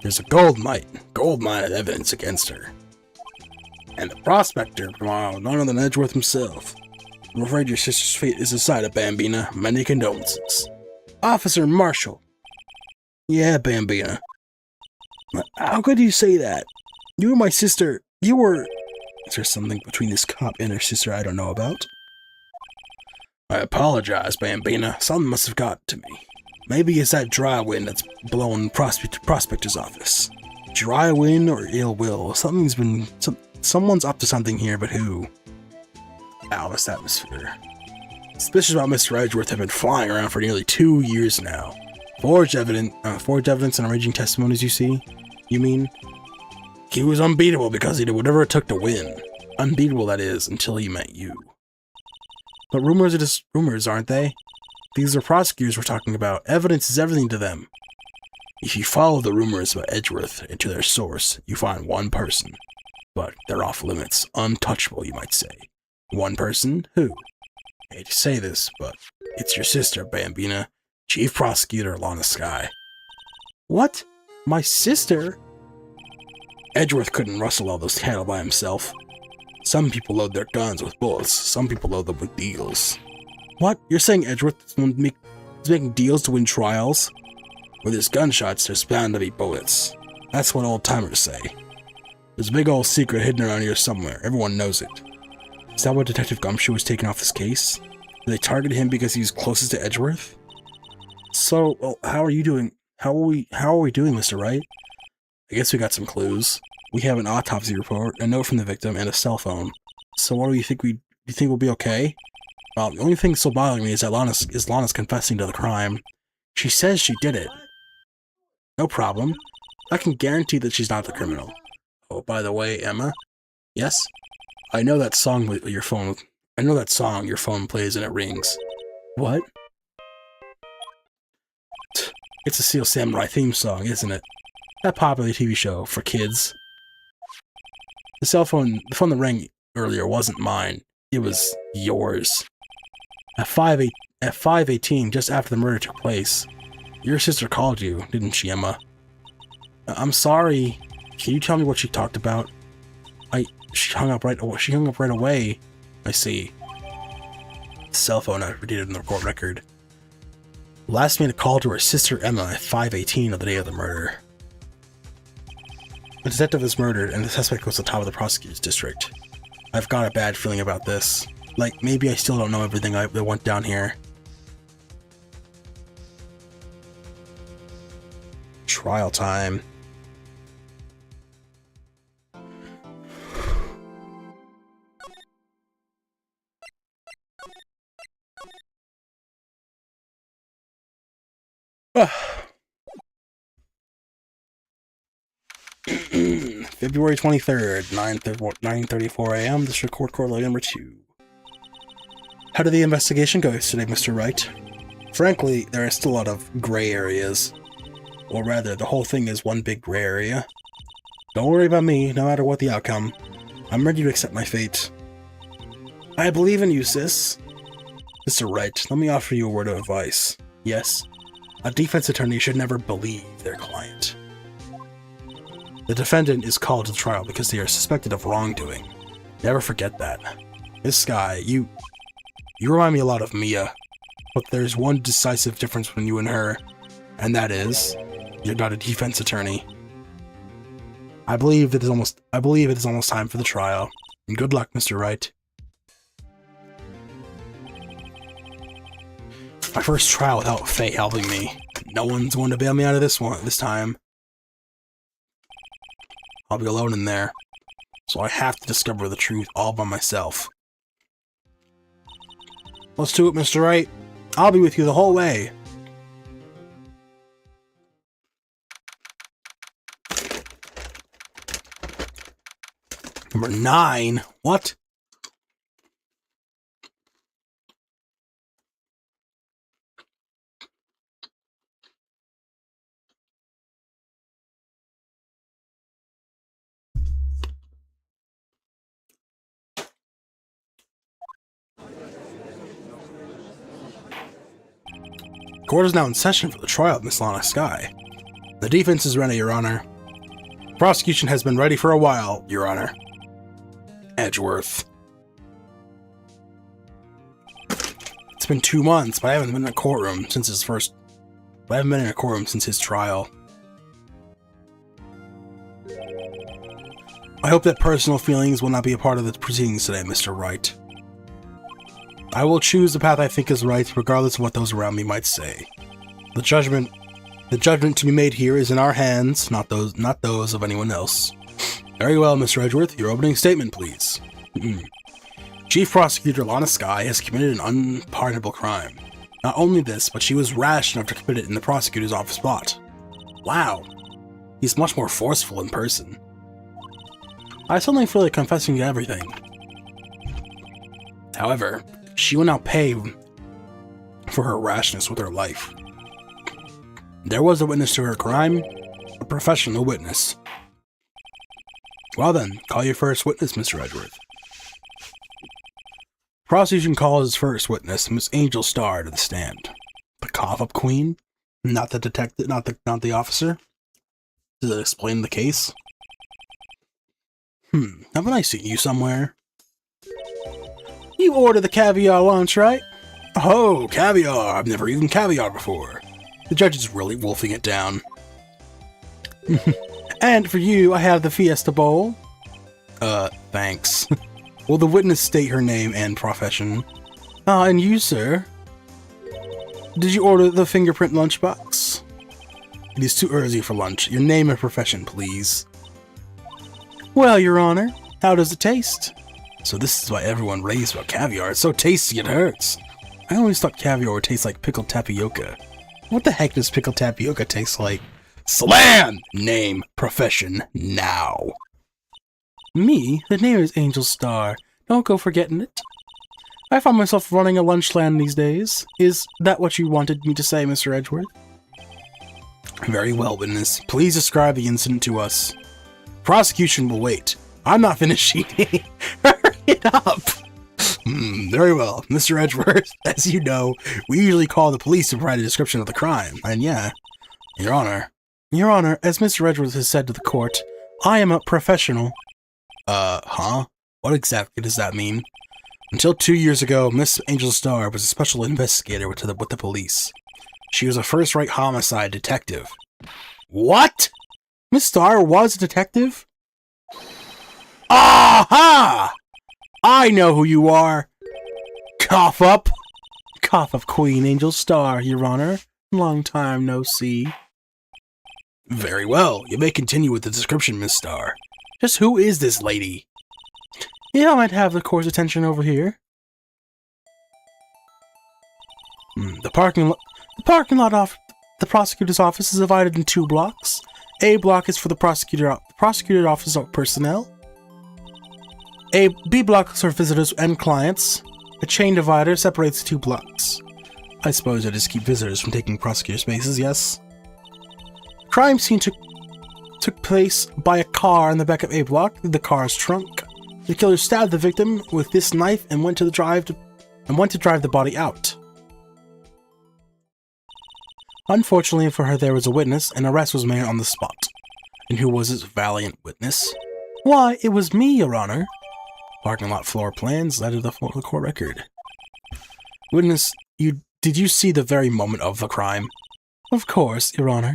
[SPEAKER 1] there's a gold mine of evidence against her. And the prospector, well, none other than Edgeworth himself. I'm afraid your sister's fate is decided, Bambina. Many condolences. Officer Marshall. Yeah, Bambina. How could you say that? You and my sister, you were... Is there something between this cop and her sister I don't know about? I apologize, Bambina. Something must have got to me. Maybe it's that dry wind that's blowing Prospector's office. Dry wind or ill will. Someone's up to something here, but who? Ow, this atmosphere. Suspicions about Mr. Edgeworth have been flying around for nearly 2 years now. Forged evidence and arranging testimonies, you mean? He was unbeatable because he did whatever it took to win. Unbeatable, that is, until he met you. But rumors are just rumors, aren't they? These are prosecutors we're talking about. Evidence is everything to them. If you follow the rumors about Edgeworth into their source, you find one person. But they're off limits. Untouchable, you might say. One person? Who? I hate to say this, but it's your sister, Bambina. Chief Prosecutor Lana Sky. What? My sister? Edgeworth couldn't rustle all those cattle by himself. Some people load their guns with bullets, some people load them with deals. What? You're saying Edgeworth is making deals to win trials? With his gunshots, there's bound to be bullets. That's what old-timers say. There's a big old secret hidden around here somewhere. Everyone knows it. Is that why Detective Gumshoe was taken off this case? Did they target him because he's closest to Edgeworth? So, well, how are you doing? How are we doing, Mr. Wright? I guess we got some clues. We have an autopsy report, a note from the victim, and a cell phone. So what do you think we'll be okay? Well, the only thing still bothering me is that Lana's confessing to the crime. She says she did it. No problem. I can guarantee that she's not the criminal. Oh, by the way, Emma? Yes? I know that song with your phone. I know that song your phone plays and it rings. What? It's a Steel Samurai theme song, isn't it? That popular TV show for kids. The phone that rang earlier wasn't mine. It was yours. At 5:18, just after the murder took place, your sister called you, didn't she, Emma? I'm sorry. Can you tell me what she talked about? She hung up right away. I see. The cell phone I repeated in the court record. Last made a call to her sister Emma at 5:18 of the day of the murder. The detective was murdered, and the suspect was the top of the prosecutor's district. I've got a bad feeling about this. Like, maybe I still don't know everything that went down here. Trial time. February 23rd, 9:34 a.m. District Court Court number 2. How did the investigation go yesterday, Mr. Wright? Frankly, there are still a lot of gray areas. Or rather, the whole thing is one big gray area. Don't worry about me, no matter what the outcome. I'm ready to accept my fate. I believe in you, sis. Mr. Wright, let me offer you a word of advice. Yes, a defense attorney should never believe their client. The defendant is called to trial because they are suspected of wrongdoing. Never forget that. This guy, you remind me a lot of Mia, but there's one decisive difference between you and her, and that is, you're not a defense attorney. I believe it is almost time for the trial. And good luck, Mr. Wright. My first trial without Faye helping me. No one's going to bail me out of this time. I'll be alone in there, so I have to discover the truth all by myself. Let's do it, Mr. Wright. I'll be with you the whole way. Number 9? What? Court is now in session for the trial of Miss Lana Skye. The defense is ready, Your Honor. Prosecution has been ready for a while, Your Honor. Edgeworth. It's been 2 months, but I haven't been in a courtroom since his trial. I hope that personal feelings will not be a part of the proceedings today, Mr. Wright. I will choose the path I think is right, regardless of what those around me might say. The judgment to be made here is in our hands, not those of anyone else. Very well, Mr. Edgeworth, your opening statement, please. Chief Prosecutor Lana Skye has committed an unpardonable crime. Not only this, but she was rash enough to commit it in the prosecutor's office plot. Wow. He's much more forceful in person. I suddenly feel like confessing to everything. However, she will now pay for her rashness with her life. There was a witness to her crime, a professional witness. Well then, call your first witness, Mr. Edgeworth. Prosecution calls its first witness, Miss Angel Starr, to the stand. The cough-up queen? Not the detective, not the officer? Does it explain the case? Haven't I seen you somewhere? You ordered the caviar lunch, right? Oh, caviar! I've never eaten caviar before. The judge is really wolfing it down. And for you, I have the Fiesta Bowl. Thanks. Will the witness state her name and profession? And you, sir? Did you order the fingerprint lunchbox? It is too early for lunch. Your name and profession, please. Well, Your Honor, how does it taste? So this is why everyone raves about caviar. It's so tasty it hurts. I always thought caviar would taste like pickled tapioca. What the heck does pickled tapioca taste like? Slam! Name, profession, now. Me? The name is Angel Starr. Don't go forgetting it. I find myself running a lunchland these days. Is that what you wanted me to say, Mr. Edgeworth? Very well, witness. Please describe the incident to us. Prosecution will wait. I'm not finished eating. Hurry it up! Very well, Mr. Edgeworth. As you know, we usually call the police to provide a description of the crime. And yeah, Your Honor. Your Honor, as Mr. Edgeworth has said to the court, I am a professional. Huh? What exactly does that mean? Until 2 years ago, Miss Angel Starr was a special investigator with the police. She was a first-rate homicide detective. What? Miss Starr was a detective? Aha! I know who you are. Cough up. Cough up, Queen Angel Starr, Your Honor. Long time no see. Very well. You may continue with the description, Miss Star. Just who is this lady? Yeah, I might have the court's attention over here. The parking lot off the prosecutor's office is divided in 2 blocks. A block is for the prosecutor office personnel. B blocks are visitors and clients. A chain divider separates the 2 blocks. I suppose I just keep visitors from taking prosecutor spaces, yes? Crime scene took place by a car in the back of A block, the car's trunk. The killer stabbed the victim with this knife and went to drive the body out. Unfortunately for her, there was a witness, and arrest was made on the spot. And who was this valiant witness? Why, it was me, Your Honor. Parking lot floor plans led to the court record. Witness, did you see the very moment of the crime? Of course, Your Honor.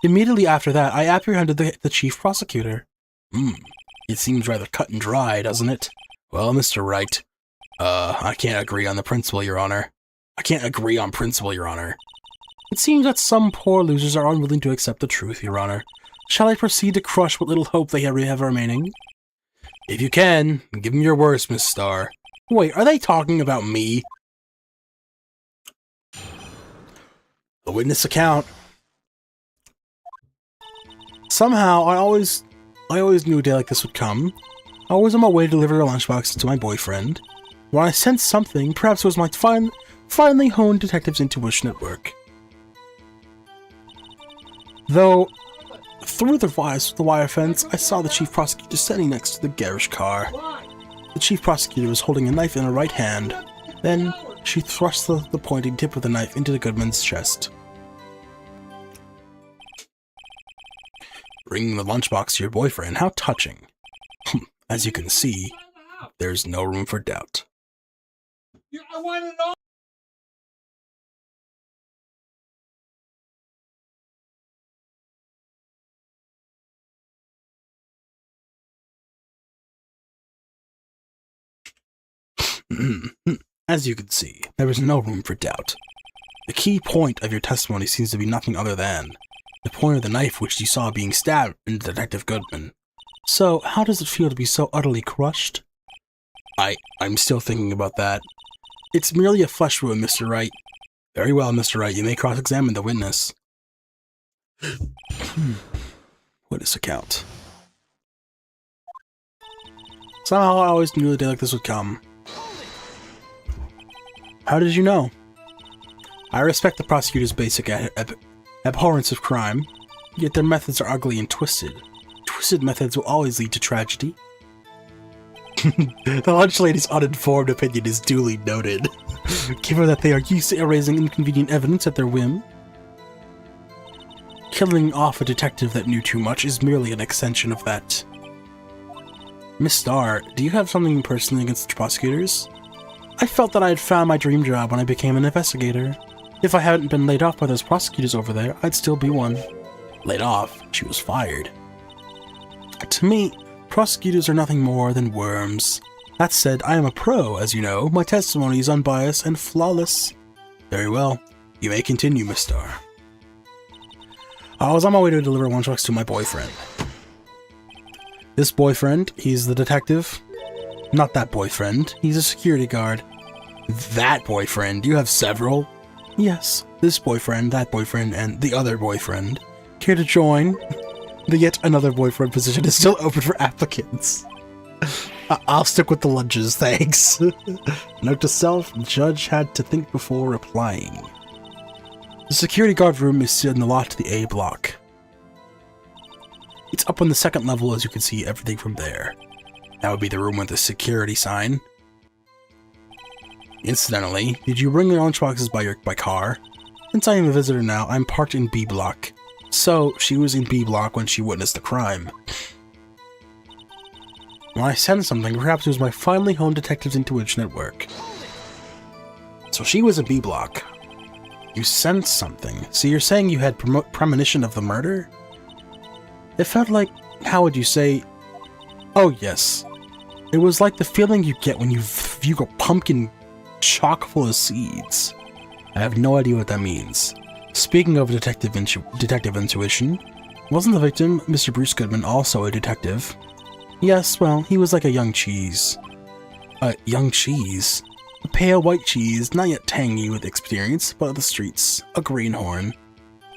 [SPEAKER 1] Immediately after that, I apprehended the chief prosecutor. It seems rather cut and dry, doesn't it? Well, Mr. Wright, I can't agree on the principle, Your Honor. I can't agree on principle, Your Honor. It seems that some poor losers are unwilling to accept the truth, Your Honor. Shall I proceed to crush what little hope they have remaining? If you can, give them your worst, Miss Star. Wait, are they talking about me? The witness account. Somehow, I always knew a day like this would come. I was on my way to deliver a lunchbox to my boyfriend. When I sensed something, perhaps it was my finely honed detective's intuition at work. Though, through the wire fence, I saw the chief prosecutor standing next to the garish car. The chief prosecutor was holding a knife in her right hand. Then, she thrust the pointing tip of the knife into the Goodman's chest. Bringing the lunchbox to your boyfriend, how touching. As you can see, there's no room for doubt.
[SPEAKER 2] I want to know.
[SPEAKER 1] As you can see, there is no room for doubt. The key point of your testimony seems to be nothing other than the point of the knife which you saw being stabbed into Detective Goodman. So, how does it feel to be so utterly crushed? I'm still thinking about that. It's merely a flesh wound, Mr. Wright. Very well, Mr. Wright, you may cross-examine the witness. Witness account. Somehow I always knew a day like this would come. How did you know? I respect the prosecutor's basic abhorrence of crime, yet their methods are ugly and twisted. Twisted methods will always lead to tragedy. The lunch lady's uninformed opinion is duly noted, given that they are used to erasing inconvenient evidence at their whim. Killing off a detective that knew too much is merely an extension of that. Miss Starr, do you have something personally against the prosecutors? I felt that I had found my dream job when I became an investigator. If I hadn't been laid off by those prosecutors over there, I'd still be one. Laid off? She was fired. To me, prosecutors are nothing more than worms. That said, I am a pro, as you know. My testimony is unbiased and flawless. Very well. You may continue, Miss Starr. I was on my way to deliver lunchbox to my boyfriend. This boyfriend, he's the detective. Not that boyfriend. He's a security guard. That boyfriend? You have several? Yes. This boyfriend, that boyfriend, and the other boyfriend. Care to join? The yet another boyfriend position is still open for applicants. I'll stick with the lunches, thanks. Note to self, the judge had to think before replying. The security guard room is in the lot to the A block. It's up on the second level, as you can see everything from there. That would be the room with the security sign. Incidentally, did you bring your lunchboxes by car? Since I am a visitor now, I'm parked in B block. So, she was in B block when she witnessed the crime. When I sensed something, perhaps it was my finely honed detective's intuition at work. So she was in B block. You sensed something. So you're saying you had premonition of the murder? It felt like, how would you say... Oh yes. It was like the feeling you get when you view a pumpkin chock full of seeds. I have no idea what that means. Speaking of detective intuition, Wasn't the victim, Mr. Bruce Goodman, also a detective? Yes, well, he was like a young cheese. A young cheese? A pale white cheese, not yet tangy with experience, but of the streets. A greenhorn.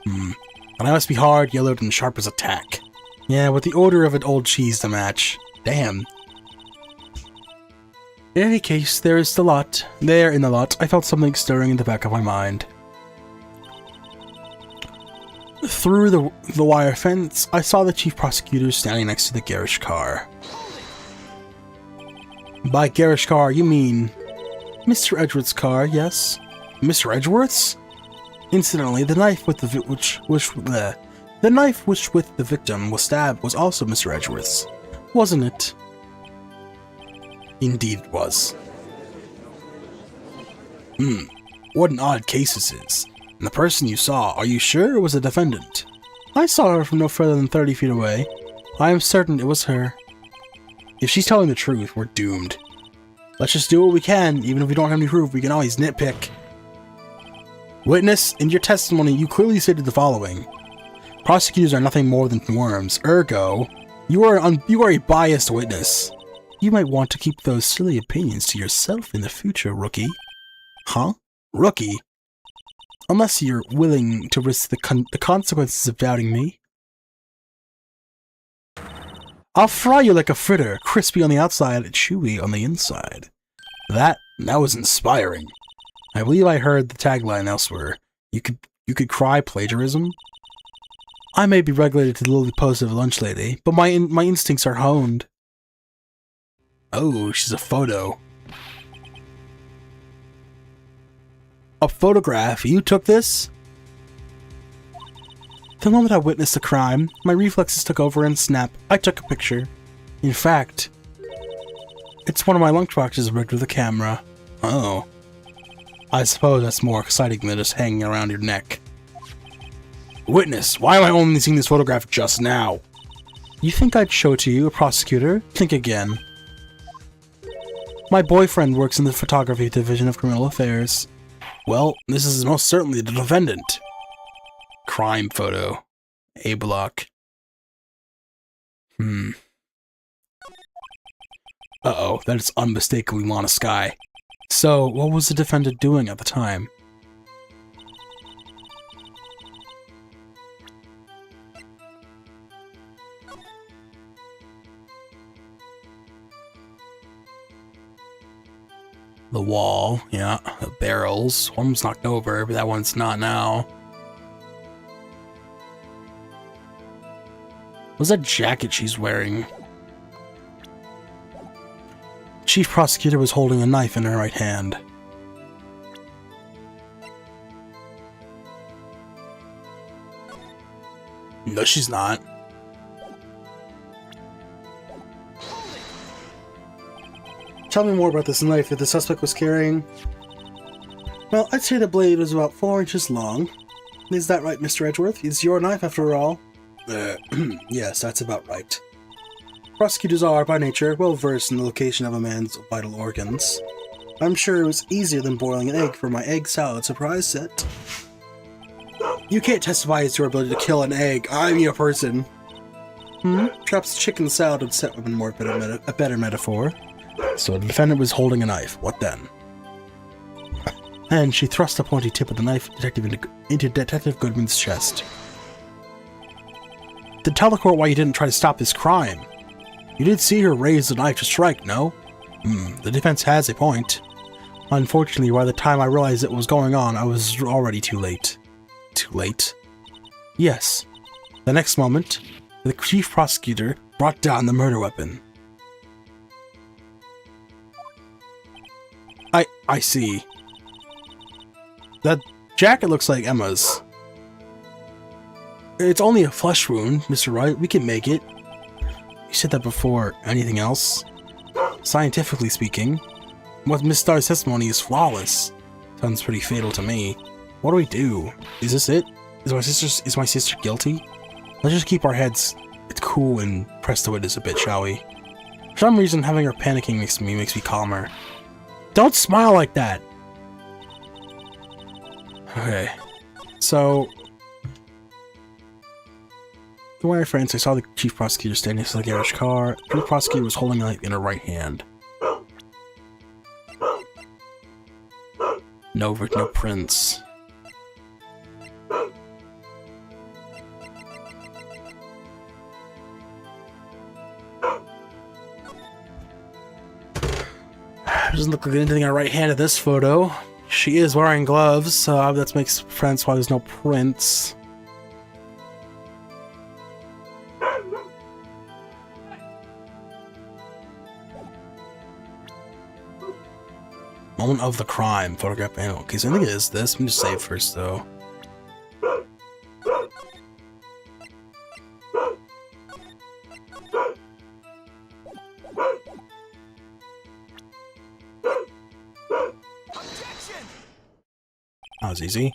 [SPEAKER 1] And I must be hard, yellowed, and sharp as a tack. Yeah, with the odor of an old cheese to match. Damn. In any case, there in the lot, I felt something stirring in the back of my mind. Through the wire fence, I saw the chief prosecutor standing next to the garish car. By garish car, you mean Mr. Edgeworth's car, yes? Mr. Edgeworth's? Incidentally, the knife with the victim was stabbed was also Mr. Edgeworth's, wasn't it? Indeed it was. What an odd case this is. And the person you saw, are you sure it was a defendant? I saw her from no further than 30 feet away. I am certain it was her. If she's telling the truth, we're doomed. Let's just do what we can, even if we don't have any proof, we can always nitpick. Witness, in your testimony, you clearly stated the following. Prosecutors are nothing more than worms, ergo, you are a biased witness. You might want to keep those silly opinions to yourself in the future, rookie. Huh? Rookie? Unless you're willing to risk the consequences of doubting me. I'll fry you like a fritter, crispy on the outside and chewy on the inside. That was inspiring. I believe I heard the tagline elsewhere. You could cry plagiarism? I may be regulated to the lowly post of a lunch lady, but my instincts are honed. Oh, she's a photo. A photograph? You took this? The moment I witnessed the crime, my reflexes took over and snap, I took a picture. In fact, it's one of my lunchboxes rigged with a camera. Oh. I suppose that's more exciting than just hanging around your neck. Witness, why am I only seeing this photograph just now? You think I'd show it to you, a prosecutor? Think again. My boyfriend works in the photography division of criminal affairs. Well, this is most certainly the defendant. Crime photo. A block. Uh-oh, that is unmistakably Lana Skye. So, what was the defendant doing at the time? The wall, yeah, the barrels. One's knocked over, but that one's not now. What's that jacket she's wearing? Chief prosecutor was holding a knife in her right hand. No, she's not. Tell me more about this knife that the suspect was carrying. Well, I'd say the blade was about 4 inches long. Is that right, Mr. Edgeworth? It's your knife, after all. Yes, that's about right. Prosecutors are, by nature, well versed in the location of a man's vital organs. I'm sure it was easier than boiling an egg for my egg salad surprise set. You can't testify as to your ability to kill an egg. I'm your person. Perhaps chicken salad would set women more a better metaphor. So the defendant was holding a knife. What then? And she thrust the pointy tip of the knife into Detective Goodman's chest. Then tell the court why you didn't try to stop this crime. You did see her raise the knife to strike, no? The defense has a point. Unfortunately, by the time I realized it was going on, I was already too late. Too late? Yes. The next moment, the chief prosecutor brought down the murder weapon. I see. That jacket looks like Emma's. It's only a flesh wound, Mr. Wright. We can make it. You said that before. Anything else? Scientifically speaking, what Miss Starr's testimony is flawless. Sounds pretty fatal to me. What do we do? Is this it? Is my sister guilty? Let's just keep our heads cool and press the witness a bit, shall we? For some reason, having her panicking makes me calmer. Don't smile like that! Okay. So... To my friends, I saw the chief prosecutor standing next to the garage car. The chief prosecutor was holding a knife in her right hand. No prints. Doesn't look like anything on her right hand in this photo. She is wearing gloves, so that makes sense why there's no prints. Moment of the crime, photograph panel. Okay, so I think it is this. Let me just save first, though. That was easy.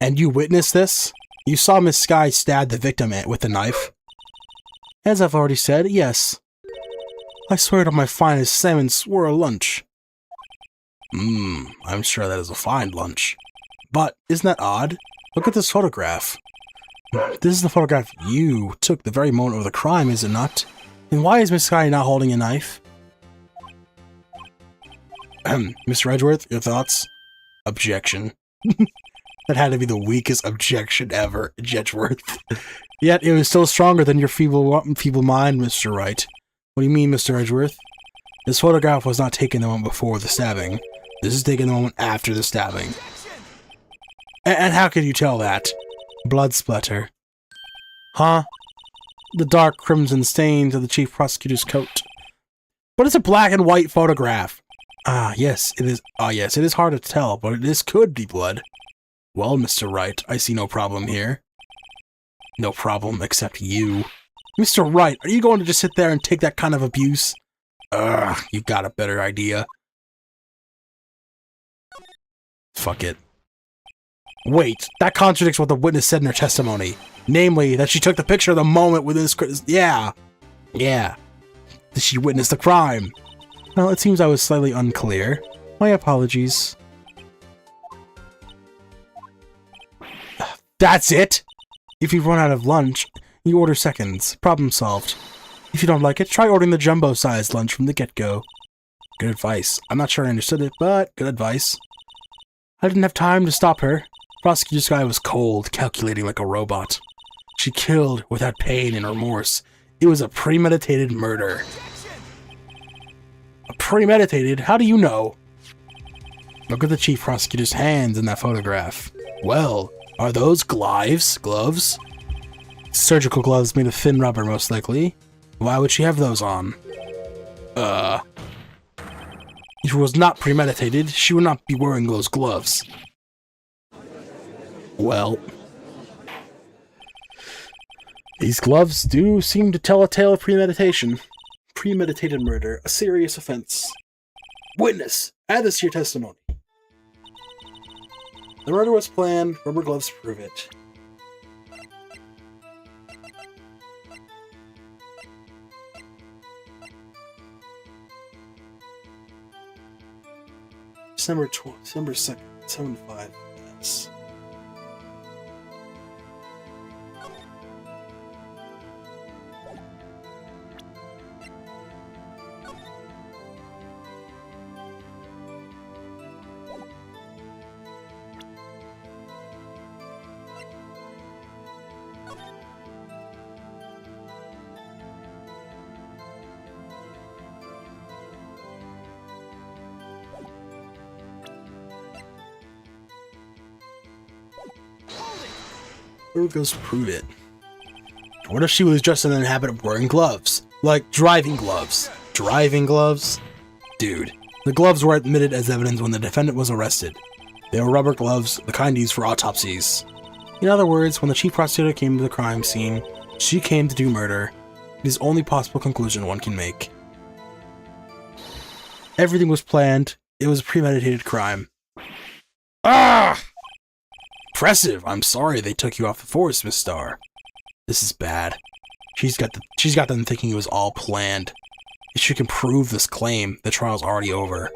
[SPEAKER 1] And you witnessed this? You saw Miss Sky stab the victim with a knife? As I've already said, yes. I swear to my finest salmon swirl lunch. I'm sure that is a fine lunch. But, isn't that odd? Look at this photograph. This is the photograph you took the very moment of the crime, is it not? And why is Miss Sky not holding a knife? Mr. Edgeworth, your thoughts? Objection. That had to be the weakest objection ever, Edgeworth. Yet, it was still stronger than your feeble mind, Mr. Wright. What do you mean, Mr. Edgeworth? This photograph was not taken the moment before the stabbing. This is taken the moment after the stabbing. And how could you tell that? Blood splatter. Huh? The dark crimson stains of the chief prosecutor's coat. But it's a black and white photograph. Yes, it is. Yes, it is hard to tell, but this could be blood. Well, Mr. Wright, I see no problem here. No problem, except you. Mr. Wright, are you going to just sit there and take that kind of abuse? You got a better idea. Fuck it. Wait, that contradicts what the witness said in her testimony. Namely, that she took the picture of the moment within this... Yeah. That she witnessed the crime. Well, it seems I was slightly unclear. My apologies. That's it? If you run out of lunch, you order seconds. Problem solved. If you don't like it, try ordering the jumbo-sized lunch from the get-go. Good advice. I'm not sure I understood it, but good advice. I didn't have time to stop her. Prosecutor's guy was cold, calculating like a robot. She killed without pain and remorse. It was a premeditated murder. Premeditated? How do you know? Look at the chief prosecutor's hands in that photograph. Well, are those gloves? Surgical gloves made of thin rubber, most likely. Why would she have those on? If it was not premeditated, she would not be wearing those gloves. Well, these gloves do seem to tell a tale of premeditation. Premeditated murder, a serious offense. Witness, add this to your testimony. The murder was planned, rubber gloves prove it. December 2nd, 7-5. Yes. Where goes prove it? What if she was just in the habit of wearing gloves? Like driving gloves. Driving gloves? Dude, the gloves were admitted as evidence when the defendant was arrested. They were rubber gloves, the kind used for autopsies. In other words, when the chief prosecutor came to the crime scene, she came to do murder. It is the only possible conclusion one can make. Everything was planned. It was a premeditated crime. Ah! Impressive. I'm sorry they took you off the force, Miss Starr. This is bad. She's got them thinking it was all planned. If she can prove this claim, the trial's already over.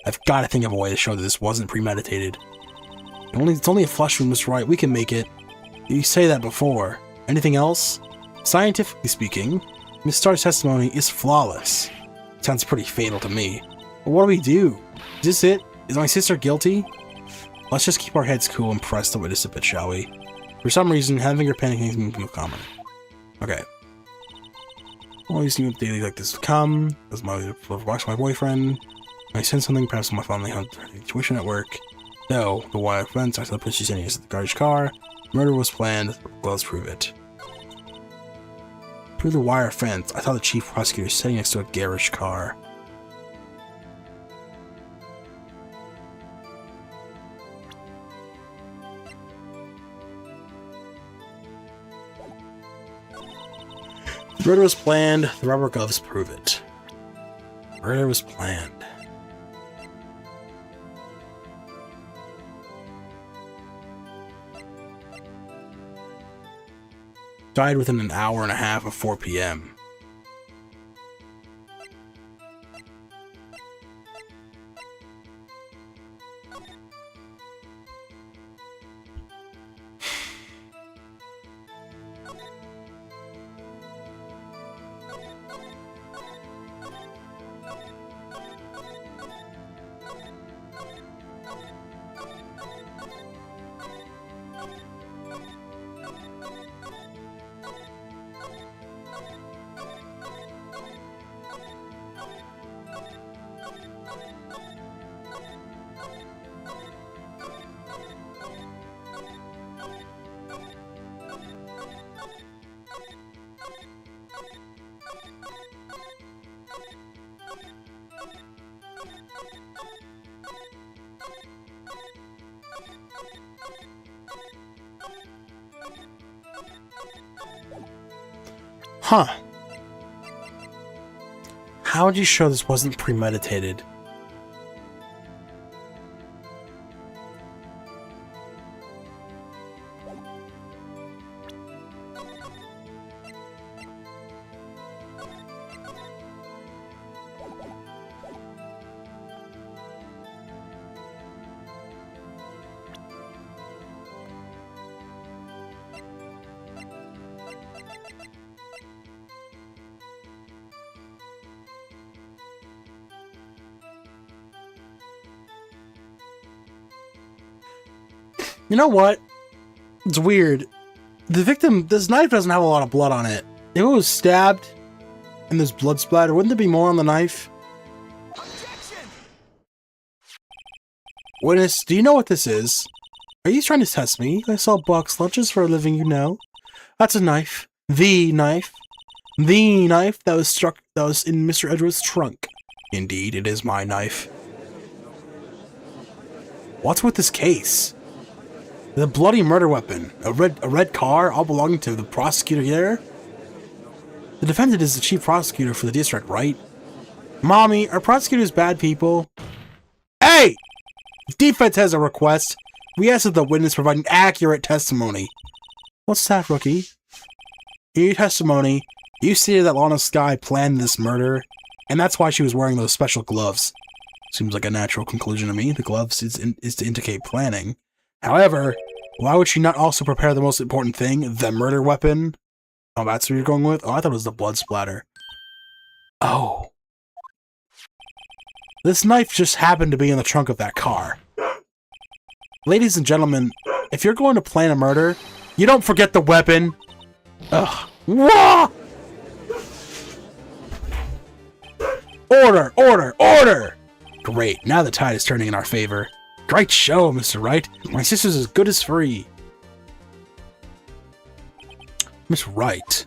[SPEAKER 1] I've got to think of a way to show that this wasn't premeditated. It's only a flush wound, Mr. Wright. We can make it. You say that before. Anything else? Scientifically speaking, Miss Star's testimony is flawless. Sounds pretty fatal to me. But what do we do? Is this it? Is my sister guilty? Let's just keep our heads cool and press the witness a bit, shall we? For some reason, having her panicking makes me feel calmer. Okay. Always knew daily like this would come. As my watch my boyfriend. I sense something, perhaps my family had intuition at work. No, the wire fence, I saw the police standing against the garbage car. Murder was planned. Well, let's prove it. Through the wire fence, I saw the chief prosecutor sitting next to a garage car. The murder was planned. The rubber gloves prove it. Murder was planned. Died within an hour and a half of 4 p.m. Huh. How would you show this wasn't premeditated? You know what? It's weird. The victim, this knife doesn't have a lot of blood on it. If it was stabbed and there's blood splatter, wouldn't there be more on the knife? Objection! Witness, do you know what this is? Are you trying to test me? I sell box lunches for a living, you know. That's a knife. The knife. The knife that was in Mr. Edgeworth's trunk. Indeed, it is my knife. What's with this case? The bloody murder weapon, a red car, all belonging to the prosecutor here? The defendant is the chief prosecutor for the district, right? Mommy, are prosecutors bad people? Hey! Defense has a request. We ask that the witness provide an accurate testimony. What's that, rookie? In your testimony, you stated that Lana Skye planned this murder, and that's why she was wearing those special gloves. Seems like a natural conclusion to me. The gloves is to indicate planning. However, why would she not also prepare the most important thing, the murder weapon? Oh, that's what you're going with? Oh, I thought it was the blood splatter. Oh. This knife just happened to be in the trunk of that car. Ladies and gentlemen, if you're going to plan a murder, you don't forget the weapon. Ugh. Wah! Order! Order! Order! Great, now the tide is turning in our favor. Great show, Mr. Wright. My sister's as good as free. Miss Wright,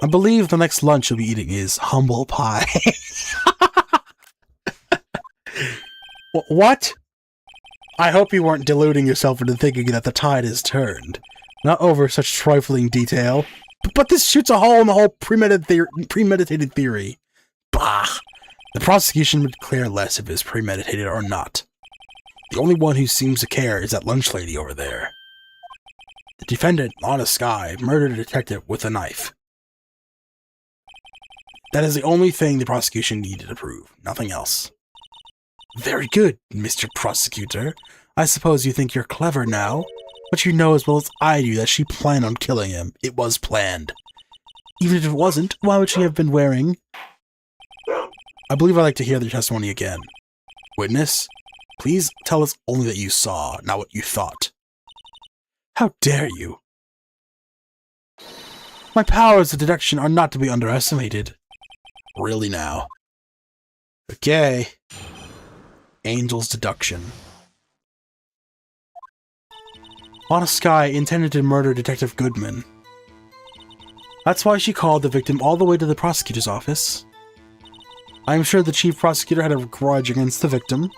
[SPEAKER 1] I believe the next lunch you'll be eating is humble pie. What? I hope you weren't deluding yourself into thinking that the tide has turned. Not over such trifling detail. But this shoots a hole in the whole premeditated theory. Bah! The prosecution would care less if it is premeditated or not. The only one who seems to care is that lunch lady over there. The defendant, Lana Skye, murdered a detective with a knife. That is the only thing the prosecution needed to prove. Nothing else. Very good, Mr. Prosecutor. I suppose you think you're clever now, but you know as well as I do that she planned on killing him. It was planned. Even if it wasn't, why would she have been wearing? I believe I'd like to hear the testimony again. Witness, please tell us only that you saw, not what you thought. How dare you? My powers of deduction are not to be underestimated. Really now. Okay. Angel's deduction. Lana Skye intended to murder Detective Goodman. That's why she called the victim all the way to the prosecutor's office. I am sure the chief prosecutor had a grudge against the victim.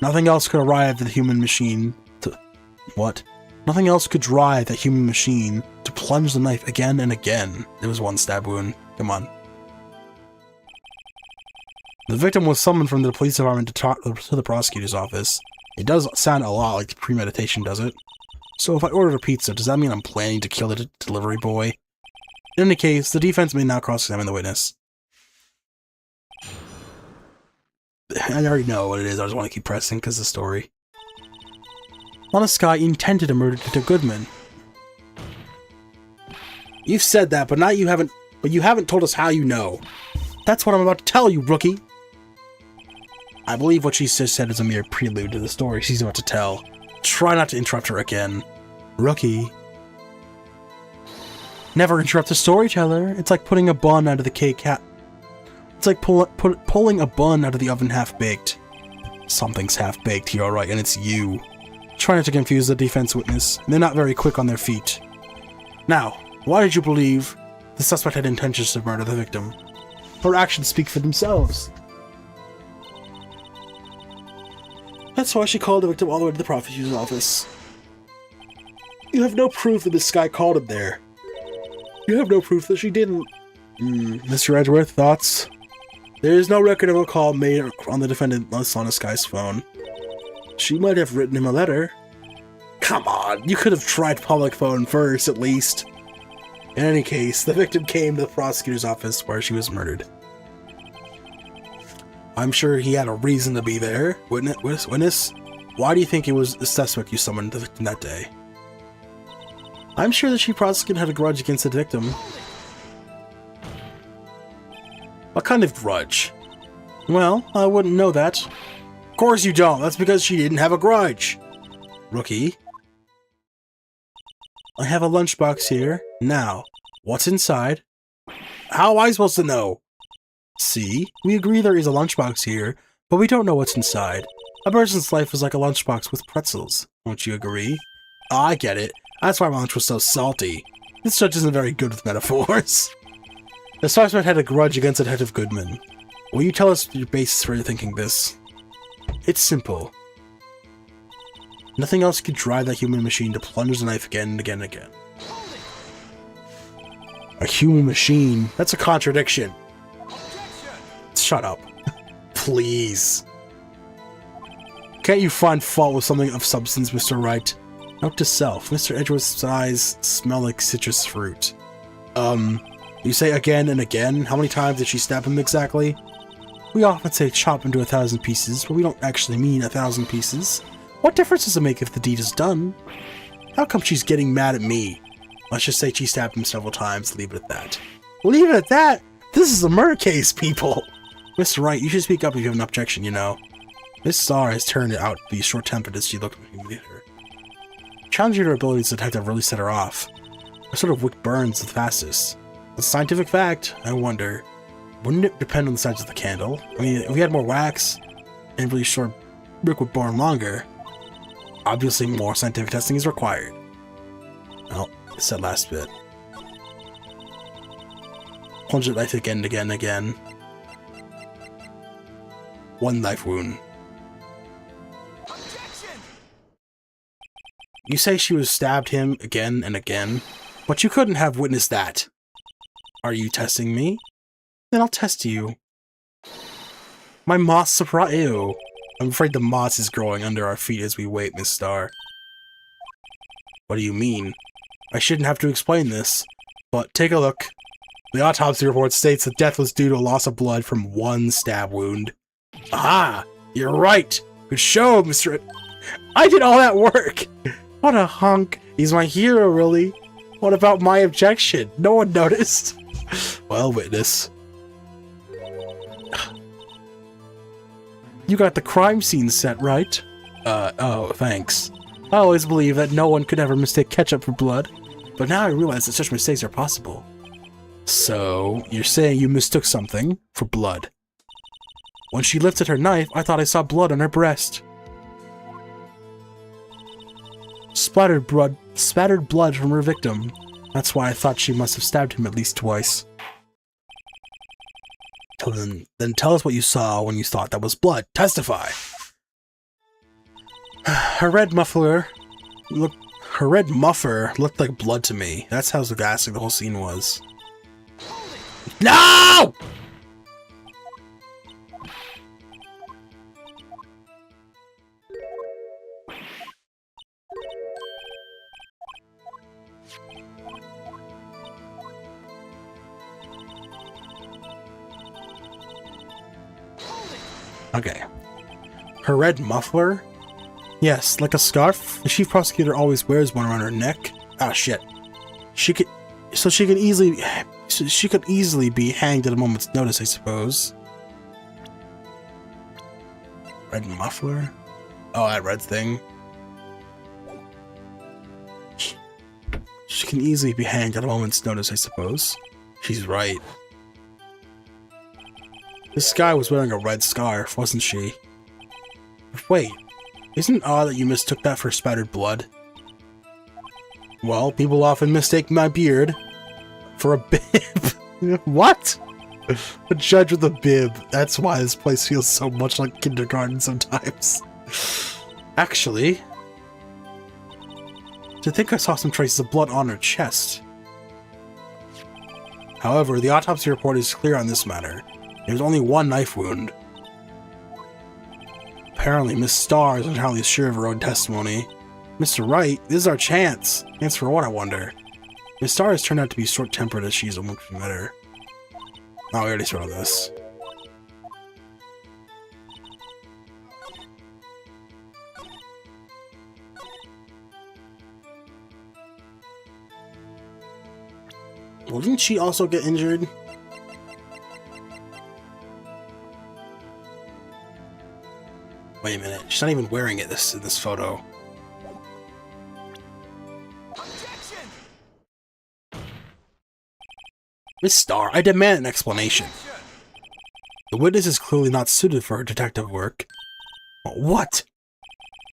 [SPEAKER 1] Nothing else could arrive at the human machine to... What? Nothing else could drive that human machine to plunge the knife again and again. It was one stab wound. Come on. The victim was summoned from the police department to the prosecutor's office. It does sound a lot like premeditation, does it? So if I ordered a pizza, does that mean I'm planning to kill the delivery boy? In any case, the defense may now cross-examine the witness. I already know what it is, I just want to keep pressing because of the story. Lana Skye intended to murder Detective Goodman. You've said that, but you haven't told us how you know. That's what I'm about to tell you, rookie! I believe what she just said is a mere prelude to the story she's about to tell. Try not to interrupt her again. Rookie. Never interrupt the storyteller. It's like putting a bun out of the cake hat. It's like pulling a bun out of the oven half-baked. Something's half-baked, you're right, and it's you. Try not to confuse the defense witness. They're not very quick on their feet. Now, why did you believe the suspect had intentions to murder the victim? Her actions speak for themselves. That's why she called the victim all the way to the prosecutor's office. You have no proof that this guy called him there. You have no proof that she didn't. Mr. Edgeworth, thoughts? There is no record of a call made on the defendant Lana Skye's phone. She might have written him a letter. Come on, you could have tried public phone first, at least. In any case, the victim came to the prosecutor's office where she was murdered. I'm sure he had a reason to be there. Witness, why do you think it was the suspect you summoned the victim that day? I'm sure the chief prosecutor had a grudge against the victim. What kind of grudge? Well, I wouldn't know that. Of course you don't. That's because she didn't have a grudge. Rookie. I have a lunchbox here. Now, what's inside? How am I supposed to know? See, we agree there is a lunchbox here, but we don't know what's inside. A person's life is like a lunchbox with pretzels. Won't you agree? Oh, I get it. That's why my lunch was so salty. This judge isn't very good with metaphors. The suspect had a grudge against Detective Goodman. Will you tell us your basis for thinking this? It's simple. Nothing else could drive that human machine to plunge the knife again and again and again. A human machine? That's a contradiction. Shut up. Please. Can't you find fault with something of substance, Mr. Wright? Note to self, Mr. Edgeworth's eyes smell like citrus fruit. You say again and again? How many times did she stab him exactly? We often say chop into 1,000 pieces, but we don't actually mean 1,000 pieces. What difference does it make if the deed is done? How come she's getting mad at me? Let's just say she stabbed him several times, leave it at that. Leave it at that? This is a murder case, people! Mr. Wright, you should speak up if you have an objection, you know. Miss Starr has turned out to be short-tempered as she looked at me later. Challenging her abilities as a detective really set her off. What sort of wick burns the fastest? A scientific fact, I wonder. Wouldn't it depend on the size of the candle? I mean, if we had more wax, and really short wick would burn longer, obviously more scientific testing is required. Well, it's that last bit. Plunge the knife again and again and again. One knife wound. Objection! You say she was stabbed him again and again, but you couldn't have witnessed that. Are you testing me? Then I'll test you. My moss surprise. Ew. I'm afraid the moss is growing under our feet as we wait, Miss Starr. What do you mean? I shouldn't have to explain this, but take a look. The autopsy report states that death was due to a loss of blood from one stab wound. Aha! You're right! Good show, Mr. I did all that work! What a hunk! He's my hero, really. What about my objection? No one noticed. Well, witness. You got the crime scene set, right? Oh, thanks. I always believed that no one could ever mistake ketchup for blood, but now I realize that such mistakes are possible. So, you're saying you mistook something for blood. When she lifted her knife, I thought I saw blood on her breast. Splattered blood from her victim. That's why I thought she must have stabbed him at least twice. Then tell us what you saw when you thought that was blood. Testify! Her red muffler looked like blood to me. That's how ghastly the whole scene was. No! Okay. Her red muffler? Yes, like a scarf. The chief prosecutor always wears one around her neck. Ah, shit. She could easily be hanged at a moment's notice, I suppose. Red muffler? Oh, that red thing. She can easily be hanged at a moment's notice, I suppose. She's right. This guy was wearing a red scarf, wasn't she? But wait, isn't it odd that you mistook that for spattered blood? Well, people often mistake my beard for a bib. What? A judge with a bib. That's why this place feels so much like kindergarten sometimes. Actually, to think I saw some traces of blood on her chest. However, the autopsy report is clear on this matter. There was only one knife wound. Apparently, Miss Starr is entirely sure of her own testimony. Mr. Wright, this is our chance. Chance for what, I wonder? Miss Starr has turned out to be short-tempered as she's almost met her. Oh, we already saw this. Well, didn't she also get injured? Wait a minute, she's not even wearing it in this photo. Miss Starr, I demand an explanation. The witness is clearly not suited for her detective work. What?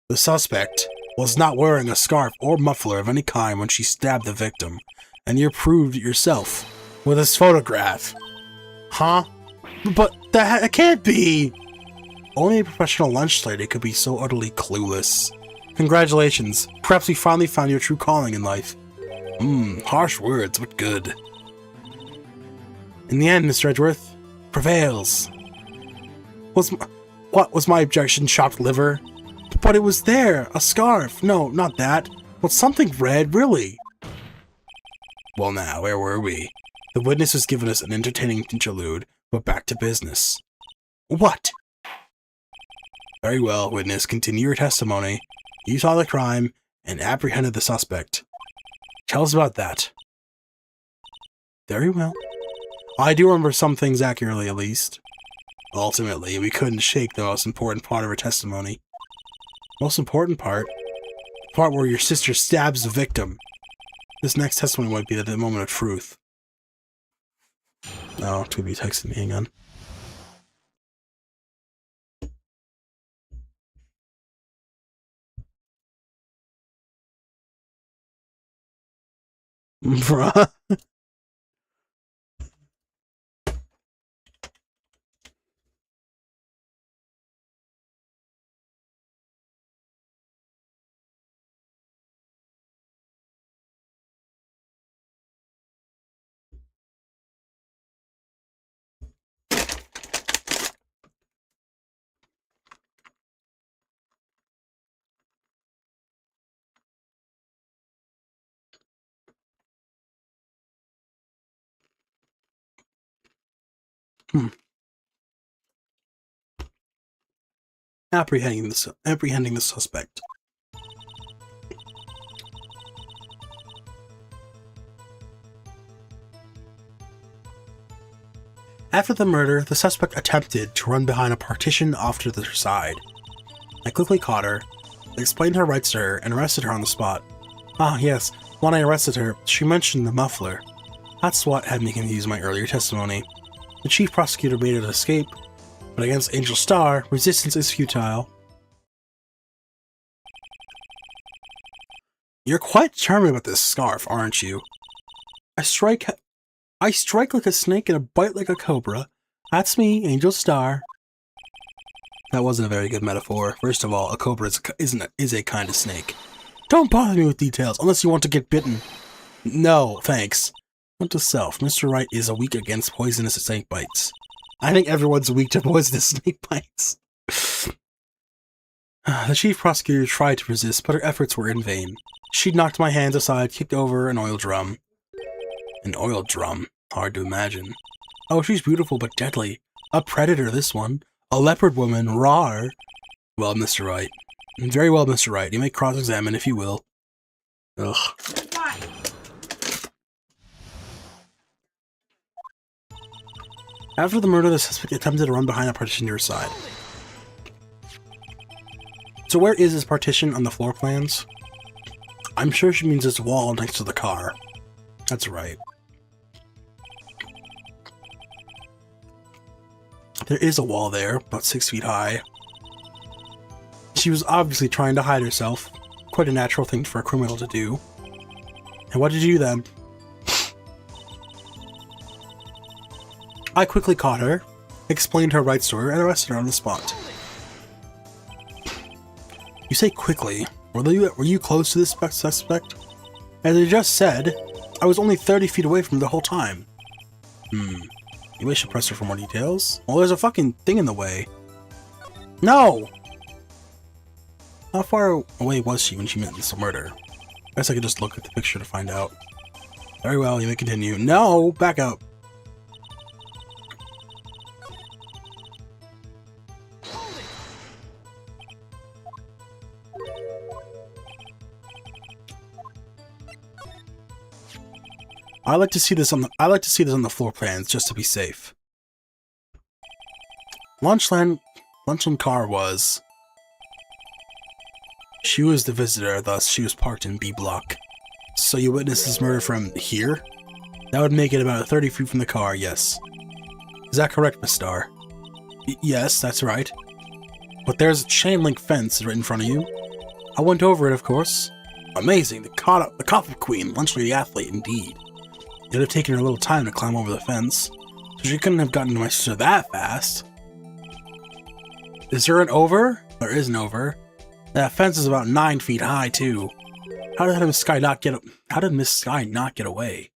[SPEAKER 1] The suspect was not wearing a scarf or muffler of any kind when she stabbed the victim, and you proved it yourself with this photograph. Huh? But that can't be! Only a professional lunch lady could be so utterly clueless. Congratulations. Perhaps we finally found your true calling in life. Harsh words, but good. In the end, Mr. Edgeworth prevails. What was my objection? Chopped liver? But it was there! A scarf! No, not that. But something red, really. Well now, where were we? The witness has given us an entertaining interlude, but back to business. What? Very well, witness, continue your testimony. You saw the crime and apprehended the suspect. Tell us about that. Very well. I do remember some things accurately, at least. Ultimately, we couldn't shake the most important part of her testimony. Most important part? The part where your sister stabs the victim. This next testimony might be at the moment of truth. Oh, it's gonna be texting me, hang on. Bruh. Apprehending the suspect. After the murder, the suspect attempted to run behind a partition off to the side. I quickly caught her, explained her rights to her, and arrested her on the spot. Ah, yes, when I arrested her, she mentioned the muffler. That's what had me confuse my earlier testimony. The chief prosecutor made an escape, but against Angel Star, resistance is futile. You're quite charming about this scarf, aren't you? I strike like a snake and I bite like a cobra. That's me, Angel Star. That wasn't a very good metaphor. First of all, a cobra is a kind of snake. Don't bother me with details unless you want to get bitten. No, thanks. Note to self, Mr. Wright is weak against poisonous snake bites. I think everyone's weak to poisonous snake bites. The chief prosecutor tried to resist, but her efforts were in vain. She knocked my hands aside, kicked over an oil drum. An oil drum? Hard to imagine. Oh, she's beautiful but deadly. A predator, this one. A leopard woman, rawr. Well, Mr. Wright. Very well, Mr. Wright. You may cross-examine if you will. Ugh. After the murder, the suspect attempted to run behind a partition to her side. So where is this partition on the floor plans? I'm sure she means this wall next to the car. That's right. There is a wall there, about 6 feet high. She was obviously trying to hide herself. Quite a natural thing for a criminal to do. And what did you do then? I quickly caught her, explained her rights to her, and arrested her on the spot. You say quickly. Were you close to this suspect? As I just said, I was only 30 feet away from the whole time. Maybe I should press her for more details? Well, there's a fucking thing in the way. No! How far away was she when she meant this murder? I guess I could just look at the picture to find out. Very well, you may continue. No! Back up! I like to see this on the floor plans just to be safe. Lunchland car was. She was the visitor, thus she was parked in B block. So you witnessed this murder from here? That would make it about 30 feet from the car, yes. Is that correct, Miss Star? Yes, that's right. But there's a chain link fence right in front of you. I went over it, of course. Amazing, the coffee queen, Lunch Lady Athlete, indeed. It would have taken her a little time to climb over the fence, so she couldn't have gotten to my sister that fast. Is there an over? There is an over. That fence is about 9 feet high, too. How did Miss Sky not get away?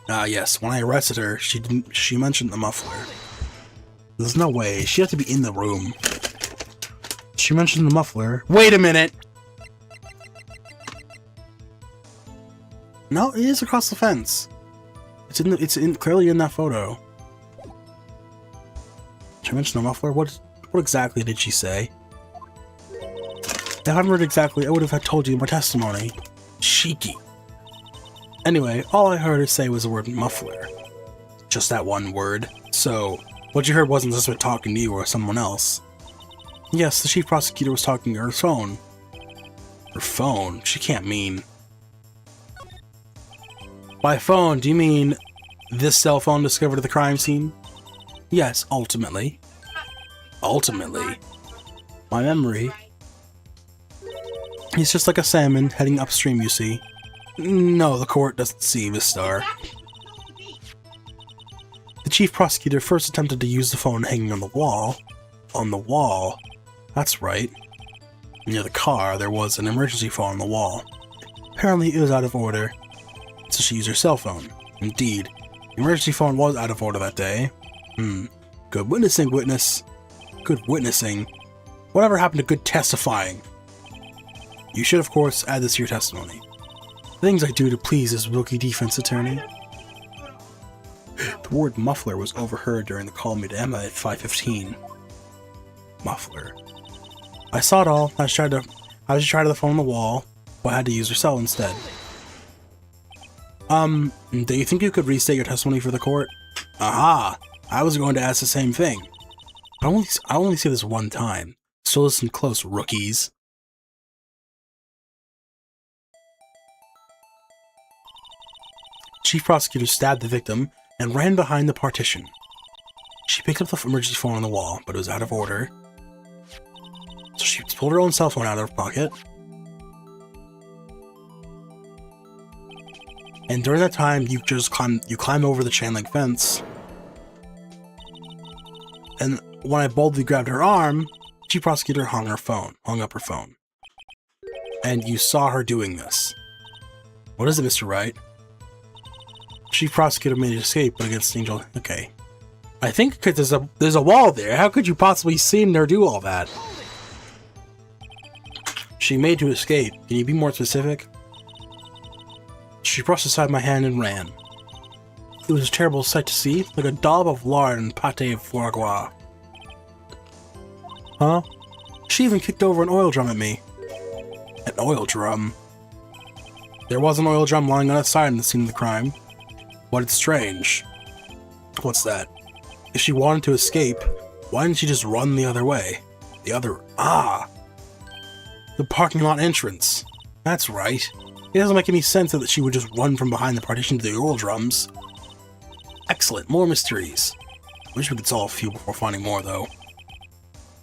[SPEAKER 1] Ah, yes, when I arrested her, she mentioned the muffler. There's no way, she had to be in the room. She mentioned the muffler. Wait a minute! No, it is across the fence. It's clearly in that photo. She mentioned the muffler. What exactly did she say? If I remembered exactly, I would have told you in my testimony. Cheeky. Anyway, all I heard her say was the word muffler. Just that one word. So, what you heard wasn't just about talking to you or someone else. Yes, the chief prosecutor was talking to her phone. Her phone? She can't mean... By phone, do you mean this cell phone discovered at the crime scene? Yes, ultimately. Ultimately. My memory. He's just like a salmon heading upstream, you see. No, the court doesn't see, Miss Star. The chief prosecutor first attempted to use the phone hanging on the wall. On the wall? That's right. Near the car, there was an emergency phone on the wall. Apparently, it was out of order, so she used her cell phone. Indeed, the emergency phone was out of order that day. Good witnessing, witness. Good witnessing. Whatever happened to good testifying? You should, of course, add this to your testimony. Things I do to please this rookie defense attorney. The word muffler was overheard during the call made to Emma at 5:15. Muffler. I saw it all. I was trying to the phone on the wall, but I had to use her cell instead. Do you think you could restate your testimony for the court? Aha! I was going to ask the same thing. I only say this one time, so listen close, rookies. Chief Prosecutor stabbed the victim and ran behind the partition. She picked up the emergency phone on the wall, but it was out of order. So she pulled her own cell phone out of her pocket. And during that time, you climb over the chain link fence. And when I boldly grabbed her arm, Chief Prosecutor hung up her phone. And you saw her doing this. What is it, Mr. Wright? Chief Prosecutor made an escape, but against Angel. Okay. I think because there's a wall there. How could you possibly see her do all that? She made to escape. Can you be more specific? She brushed aside my hand and ran. It was a terrible sight to see, like a daub of lard and pâté of foie gras. Huh? She even kicked over an oil drum at me. An oil drum? There was an oil drum lying on its side in the scene of the crime. But it's strange. What's that? If she wanted to escape, why didn't she just run the other way? The parking lot entrance. That's right. It doesn't make any sense that she would just run from behind the partition to the oil drums. Excellent, more mysteries. Wish we could solve a few before finding more, though.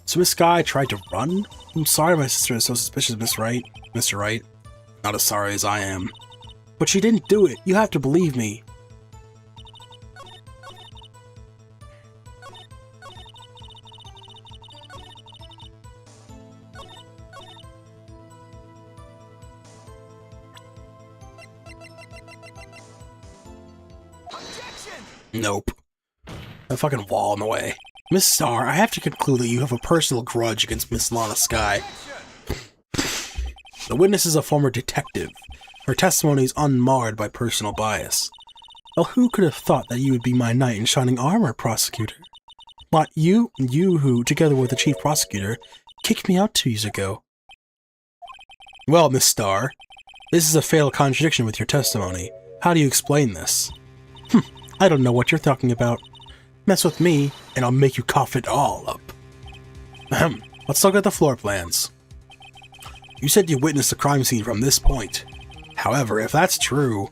[SPEAKER 1] So Miss Guy tried to run? I'm sorry my sister is so suspicious, Mr. Wright. Not as sorry as I am. But she didn't do it. You have to believe me. Nope. A fucking wall in the way. Miss Starr, I have to conclude that you have a personal grudge against Miss Lana Skye. The witness is a former detective. Her testimony is unmarred by personal bias. Well, who could have thought that you would be my knight in shining armor, prosecutor? What, you who, together with the chief prosecutor, kicked me out 2 years ago. Well, Miss Starr, this is a fatal contradiction with your testimony. How do you explain this? I don't know what you're talking about. Mess with me, and I'll make you cough it all up. Ahem. Let's look at the floor plans. You said you witnessed the crime scene from this point. However, if that's true,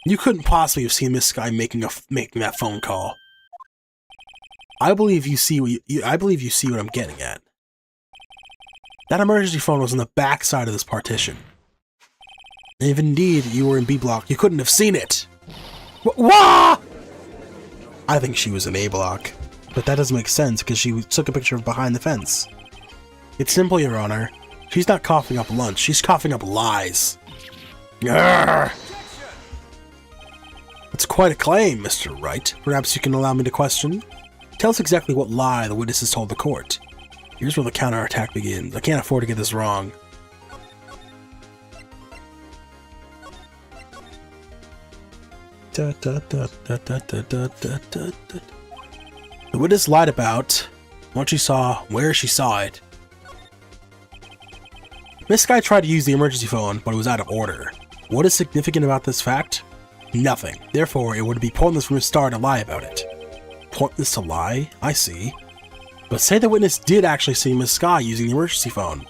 [SPEAKER 1] you couldn't possibly have seen Miss Skye making that phone call. I believe you see what I'm getting at. That emergency phone was on the back side of this partition. And if indeed you were in B block, you couldn't have seen it. Wah! I think she was in A block, but that doesn't make sense because she took a picture of behind the fence. It's simple, Your Honor. She's not coughing up lunch, she's coughing up lies. Grr! That's quite a claim, Mr. Wright. Perhaps you can allow me to question? Tell us exactly what lie the witnesses told the court. Here's where the counterattack begins. I can't afford to get this wrong. The witness lied about what she saw, where she saw it. Miss Skye tried to use the emergency phone, but it was out of order. What is significant about this fact? Nothing. Therefore, it would be pointless for Miss Starr to lie about it. Pointless to lie? I see. But say the witness did actually see Miss Skye using the emergency phone.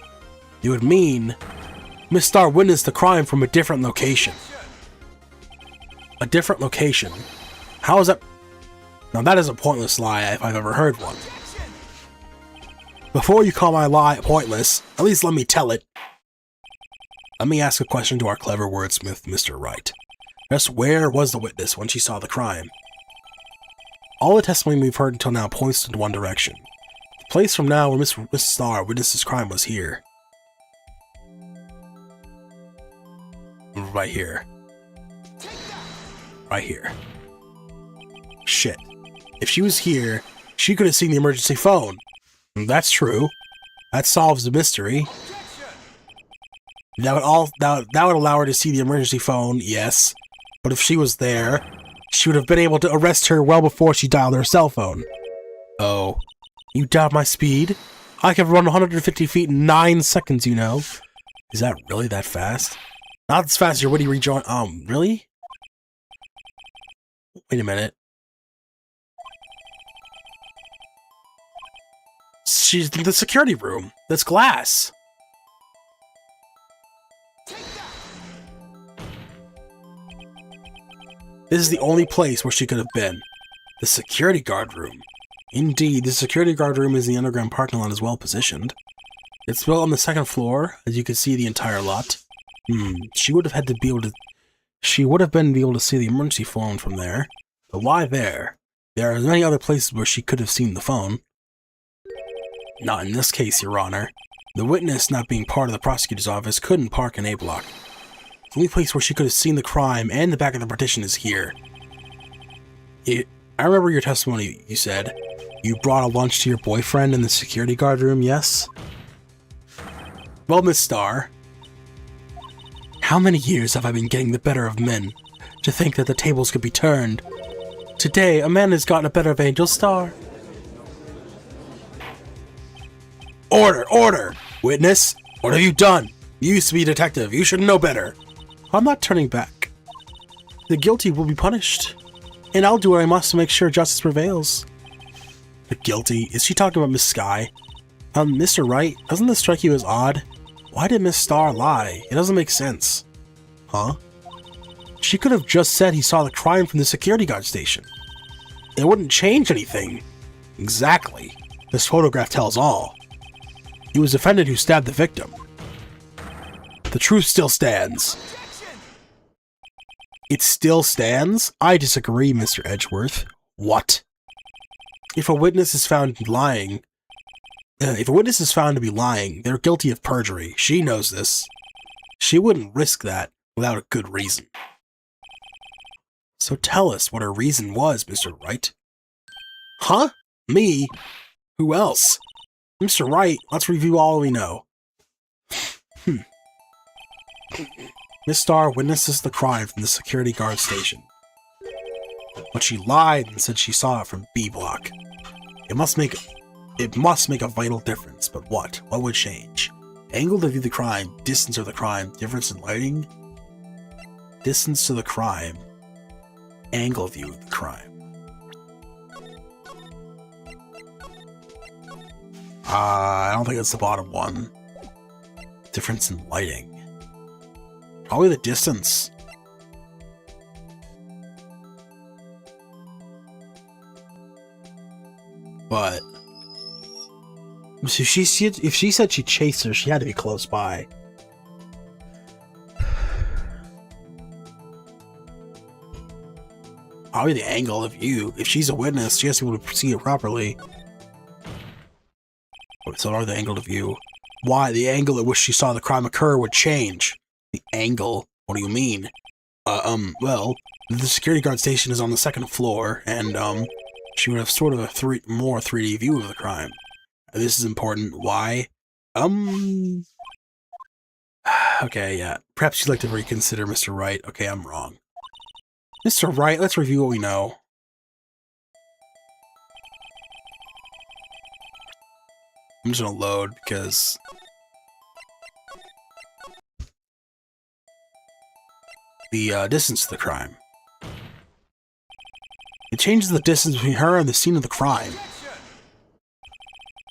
[SPEAKER 1] It would mean Miss Starr witnessed the crime from a different location. A different location? How is that? Now that is a pointless lie if I've ever heard one. Before you call my lie pointless, at least let me tell it. Let me ask a question to our clever wordsmith, Mr. Wright. Just where was the witness when she saw the crime? All the testimony we've heard until now points in one direction. The place from now where Miss Starr witnessed this crime was here. Right here. Right here. Shit. If she was here, she could have seen the emergency phone. That's true. That solves the mystery. That would allow her to see the emergency phone, yes. But if she was there, she would have been able to arrest her well before she dialed her cell phone. Oh. You doubt my speed? I can run 150 feet in 9 seconds, you know. Is that really that fast? Not as fast as your witty rejoin. Really? Wait a minute. She's in the security room. That's glass. This is the only place where she could have been. The security guard room. Indeed, the security guard room is in the underground parking lot, is well positioned. It's built on the second floor, as you can see the entire lot. She would have been able to see the emergency phone from there. But why there? There are many other places where she could have seen the phone. Not in this case, Your Honor. The witness, not being part of the prosecutor's office, couldn't park in A block. The only place where she could have seen the crime and the back of the partition is here. I remember your testimony. You said you brought a lunch to your boyfriend in the security guard room, yes? Well, Miss Starr, how many years have I been getting the better of men? To think that the tables could be turned. Today, a man has gotten the better of Angel Starr. Order! Order! Witness, what have you done? You used to be a detective. You should know better. I'm not turning back. The guilty will be punished. And I'll do what I must to make sure justice prevails. The guilty? Is she talking about Miss Sky? Mr. Wright, doesn't this strike you as odd? Why did Miss Starr lie? It doesn't make sense. Huh? She could have just said he saw the crime from the security guard station. It wouldn't change anything. Exactly. This photograph tells all. It was the defendant who stabbed the victim. The truth still stands. It still stands? I disagree, Mr. Edgeworth. What? If a witness is found lying, to be lying, they're guilty of perjury. She knows this. She wouldn't risk that without a good reason. So tell us what her reason was, Mr. Wright. Huh? Me? Who else? Mr. Wright, let's review all we know. Miss Starr witnesses the crime from the security guard station. But she lied and said she saw it from B block. It must make a vital difference, but what? What would change? Angle to view the crime, distance of the crime, difference in lighting? Distance to the crime, angle view of the crime. I don't think it's the bottom one. Difference in lighting. Probably the distance. But if she said she chased her, she had to be close by. Probably the angle of view. If she's a witness, she has to be able to see it properly. So are the angle of view. Why? The angle at which she saw the crime occur would change. The angle? What do you mean? Well, the security guard station is on the second floor, and, she would have sort of a more 3D view of the crime. This is important. Why? Okay, yeah. Perhaps you'd like to reconsider, Mr. Wright. Okay, I'm wrong. Mr. Wright, let's review what we know. I'm just gonna load because the distance to the crime. It changes the distance between her and the scene of the crime.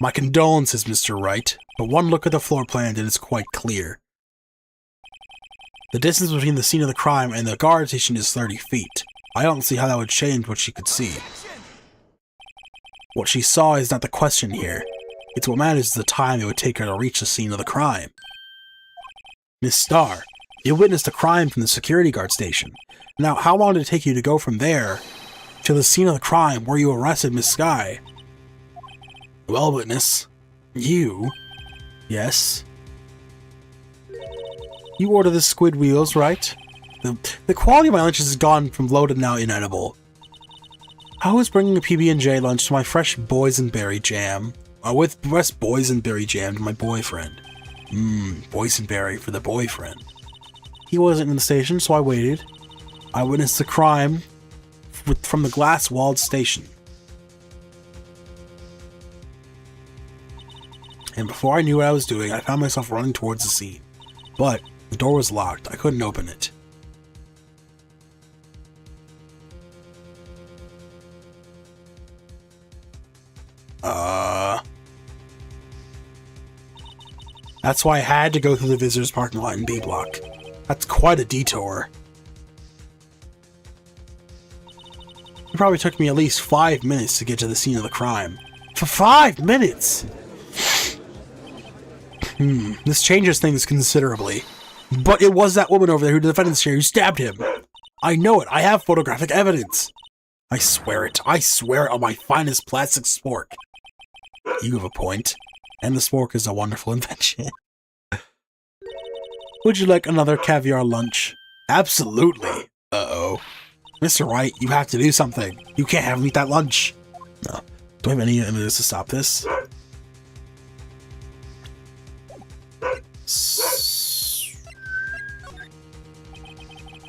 [SPEAKER 1] My condolences, Mr. Wright, but one look at the floor plan and it's quite clear. The distance between the scene of the crime and the guard station is 30 feet. I don't see how that would change what she could see. What she saw is not the question here. It's what matters is the time it would take her to reach the scene of the crime. Miss Starr, you witnessed a crime from the security guard station. Now, how long did it take you to go from there to the scene of the crime where you arrested Miss Sky? Well, witness, you... Yes? You ordered the squid wheels, right? The quality of my lunches has gone from low to now inedible. I was bringing a PB&J lunch to my fresh boysenberry jam. With fresh boysenberry jam to my boyfriend. Boysenberry for the boyfriend. He wasn't in the station, so I waited. I witnessed the crime from the glass-walled station. And before I knew what I was doing, I found myself running towards the scene. But the door was locked. I couldn't open it. That's why I had to go through the visitors parking lot in B block. That's quite a detour. It probably took me at least 5 minutes to get to the scene of the crime. For 5 minutes! This changes things considerably. But it was that woman over there who the defendant's chair who stabbed him. I know it. I have photographic evidence. I swear it. I swear it on my finest plastic spork. You have a point. And the spork is a wonderful invention. Would you like another caviar lunch? Absolutely. Uh-oh. Mr. Wright, you have to do something. You can't have me eat that lunch. No. Do I have any evidence to stop this? I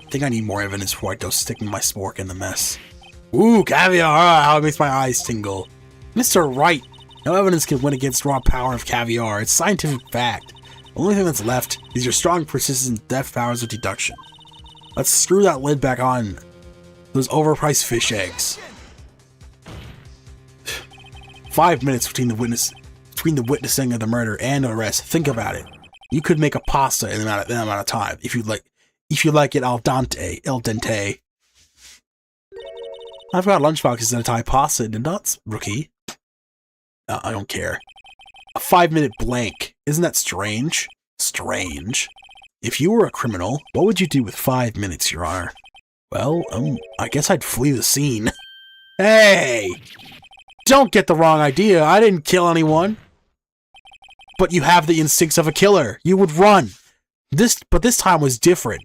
[SPEAKER 1] think I need more evidence before I go sticking my spork in the mess. Ooh, caviar! How it makes my eyes tingle. Mr. Wright, no evidence can win against raw power of caviar. It's scientific fact. The only thing that's left is your strong, persistent, deft powers of deduction. Let's screw that lid back on. Those overpriced fish eggs. 5 minutes between the witnessing of the murder and the arrest. Think about it. You could make a pasta in that amount of time if you like it al dente. I've got lunchboxes that tie pasta into nuts, rookie. I don't care. A 5-minute blank. Isn't that strange? Strange. If you were a criminal, what would you do with 5 minutes, Your Honor? Well, I guess I'd flee the scene. Hey! Don't get the wrong idea. I didn't kill anyone. But you have the instincts of a killer. You would run. But this time was different.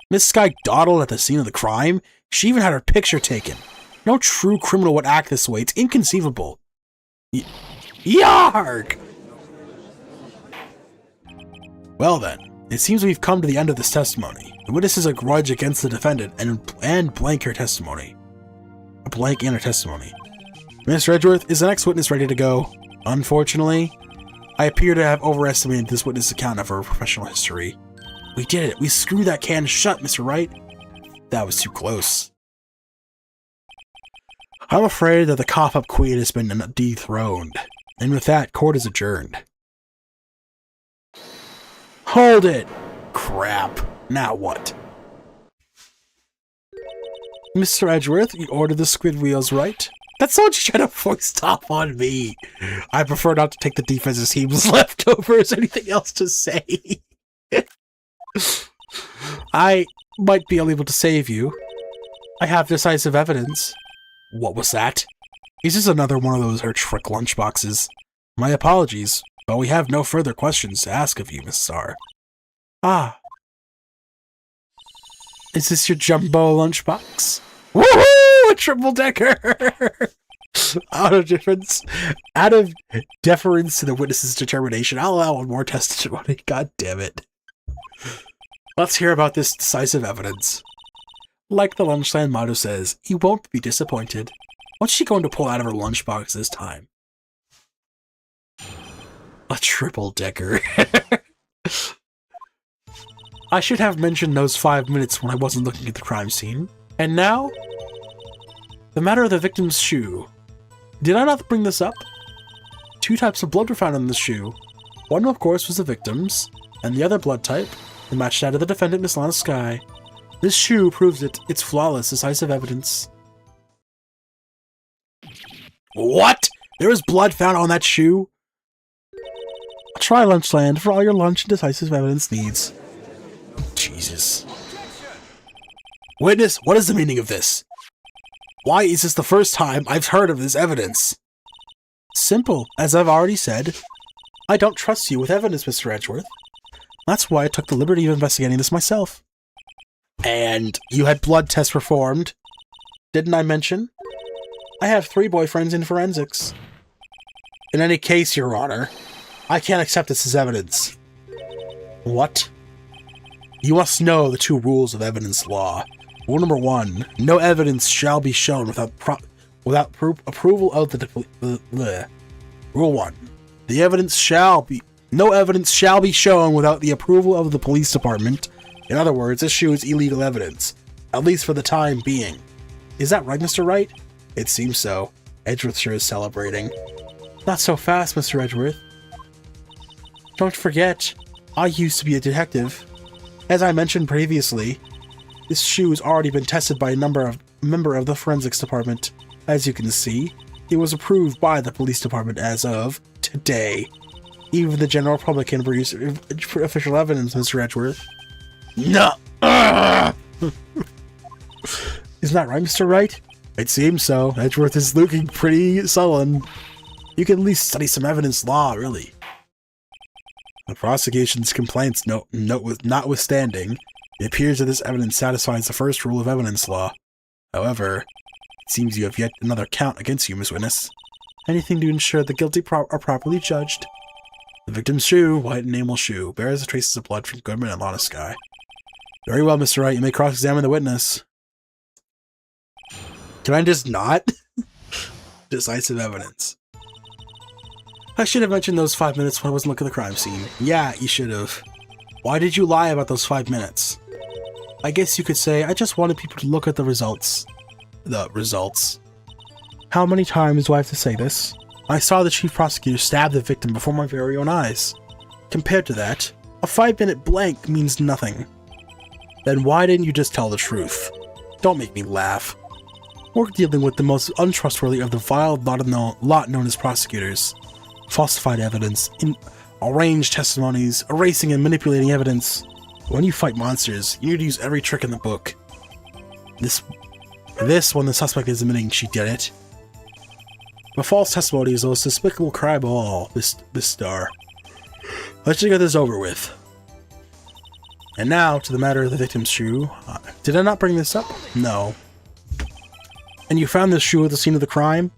[SPEAKER 1] Miss Sky dawdled at the scene of the crime. She even had her picture taken. No true criminal would act this way. It's inconceivable. Yarg! Well then, it seems we've come to the end of this testimony. The witness has a grudge against the defendant and blank her testimony. A blank in her testimony. Mr. Edgeworth, is the next witness ready to go? Unfortunately, I appear to have overestimated this witness' account of her professional history. We did it. We screwed that can shut, Mr. Wright. That was too close. I'm afraid that the cough-up queen has been dethroned. And with that, court is adjourned. Hold it! Crap. Now what? Mr. Edgeworth, you ordered the squid wheels, right? That's what you trying to voice top on me. I prefer not to take the defense's team's leftovers. Anything else to say? I might be able to save you. I have decisive evidence. What was that? Is this another one of those her trick lunchboxes? My apologies, but we have no further questions to ask of you, Miss Star. Ah. Is this your jumbo lunchbox? Woohoo! A triple-decker! Out of deference to the witness's determination, I'll allow one more testimony. God damn it. Let's hear about this decisive evidence. Like the Lunchland motto says, you won't be disappointed. What's she going to pull out of her lunchbox this time? A triple-decker. I should have mentioned those 5 minutes when I wasn't looking at the crime scene. And now? The matter of the victim's shoe. Did I not bring this up? 2 types of blood were found in the shoe. One, of course, was the victim's, and the other blood type, the matched that of the defendant, Miss Lana Sky. This shoe proves it. It's flawless, decisive evidence. What? There was blood found on that shoe? Try Lunchland for all your lunch and decisive evidence needs. Jesus. Witness, what is the meaning of this? Why is this the first time I've heard of this evidence? Simple, as I've already said. I don't trust you with evidence, Mr. Edgeworth. That's why I took the liberty of investigating this myself. And you had blood tests performed. Didn't I mention? I have 3 boyfriends in forensics. In any case, Your Honor, I can't accept this as evidence. What? You must know the 2 rules of evidence law. Rule number 1, no evidence shall be shown without approval of the Rule 1, no evidence shall be shown without the approval of the police department. In other words, this shoe is illegal evidence, at least for the time being. Is that right, Mr. Wright? It seems so. Edgeworth sure is celebrating. Not so fast, Mr. Edgeworth. Don't forget, I used to be a detective. As I mentioned previously, this shoe has already been tested by a member of the forensics department. As you can see, it was approved by the police department as of today. Even the general public can produce official evidence, Mr. Edgeworth. No! Isn't that right, Mr. Wright? It seems so. Edgeworth is looking pretty sullen. You can at least study some evidence law, really. The prosecution's complaints notwithstanding, it appears that this evidence satisfies the first rule of evidence law. However, it seems you have yet another count against you, Miss Witness. Anything to ensure the guilty are properly judged. The victim's shoe, white enamel shoe, bears the traces of blood from Goodman and Lana Sky. Very well, Mr. Wright. You may cross-examine the witness. Can I just not? Decisive evidence. I should have mentioned those 5 minutes when I wasn't looking at the crime scene. Yeah, you should have. Why did you lie about those 5 minutes? I guess you could say I just wanted people to look at the results. The results. How many times do I have to say this? I saw the chief prosecutor stab the victim before my very own eyes. Compared to that, a 5-minute blank means nothing. Then why didn't you just tell the truth? Don't make me laugh. We're dealing with the most untrustworthy of the vile lot known as prosecutors. Falsified evidence, arranged testimonies, erasing and manipulating evidence. When you fight monsters, you need to use every trick in the book. This when the suspect is admitting she did it. But false testimony is the most despicable crime of all, Miss Star. Let's just get this over with. And now, to the matter of the victim's shoe. Did I not bring this up? No. And you found this shoe at the scene of the crime?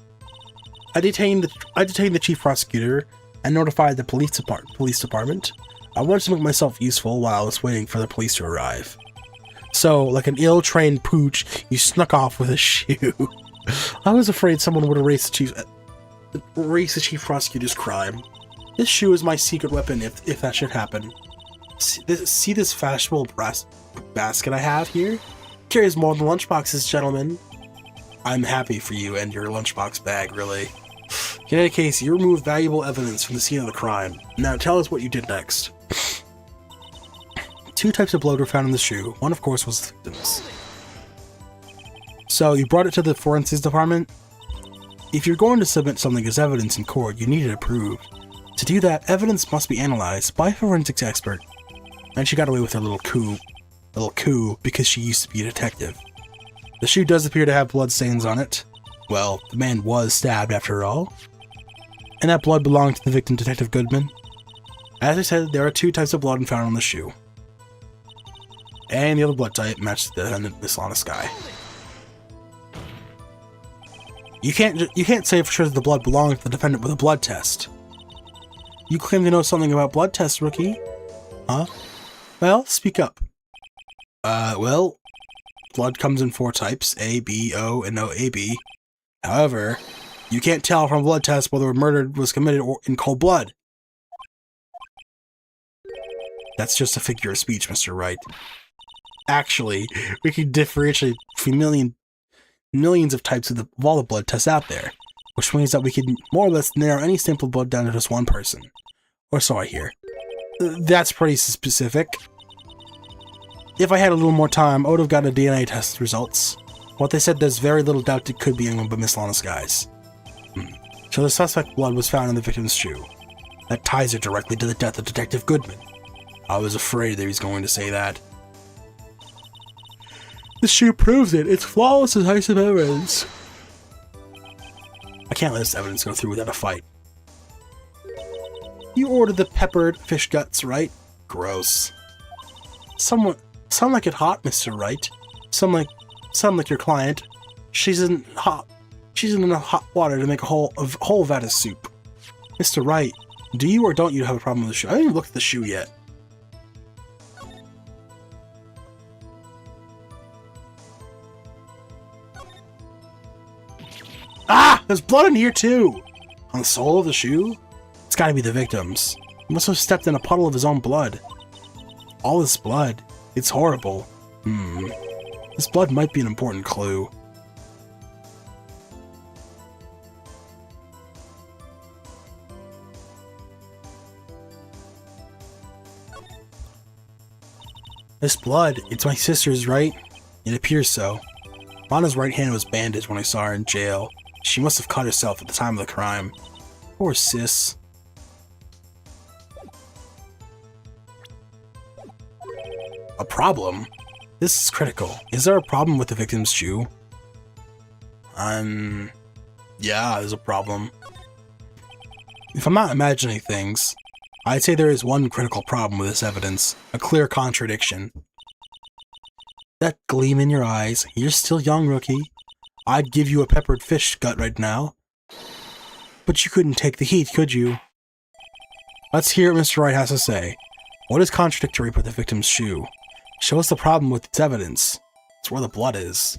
[SPEAKER 1] I detained the chief prosecutor and notified the police department. I wanted to make myself useful while I was waiting for the police to arrive. So, like an ill-trained pooch, you snuck off with a shoe. I was afraid someone would erase the chief prosecutor's crime. This shoe is my secret weapon if that should happen. See this fashionable brass basket I have here? Carries more than lunchboxes, gentlemen. I'm happy for you and your lunchbox bag, really. In any case, you removed valuable evidence from the scene of the crime. Now tell us what you did next. 2 types of blood were found in the shoe. One, of course, was the victim's. So, you brought it to the forensics department? If you're going to submit something as evidence in court, you need it approved. To do that, evidence must be analyzed by a forensics expert. And she got away with her little coup because she used to be a detective. The shoe does appear to have blood stains on it. Well, the man was stabbed after all. And that blood belonged to the victim, Detective Goodman. As I said, there are 2 types of blood found on the shoe. And the other blood type matched the defendant, Miss Lana Sky. You can't say for sure that the blood belongs to the defendant with a blood test. You claim to know something about blood tests, rookie. Huh? Well, speak up. Well, blood comes in 4 types, A, B, O, and no AB. However, you can't tell from a blood test whether a murder was committed in cold blood. That's just a figure of speech, Mr. Wright. Actually, we can differentiate between millions of types of all the blood tests out there, which means that we can more or less narrow any sample blood down to just one person. Or so I hear. That's pretty specific. If I had a little more time, I would have gotten a DNA test results. What they said, there's very little doubt it could be anyone but Miss Lana Sky's. So the suspect blood was found in the victim's shoe. That ties it directly to the death of Detective Goodman. I was afraid that he was going to say that. This shoe proves it. It's flawless as ice of evidence. I can't let this evidence go through without a fight. You ordered the peppered fish guts, right? Gross. Sound like it hot, Mr. Wright. Sound like your client. She's in enough hot water to make a whole vat of soup. Mr. Wright, do you or don't you have a problem with the shoe? I haven't even looked at the shoe yet. Ah! There's blood in here too! On the sole of the shoe? It's gotta be the victim's. He must have stepped in a puddle of his own blood. All this blood. It's horrible. This blood might be an important clue. This blood, it's my sister's, right? It appears so. Rana's right hand was bandaged when I saw her in jail. She must have cut herself at the time of the crime. Poor sis. A problem? This is critical. Is there a problem with the victim's shoe? Yeah, there's a problem. If I'm not imagining things, I'd say there is one critical problem with this evidence. A clear contradiction. That gleam in your eyes. You're still young, rookie. I'd give you a peppered fish gut right now. But you couldn't take the heat, could you? Let's hear what Mr. Wright has to say. What is contradictory about the victim's shoe? Show us the problem with its evidence. It's where the blood is.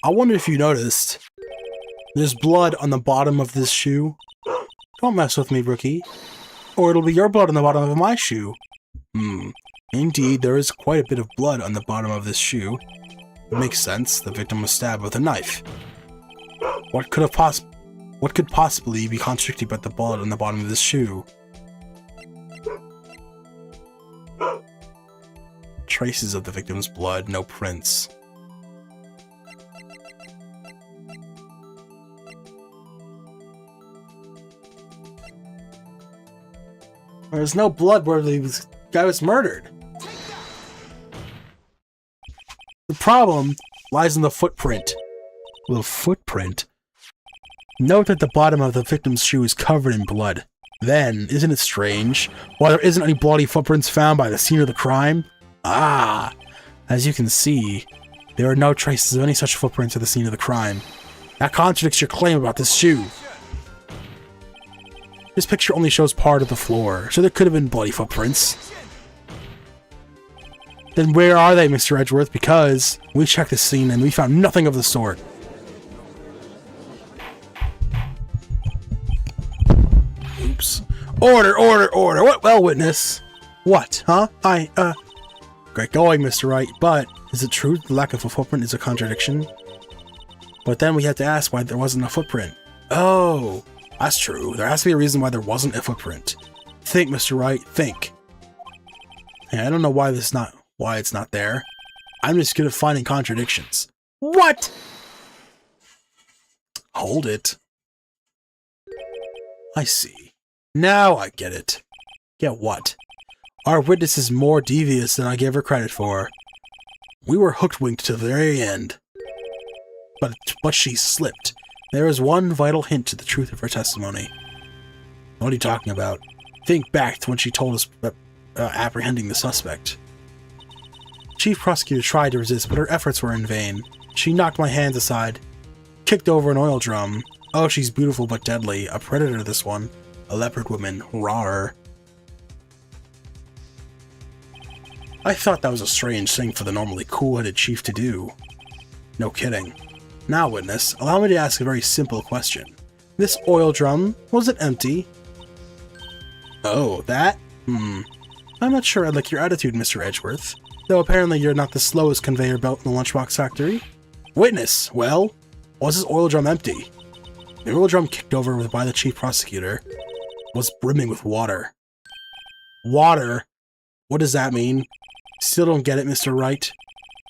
[SPEAKER 1] I wonder if you noticed. There's blood on the bottom of this shoe. Don't mess with me, rookie. Or it'll be your blood on the bottom of my shoe. Indeed, there is quite a bit of blood on the bottom of this shoe. It makes sense. The victim was stabbed with a knife. What could possibly be contradicted about the blood on the bottom of this shoe? Traces of the victim's blood, no prints. There's no blood where the guy was murdered. The problem lies in the footprint. The footprint? Note that the bottom of the victim's shoe is covered in blood. Then, isn't it strange why there isn't any bloody footprints found by the scene of the crime? Ah! As you can see, there are no traces of any such footprints at the scene of the crime. That contradicts your claim about this shoe. This picture only shows part of the floor, so there could have been bloody footprints. Then where are they, Mr. Edgeworth? Because we checked the scene and we found nothing of the sort. Oops. Order, order, order! What? Well, witness. What? Huh? Great going, Mr. Wright, but is it true the lack of a footprint is a contradiction? But then we had to ask why there wasn't a footprint. Oh, that's true. There has to be a reason why there wasn't a footprint. Think, Mr. Wright, think. Hey, I don't know why it's not there. I'm just good at finding contradictions. What? Hold it. I see. Now I get it. Get what? Our witness is more devious than I gave her credit for. We were hook-winked to the very end. But she slipped. There is one vital hint to the truth of her testimony. What are you talking about? Think back to when she told us apprehending the suspect. Chief Prosecutor tried to resist, but her efforts were in vain. She knocked my hands aside, kicked over an oil drum. Oh, she's beautiful but deadly. A predator, this one. A leopard woman. Rawr. I thought that was a strange thing for the normally cool-headed chief to do. No kidding. Now, witness, allow me to ask a very simple question. This oil drum, was it empty? Oh, that? I'm not sure I like your attitude, Mr. Edgeworth. Though apparently you're not the slowest conveyor belt in the lunchbox factory. Witness, well, was this oil drum empty? The oil drum kicked over by the chief prosecutor was brimming with water. Water? What does that mean? Still don't get it, Mr. Wright.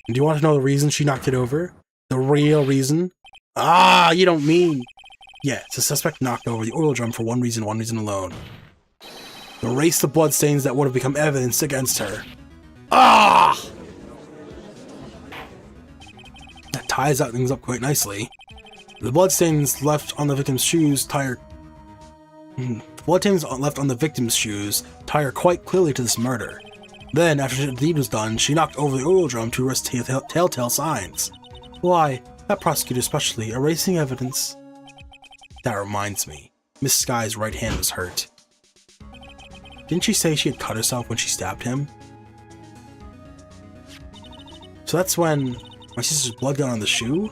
[SPEAKER 1] Do you want to know the reason she knocked it over? The real reason? Ah, you don't mean... Yes, the suspect knocked over the oil drum for one reason alone. To erase the bloodstains that would have become evidence against her. Ah! That ties out things up quite nicely. The bloodstains left on the victim's shoes tie her quite clearly to this murder. Then, after the deed was done, she knocked over the oil drum to arrest telltale signs. Why, that prosecutor especially, erasing evidence. That reminds me, Miss Sky's right hand was hurt. Didn't she say she had cut herself when she stabbed him? So that's when my sister's blood got on the shoe?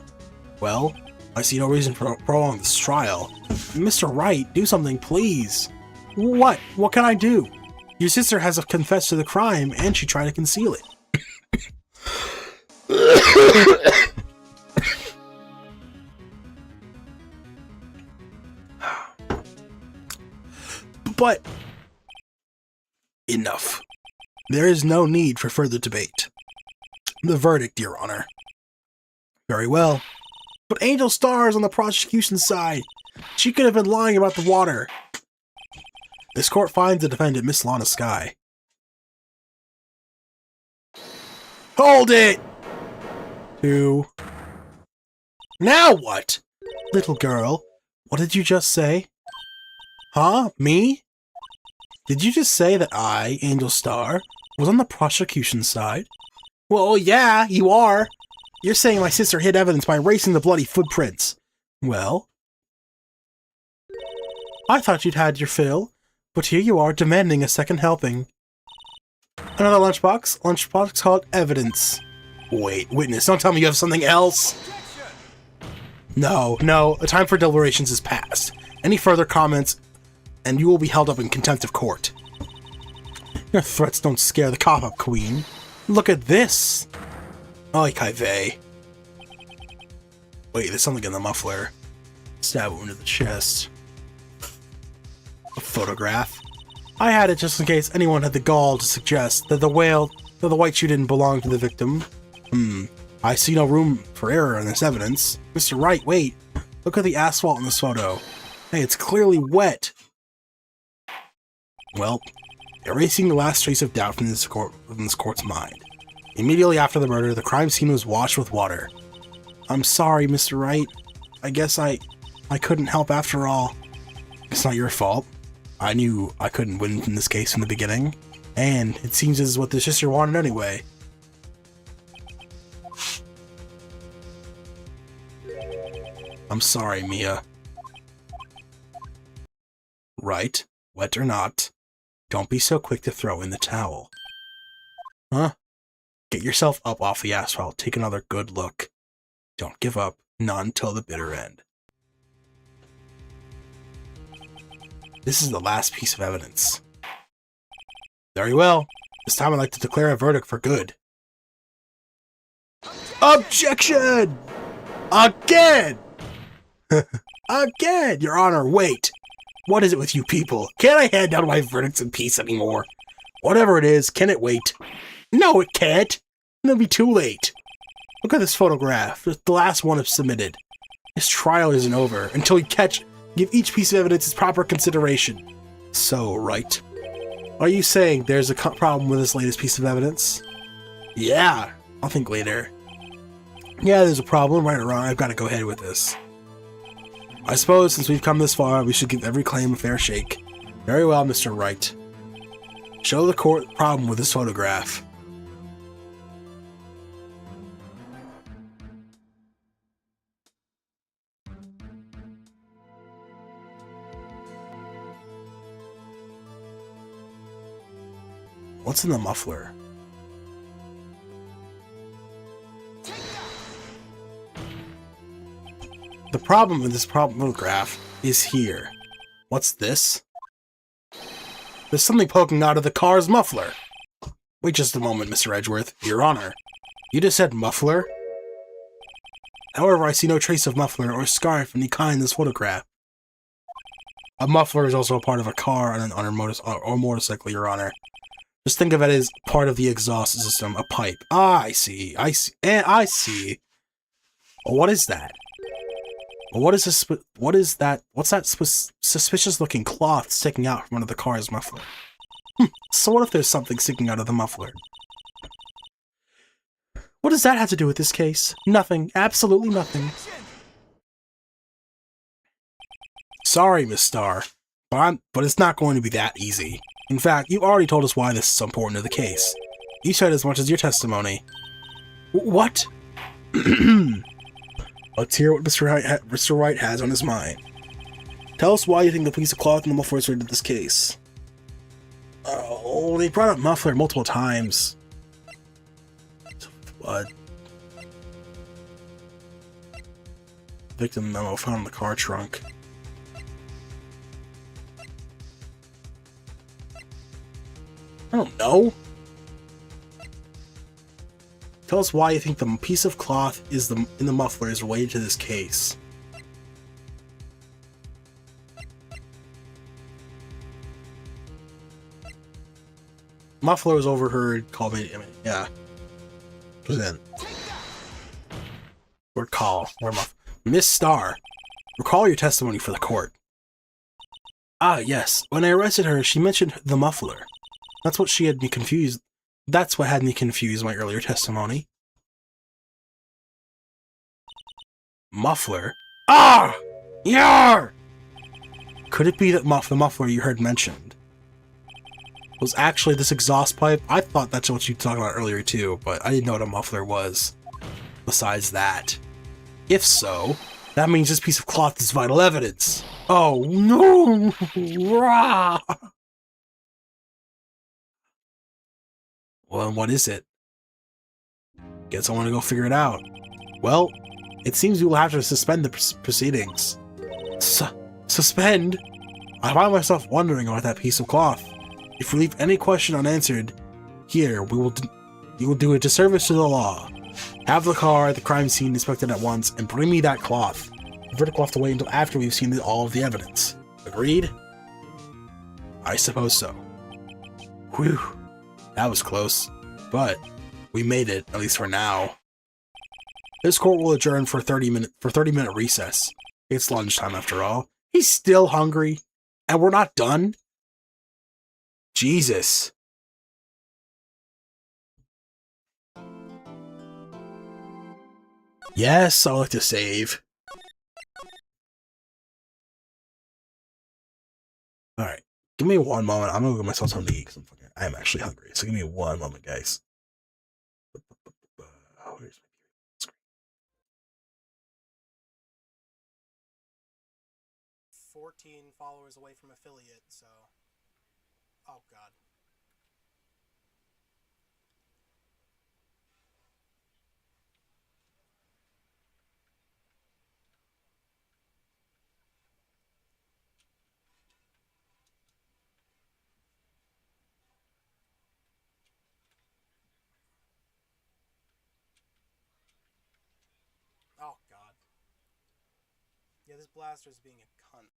[SPEAKER 1] Well, I see no reason for prolonging this trial. Mr. Wright, do something, please. What? What can I do? Your sister has confessed to the crime, and she tried to conceal it. but... Enough. There is no need for further debate. The verdict, Your Honor. Very well. But Angel Star is on the prosecution side. She could have been lying about the water. This court finds the defendant, Miss Lana Sky. Hold it! 2. Now what? Little girl, what did you just say? Huh? Me? Did you just say that I, Angel Star, was on the prosecution side? Well, yeah, you are. You're saying my sister hid evidence by erasing the bloody footprints. Well? I thought you'd had your fill, but here you are demanding a second helping. Another lunchbox? Lunchbox called evidence. Wait, witness, don't tell me you have something else! No, the time for deliberations is past. Any further comments, and you will be held up in contempt of court. Your threats don't scare the cop-up, Queen. Look at this! Ay, Kai-vey. Wait, there's something in the muffler. Stab wound to the chest. A photograph. I had it just in case anyone had the gall to suggest that the white shoe didn't belong to the victim. I see no room for error in this evidence. Mr. Wright, wait. Look at the asphalt in this photo. Hey, it's clearly wet. Well, erasing the last trace of doubt from this court's mind. Immediately after the murder, the crime scene was washed with water. I'm sorry, Mr. Wright. I guess I couldn't help after all. It's not your fault. I knew I couldn't win in this case from the beginning, and it seems this is what the sister wanted anyway. I'm sorry, Mia. Right, wet or not, don't be so quick to throw in the towel. Huh? Get yourself up off the asphalt, take another good look. Don't give up, not until the bitter end. This is the last piece of evidence. Very well. This time I'd like to declare a verdict for good. Objection! Again! Again! Your Honor, wait! What is it with you people? Can't I hand down my verdicts in peace anymore? Whatever it is, can it wait? No, it can't! It'll be too late. Look at this photograph. The last one is submitted. This trial isn't over until we give each piece of evidence its proper consideration. So, right. Are you saying there's a problem with this latest piece of evidence? Yeah, I'll think later. Yeah, there's a problem, right or wrong, I've got to go ahead with this. I suppose since we've come this far, we should give every claim a fair shake. Very well, Mr. Wright. Show the court the problem with this photograph. What's in the muffler? The problem with this photograph is here. What's this? There's something poking out of the car's muffler. Wait just a moment, Mr. Edgeworth. Your Honor. You just said muffler? However, I see no trace of muffler or scarf of any kind in this photograph. A muffler is also a part of a car or motorcycle, Your Honor. Just think of it as part of the exhaust system, a pipe. Ah, I see. I see. Well, what is that? Well, what is this? What is that? What's that suspicious-looking cloth sticking out from under the car's muffler? So what if there's something sticking out of the muffler? What does that have to do with this case? Nothing. Absolutely nothing. Sorry, Miss Star, but it's not going to be that easy. In fact, you already told us why this is so important to the case. You said as much as your testimony. What? Let's hear what Mr. Wright has on his mind. Tell us why you think the piece of cloth in the muffler is related to this case. Oh, they brought up muffler multiple times. What? Victim memo found in the car trunk. I don't know. Tell us why you think the piece of cloth in the muffler is related to this case. Muffler was overheard. Call me. I mean, yeah. Present. Recall. Miss Star. Recall your testimony for the court. Ah, yes. When I arrested her, she mentioned the muffler. That's what had me confused. That's what had me confused my earlier testimony. Muffler? Ah! Yar! Could it be that the muffler you heard mentioned was actually this exhaust pipe? I thought that's what you talked about earlier too, but I didn't know what a muffler was. Besides that. If so, that means this piece of cloth is vital evidence. Oh no! Rah! Well, what is it? Guess I want to go figure it out. Well, it seems we will have to suspend the proceedings. Suspend? I find myself wondering about that piece of cloth. If we leave any question unanswered here, you will do a disservice to the law. Have the crime scene inspected at once, and bring me that cloth. The verdict will have to wait until after we've seen all of the evidence. Agreed? I suppose so. Whew. That was close. But we made it, at least for now. This court will adjourn for 30-minute recess. It's lunchtime after all. He's still hungry, and we're not done? Jesus. Yes, I like to save. Alright, give me one moment. I'm gonna go get myself something to eat because I'm actually hungry. So give me one moment, guys. Where's my screen?
[SPEAKER 6] 14 followers away from affiliate, so... Oh, God. Oh, God. Yeah, this blaster is being a cunt.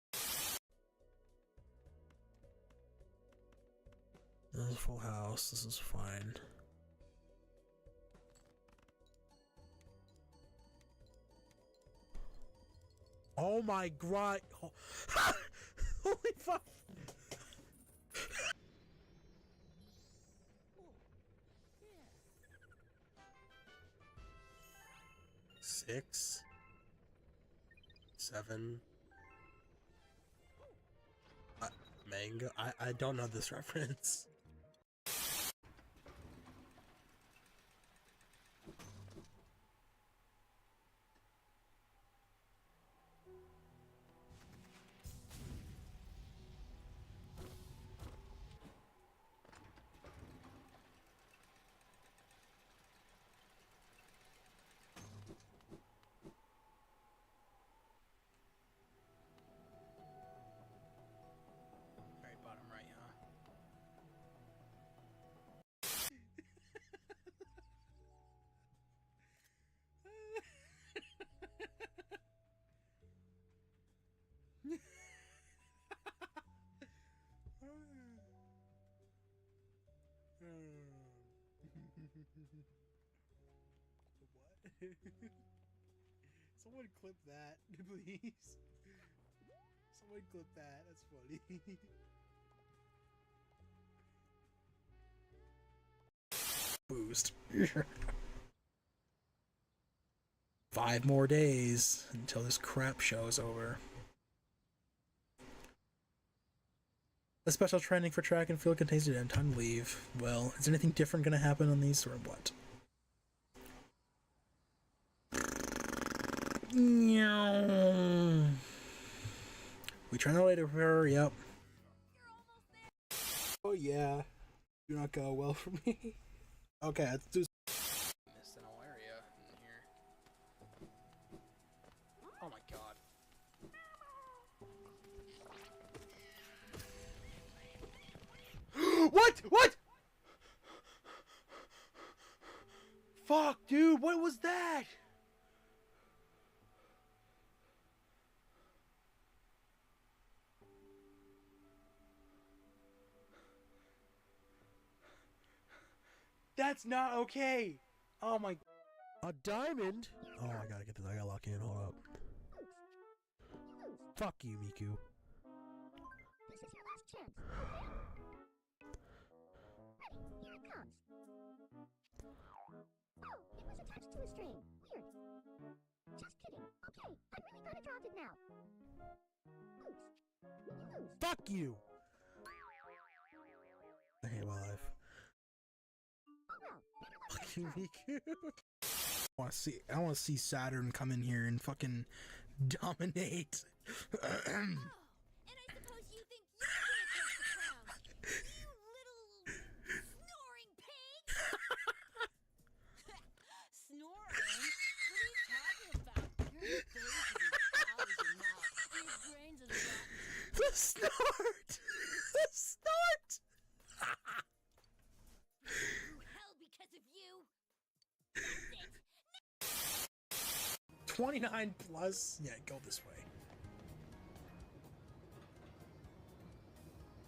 [SPEAKER 6] This is a full house. This is fine. Oh my god. Holy fuck. Six. 7. Mango? I don't know this reference. Very bottom right, huh? What? Someone clip that, please. Someone clip that. That's funny. Boost. 5 more days until this crap show is over. The special training for track and field contains an end time to leave. Well, is anything different going to happen on these or what? We try later to prepare, yep. Oh yeah. Do not go well for me. Okay, let's do missed an whole area in here. Oh my god. What? What? Fuck, dude, what was that? That's not okay! Oh my... A diamond? Oh, I gotta get this. I gotta lock in. Hold up. Fuck you, Miku.
[SPEAKER 10] This is your last chance. Ready, here it comes. Oh, it was attached to a string. Weird. Just kidding. Okay, I'm really glad I dropped it now. Oops. You lose.
[SPEAKER 6] Fuck you! I hate my life.
[SPEAKER 10] Oh well, better luck next
[SPEAKER 6] Fucking
[SPEAKER 10] time.
[SPEAKER 6] Miku. I wanna see Saturn come in here and fucking dominate.
[SPEAKER 10] Oh, and I suppose you think you can't take the crown. You little snoring pig! Snoring? What are you talking about? Your face is as foul as your mouth. Your brains as rotten.
[SPEAKER 6] The snort! The snort!
[SPEAKER 10] Through hell because of you. That's it.
[SPEAKER 6] 29 plus? Yeah, go this way.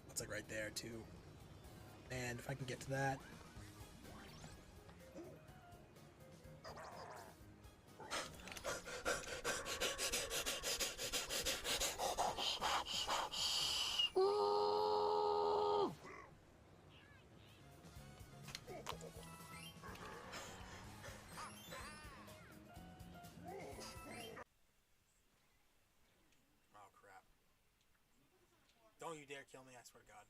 [SPEAKER 6] That's like right there, too. And if I can get to that. Oh, crap. Don't you dare kill me, I swear to God.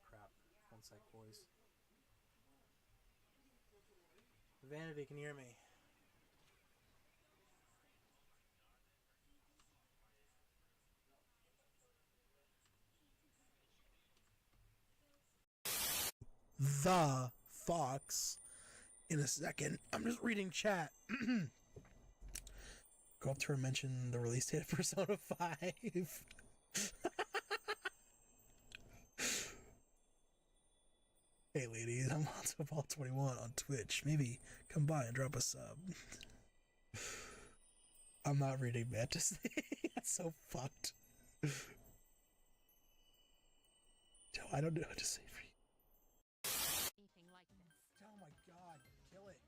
[SPEAKER 6] Crap. One sec, boys. Vanity can hear me. The Fox in a second. I'm just reading chat. Go up to her and mention the release date of Persona 5. Hey ladies, I'm HansOBall 21 on Twitch. Maybe come by and drop a sub. I'm not reading Mantis. That's so fucked. I don't know what to say for you.
[SPEAKER 10] Anything like this.
[SPEAKER 6] Oh my god, kill it.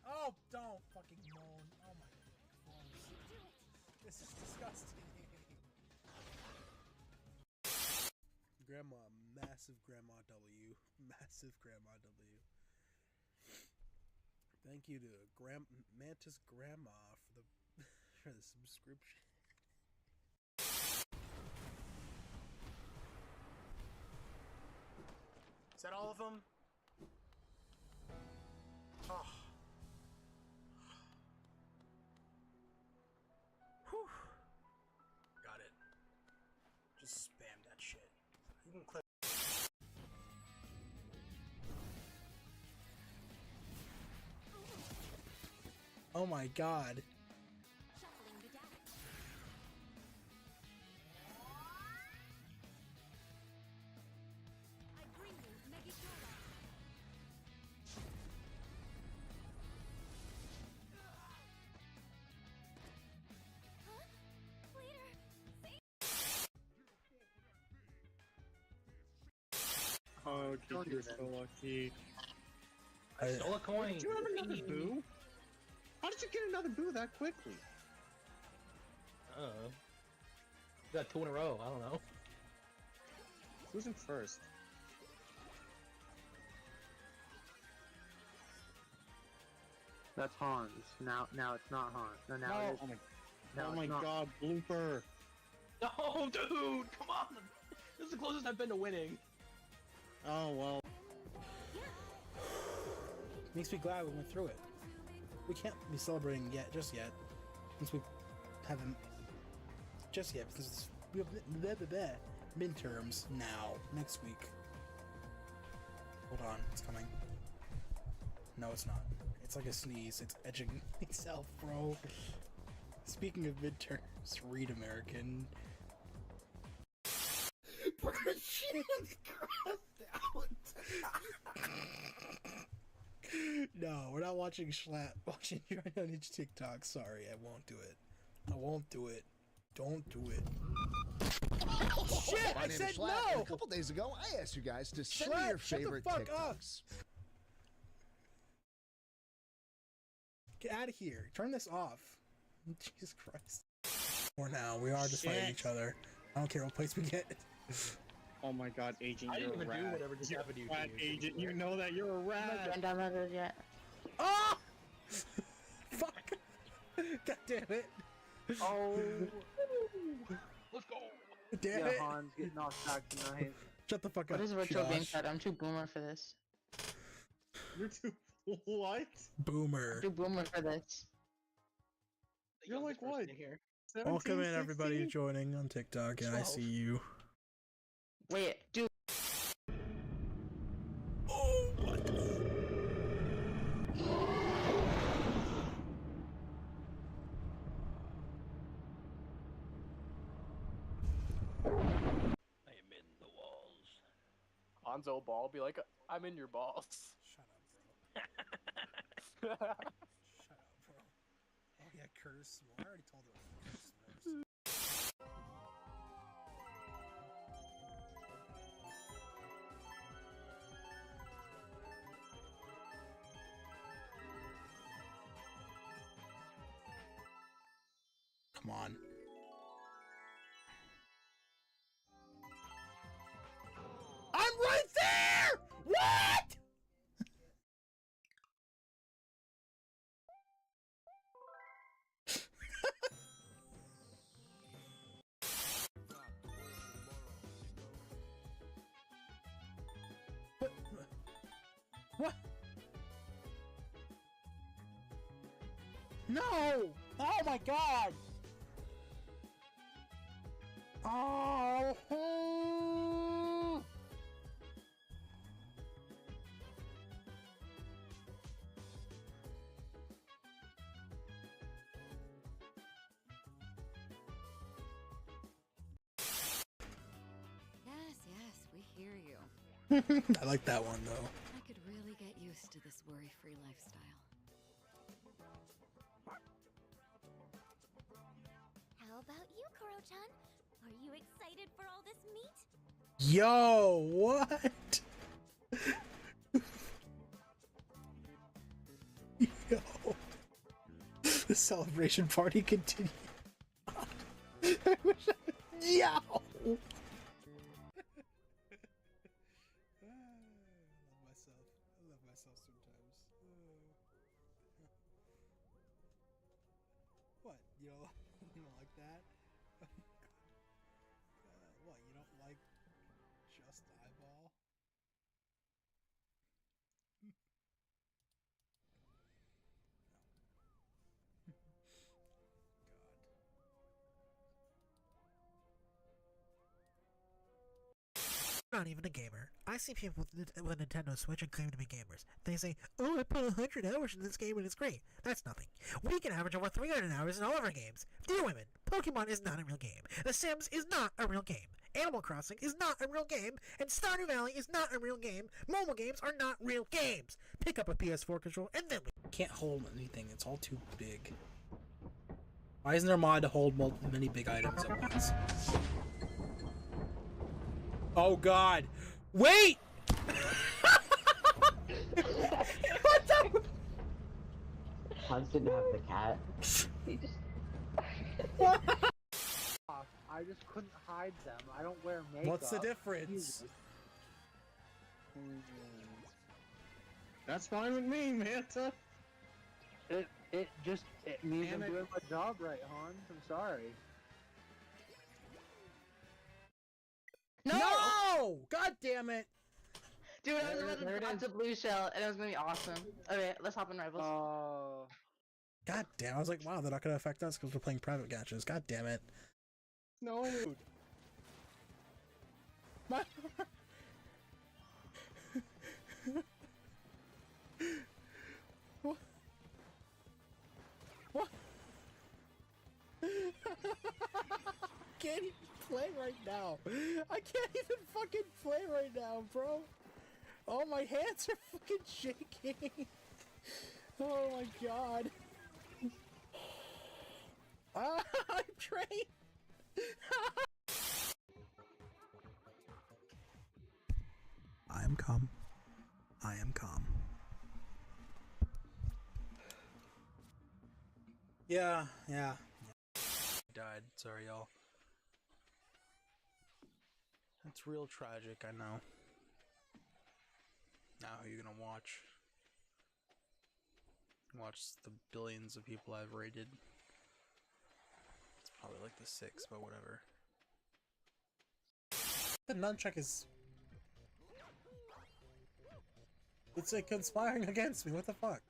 [SPEAKER 6] Oh, don't fucking moan. Oh my god. This is disgusting. Grandma, massive Grandma W. Massive Grandma W. Thank you to Mantis Grandma for the subscription. Is that all of them? Oh. Whew. Got it. Just spam that shit. You can click. Oh my god.
[SPEAKER 10] Shuffling the deck. I bring you Megidora. Huh? Later.
[SPEAKER 9] Oh, dude, you're so lucky.
[SPEAKER 3] I stole a coin.
[SPEAKER 9] Did you have another boo? How did you get another boo that quickly?
[SPEAKER 3] Got 2 in a row. I don't know.
[SPEAKER 9] Who's in first?
[SPEAKER 11] That's Hans. Now it's not Hans. No, now it is.
[SPEAKER 9] Oh my,
[SPEAKER 11] No,
[SPEAKER 9] oh
[SPEAKER 11] it's
[SPEAKER 9] my
[SPEAKER 11] not.
[SPEAKER 9] god, blooper.
[SPEAKER 3] No, dude, come on. This is the closest I've been to winning.
[SPEAKER 9] Oh well.
[SPEAKER 6] Makes me glad we went through it. We can't be celebrating just yet. Since we haven't just yet, because we have midterms now, next week. Hold on, it's coming. No, it's not. It's like a sneeze. It's edging itself, bro. Speaking of midterms, read American. No, we're not watching Schlatt. Watching Ninja TikTok. Sorry, I won't do it. I won't do it. Don't do it. Shit!
[SPEAKER 2] My
[SPEAKER 6] I
[SPEAKER 2] name
[SPEAKER 6] said
[SPEAKER 2] is Schlatt, and
[SPEAKER 6] no!
[SPEAKER 2] a couple days ago, I asked you guys to send me
[SPEAKER 6] Schlatt,
[SPEAKER 2] your
[SPEAKER 6] shut the
[SPEAKER 2] favorite
[SPEAKER 6] fuck up.
[SPEAKER 2] TikToks.
[SPEAKER 6] Get out of here. Turn this off. Jesus Christ. For now, we are just fighting each other. I don't care what place we get.
[SPEAKER 9] Oh my god, Agent,
[SPEAKER 3] I
[SPEAKER 9] you're
[SPEAKER 3] didn't
[SPEAKER 9] a
[SPEAKER 3] even
[SPEAKER 9] rat.
[SPEAKER 3] do whatever just
[SPEAKER 9] You're
[SPEAKER 3] happened to you.
[SPEAKER 9] a rat, Agent. You know that you're a
[SPEAKER 7] I'm not
[SPEAKER 9] rat.
[SPEAKER 7] getting downloaded yet.
[SPEAKER 6] Oh! Fuck! God damn it!
[SPEAKER 11] Oh,
[SPEAKER 3] Let's go.
[SPEAKER 6] Damn
[SPEAKER 11] yeah,
[SPEAKER 6] it!
[SPEAKER 11] Hans getting knocked back tonight.
[SPEAKER 6] Shut the fuck
[SPEAKER 7] What
[SPEAKER 6] up,
[SPEAKER 7] is virtual game
[SPEAKER 6] Josh.
[SPEAKER 7] chat? I'm too boomer for this.
[SPEAKER 9] You're too what?
[SPEAKER 6] Boomer.
[SPEAKER 7] I'm too boomer for this.
[SPEAKER 3] The
[SPEAKER 9] You're
[SPEAKER 3] youngest
[SPEAKER 9] like
[SPEAKER 3] person
[SPEAKER 9] what?
[SPEAKER 3] in here.
[SPEAKER 9] 17,
[SPEAKER 6] Welcome in, everybody,
[SPEAKER 9] 16?
[SPEAKER 6] joining on TikTok, and I
[SPEAKER 3] 12.
[SPEAKER 6] see you.
[SPEAKER 7] Wait, dude.
[SPEAKER 6] Oh, what the
[SPEAKER 3] I am in the walls.
[SPEAKER 8] HansOBall be like, I'm in your balls.
[SPEAKER 6] Shut up, bro. Shut up, bro. Oh, yeah, curse more. I already told her to curse more. Come on. I'm right there! What? What? No! Oh my god! Oh!
[SPEAKER 10] Yes, we hear you.
[SPEAKER 6] I like that one though.
[SPEAKER 10] I could really get used to this worry-free lifestyle. How about you, Koro-chan? Are you excited for all this meat?
[SPEAKER 6] Yo, what? Yo. The celebration party continues. I wish Yo! I love myself. I love myself sometimes. What? You don't, you don't like that? What? You don't like just eyeball?
[SPEAKER 12] I'm not even a gamer. I see people with Nintendo Switch and claim to be gamers. They say, oh, I put 100 hours in this game and it's great. That's nothing. We can average over 300 hours in all of our games. Dear women, Pokemon is not a real game. The Sims is not a real game. Animal Crossing is not a real game. And Stardew Valley is not a real game. Mobile games are not real games. Pick up a PS4 controller and then we
[SPEAKER 6] Can't hold anything. It's all too big. Why isn't there a mod to hold many big items at once? Oh god. Wait! What the?
[SPEAKER 11] Hans didn't have the cat. I just couldn't hide them. I don't wear makeup.
[SPEAKER 6] What's the difference?
[SPEAKER 11] Jesus.
[SPEAKER 9] That's fine with me, Manta.
[SPEAKER 11] It means
[SPEAKER 9] Damn
[SPEAKER 11] I'm
[SPEAKER 9] it.
[SPEAKER 11] doing my job right, Hans. I'm sorry.
[SPEAKER 6] No! God damn it!
[SPEAKER 7] Dude, I was about
[SPEAKER 11] There
[SPEAKER 7] to
[SPEAKER 11] it
[SPEAKER 7] drop
[SPEAKER 11] is.
[SPEAKER 7] the blue shell, and it was gonna be awesome. Okay, let's hop in rivals.
[SPEAKER 11] Oh.
[SPEAKER 6] God damn, I was like, wow, they're not gonna affect us because we're playing private matches. God damn it.
[SPEAKER 9] No.
[SPEAKER 6] My... What? What? Can't even play right now. I can't even fucking play right now, bro. Oh, my hands are fucking shaking. Oh my god. I'm trained. I am calm. I am calm. Yeah. Died. Sorry, y'all. That's real tragic, I know. Now who are you gonna watch? Watch the billions of people I've raided. It's probably like the 6, but whatever. The nunchuck is... It's like conspiring against me, what the fuck?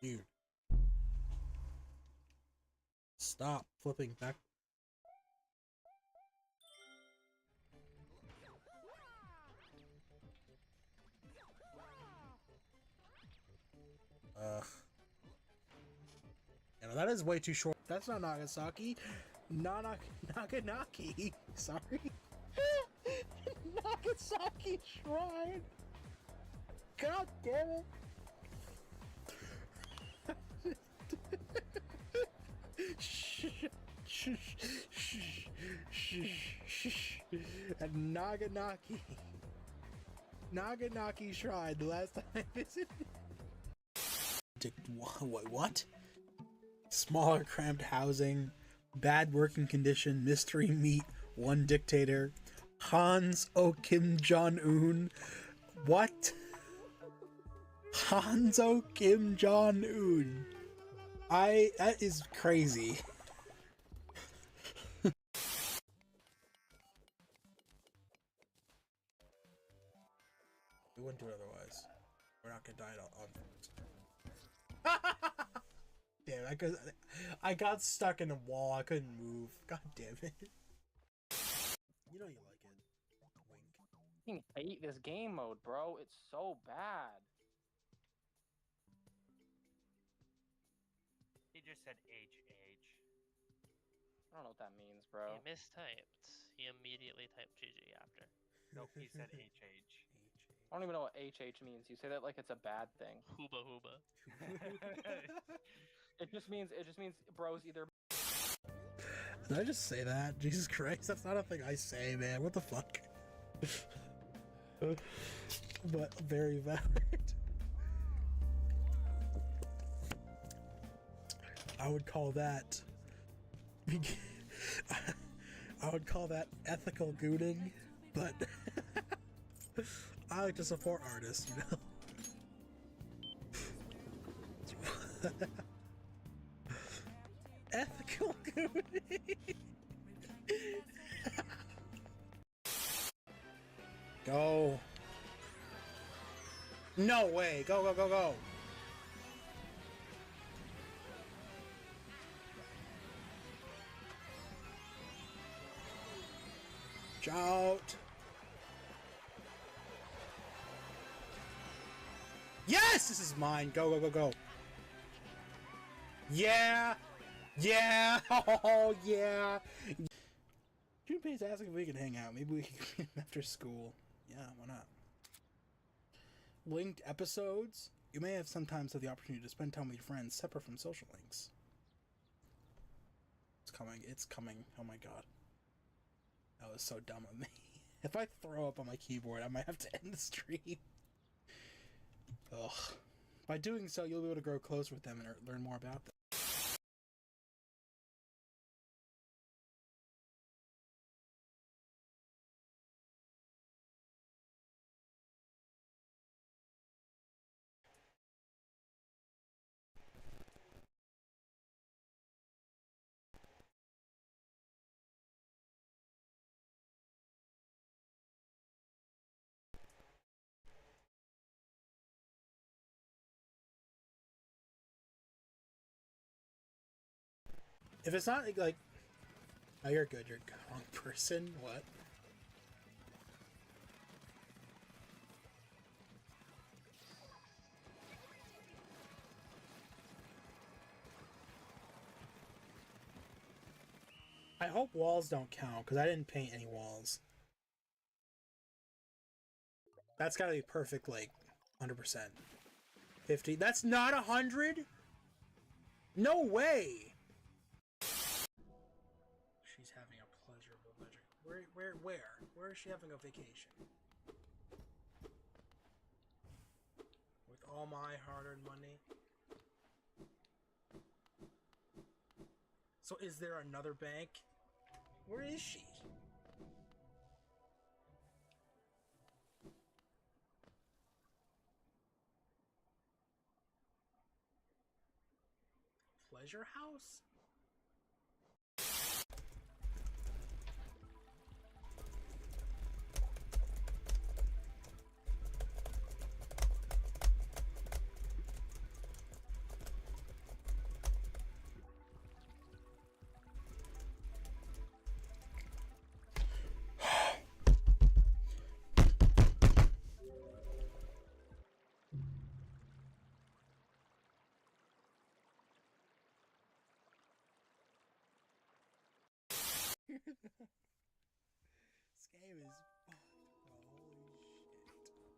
[SPEAKER 6] Dude. Stop flipping back. You know, that is way too short. That's not Nagasaki. Naganaki. Sorry. Nagasaki Shrine. God damn it. At Naganaki Shrine, the last time I visited. What? Smaller, cramped housing, bad working condition, mystery meat, one dictator, Hans O Kim Jong-un. What? Hans O Kim Jong-un. That is crazy. We wouldn't do it otherwise. We're not gonna die on Damn, I got stuck in a wall. I couldn't move. God damn it. You know you like it. Wink.
[SPEAKER 8] I hate this game mode, bro. It's so bad.
[SPEAKER 13] He just said HH.
[SPEAKER 8] I don't know what that means, bro.
[SPEAKER 14] He mistyped. He immediately typed GG after.
[SPEAKER 13] Nope, he said HH.
[SPEAKER 8] I don't even know what HH means. You say that like it's a bad thing.
[SPEAKER 14] Hooba hooba.
[SPEAKER 8] It just means bros either.
[SPEAKER 6] Did I just say that? Jesus Christ, that's not a thing I say, man. What the fuck? But very valid. I would call that ethical gooning, but I like to support artists, you know. Ethical gooning. Go. No way. Go, go, go, go. Out. Yes, this is mine. Go, go, go, go. Yeah. Yeah. Oh, yeah. Junpei's asking if we can hang out. Maybe we can after school. Yeah, why not? Linked episodes. You may have sometimes had the opportunity to spend time with your friends separate from social links. It's coming. It's coming. Oh my god. That was so dumb of me. If I throw up on my keyboard, I might have to end the stream. Ugh. By doing so, you'll be able to grow closer with them and learn more about them. If it's not like, oh, you're good. You're a wrong person. What? I hope walls don't count because I didn't paint any walls. That's gotta be perfect, like 100%. 50. That's not 100. No way! She's having a pleasurable leisure. Where is she having a vacation? With all my hard-earned money? So is there another bank? Where is she? Pleasure house? This game is fucked, bro. Holy shit.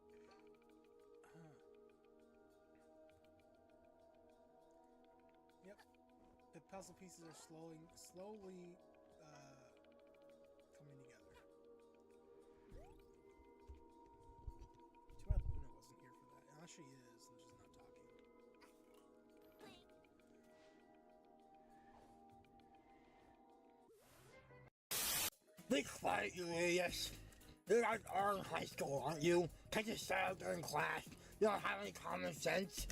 [SPEAKER 6] Yep. The puzzle pieces are slowly coming together. Too bad Luna wasn't here for that. Unless she is and she's not talking.
[SPEAKER 15] Be quiet, you idiots. You guys are in high school, aren't you? Can't you stay out during class? You don't have any common sense?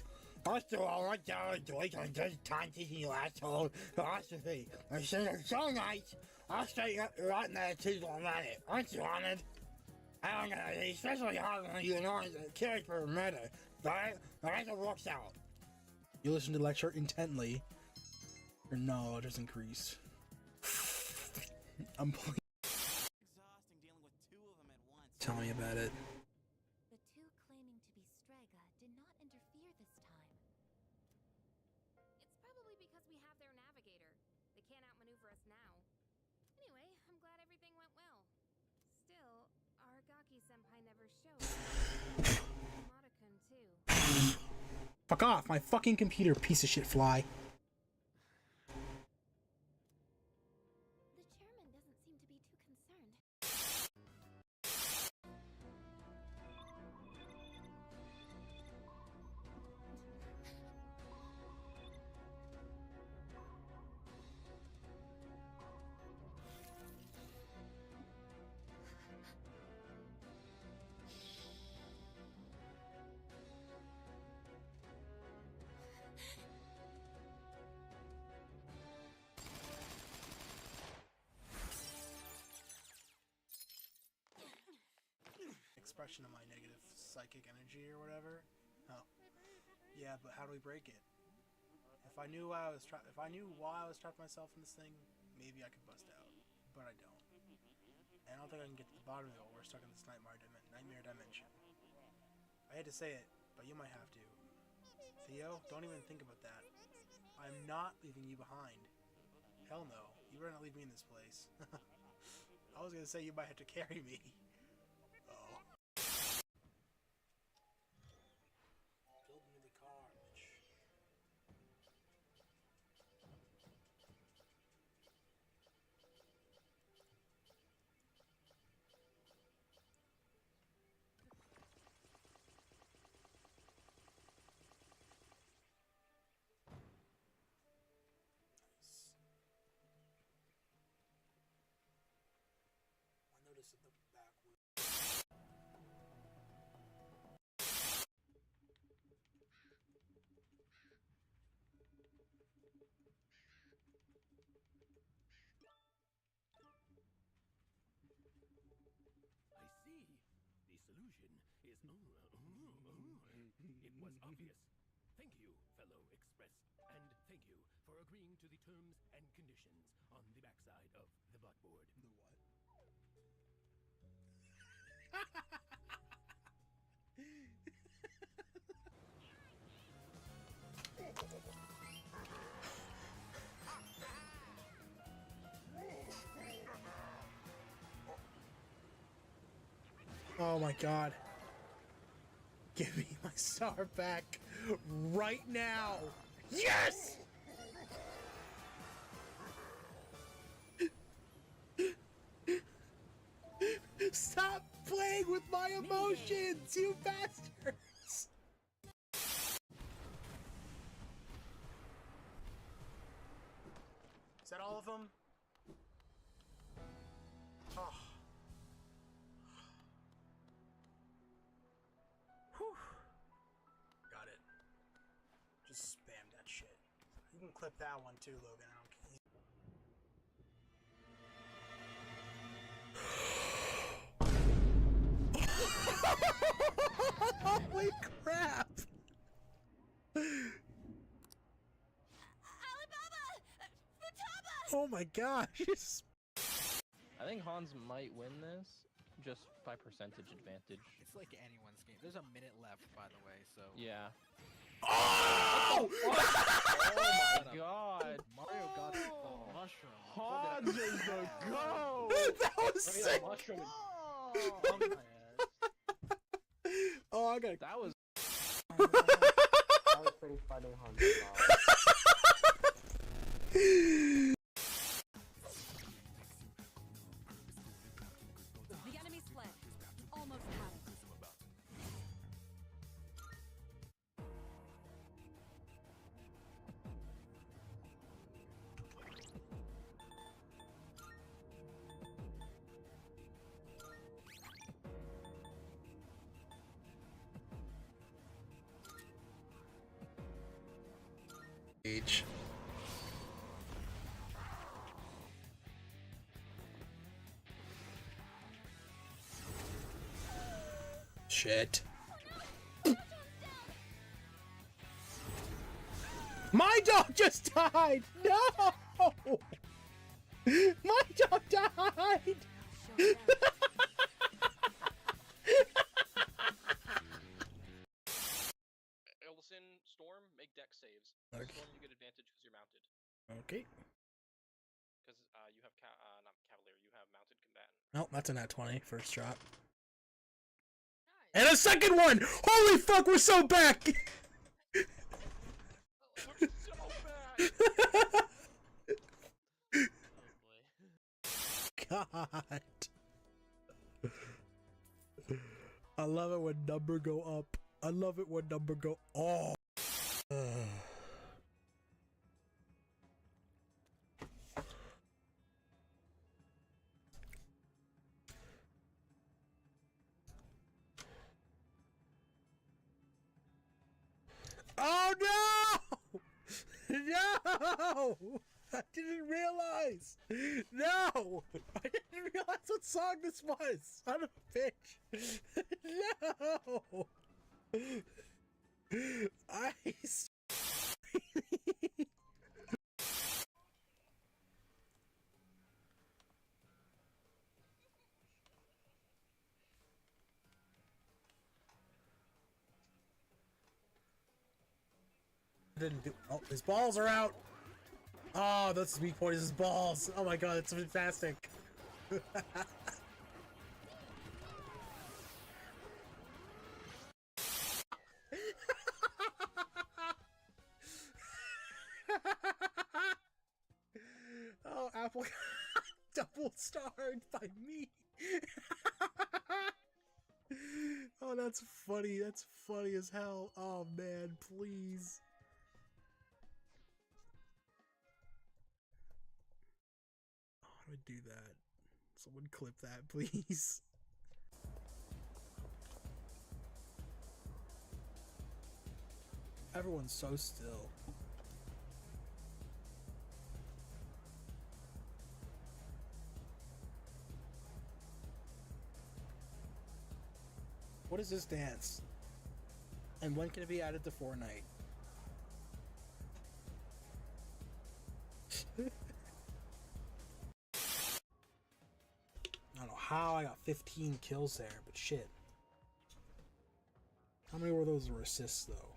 [SPEAKER 15] First of all, what Dara Deutsch on just time teaching you asshole philosophy. And since you're so nice, I'll straighten up your rotten attitude while I'm at it. Aren't you honored? I don't know, especially hard when you know the carry for a murder. But as it works out.
[SPEAKER 6] You listen to the lecture intently. Your knowledge is increased. I'm playing. Tell me about it.
[SPEAKER 10] The two claiming to be Strega did not interfere this time.
[SPEAKER 16] It's probably because we have their navigator. They can't outmaneuver us now. Anyway, I'm glad everything went well. Still, Aragaki-senpai never showed. Mata-kun too.
[SPEAKER 6] Fuck off, my fucking computer, piece of shit fly.
[SPEAKER 16] The chairman doesn't seem to be too concerned.
[SPEAKER 6] Expression of my negative psychic energy or whatever. Oh, yeah, but how do we break it? If I knew why I was trapped myself in this thing, maybe I could bust out, but I don't. And I don't think I can get to the bottom of it while we're stuck in this nightmare dimension. I hate to say it, but you might have to. Theo, don't even think about that. I'm not leaving you behind. Hell no, you better not leave me in this place. I was gonna say you might have to carry me.
[SPEAKER 17] It was obvious. Thank you, fellow Express, and thank you for agreeing to the terms and conditions on the backside of the buttboard.
[SPEAKER 6] The what? Oh my god. Give me my star back right now. Yes! Stop playing with my emotions, you bastards! Is that all of them? Oh. Whew. Got it. Just spam that shit. You can clip that one too, Logan. I don't care. Holy crap! Oh my gosh!
[SPEAKER 3] I think Hans might win this just by percentage advantage.
[SPEAKER 18] It's like anyone's game. There's a minute left, by the way, so.
[SPEAKER 3] Yeah.
[SPEAKER 6] Oh!
[SPEAKER 3] Oh my god!
[SPEAKER 18] Mario got the mushroom.
[SPEAKER 3] Hans is the goat!
[SPEAKER 6] That was sick!
[SPEAKER 3] Mushroom.
[SPEAKER 6] Oh, I got.
[SPEAKER 3] That was.
[SPEAKER 11] That was pretty funny, HansOBall.
[SPEAKER 16] The enemy's fled. Almost had it.
[SPEAKER 6] Age. Shit. My dog just died! No! My dog died!
[SPEAKER 3] Elson, Storm, make deck saves.
[SPEAKER 6] Okay.
[SPEAKER 3] Storm, you get advantage because you're mounted.
[SPEAKER 6] Okay.
[SPEAKER 3] Because you have not Cavalier, you have mounted combatant.
[SPEAKER 6] Oh, that's a nat 20. First shot. And a second one! Holy fuck, we're so back!
[SPEAKER 3] We're so bad!
[SPEAKER 6] God. I love it when number go up. I love it when number go. Oh. Oh no! No! I didn't realize! No! I didn't realize what song this was! Son of a bitch! No! I. Didn't do. Oh, his balls are out! Oh, that's the weak point is his balls! Oh my god, that's fantastic! Oh, Apple double starred by me! Oh, that's funny. That's funny as hell. Oh man, please. How do I do that? Someone clip that, please. Everyone's so still. What is this dance? And when can it be added to Fortnite? I don't know how I got 15 kills there, but shit. How many were those were assists though?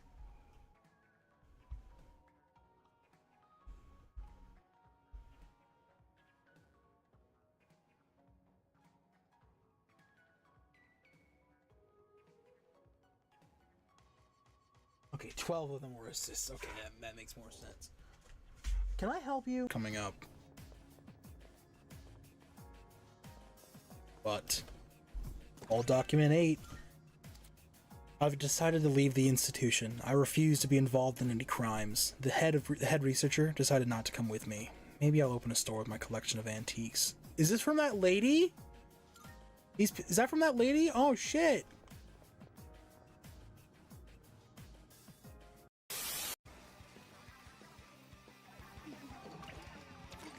[SPEAKER 6] Okay, 12 of them were assists. Okay, that makes more sense. Can I help you? Coming up. But Old document 8. I've decided to leave the institution. I refuse to be involved in any crimes. The head researcher decided not to come with me. Maybe I'll open a store with my collection of antiques. Is this from that lady? Is that from that lady? Oh shit.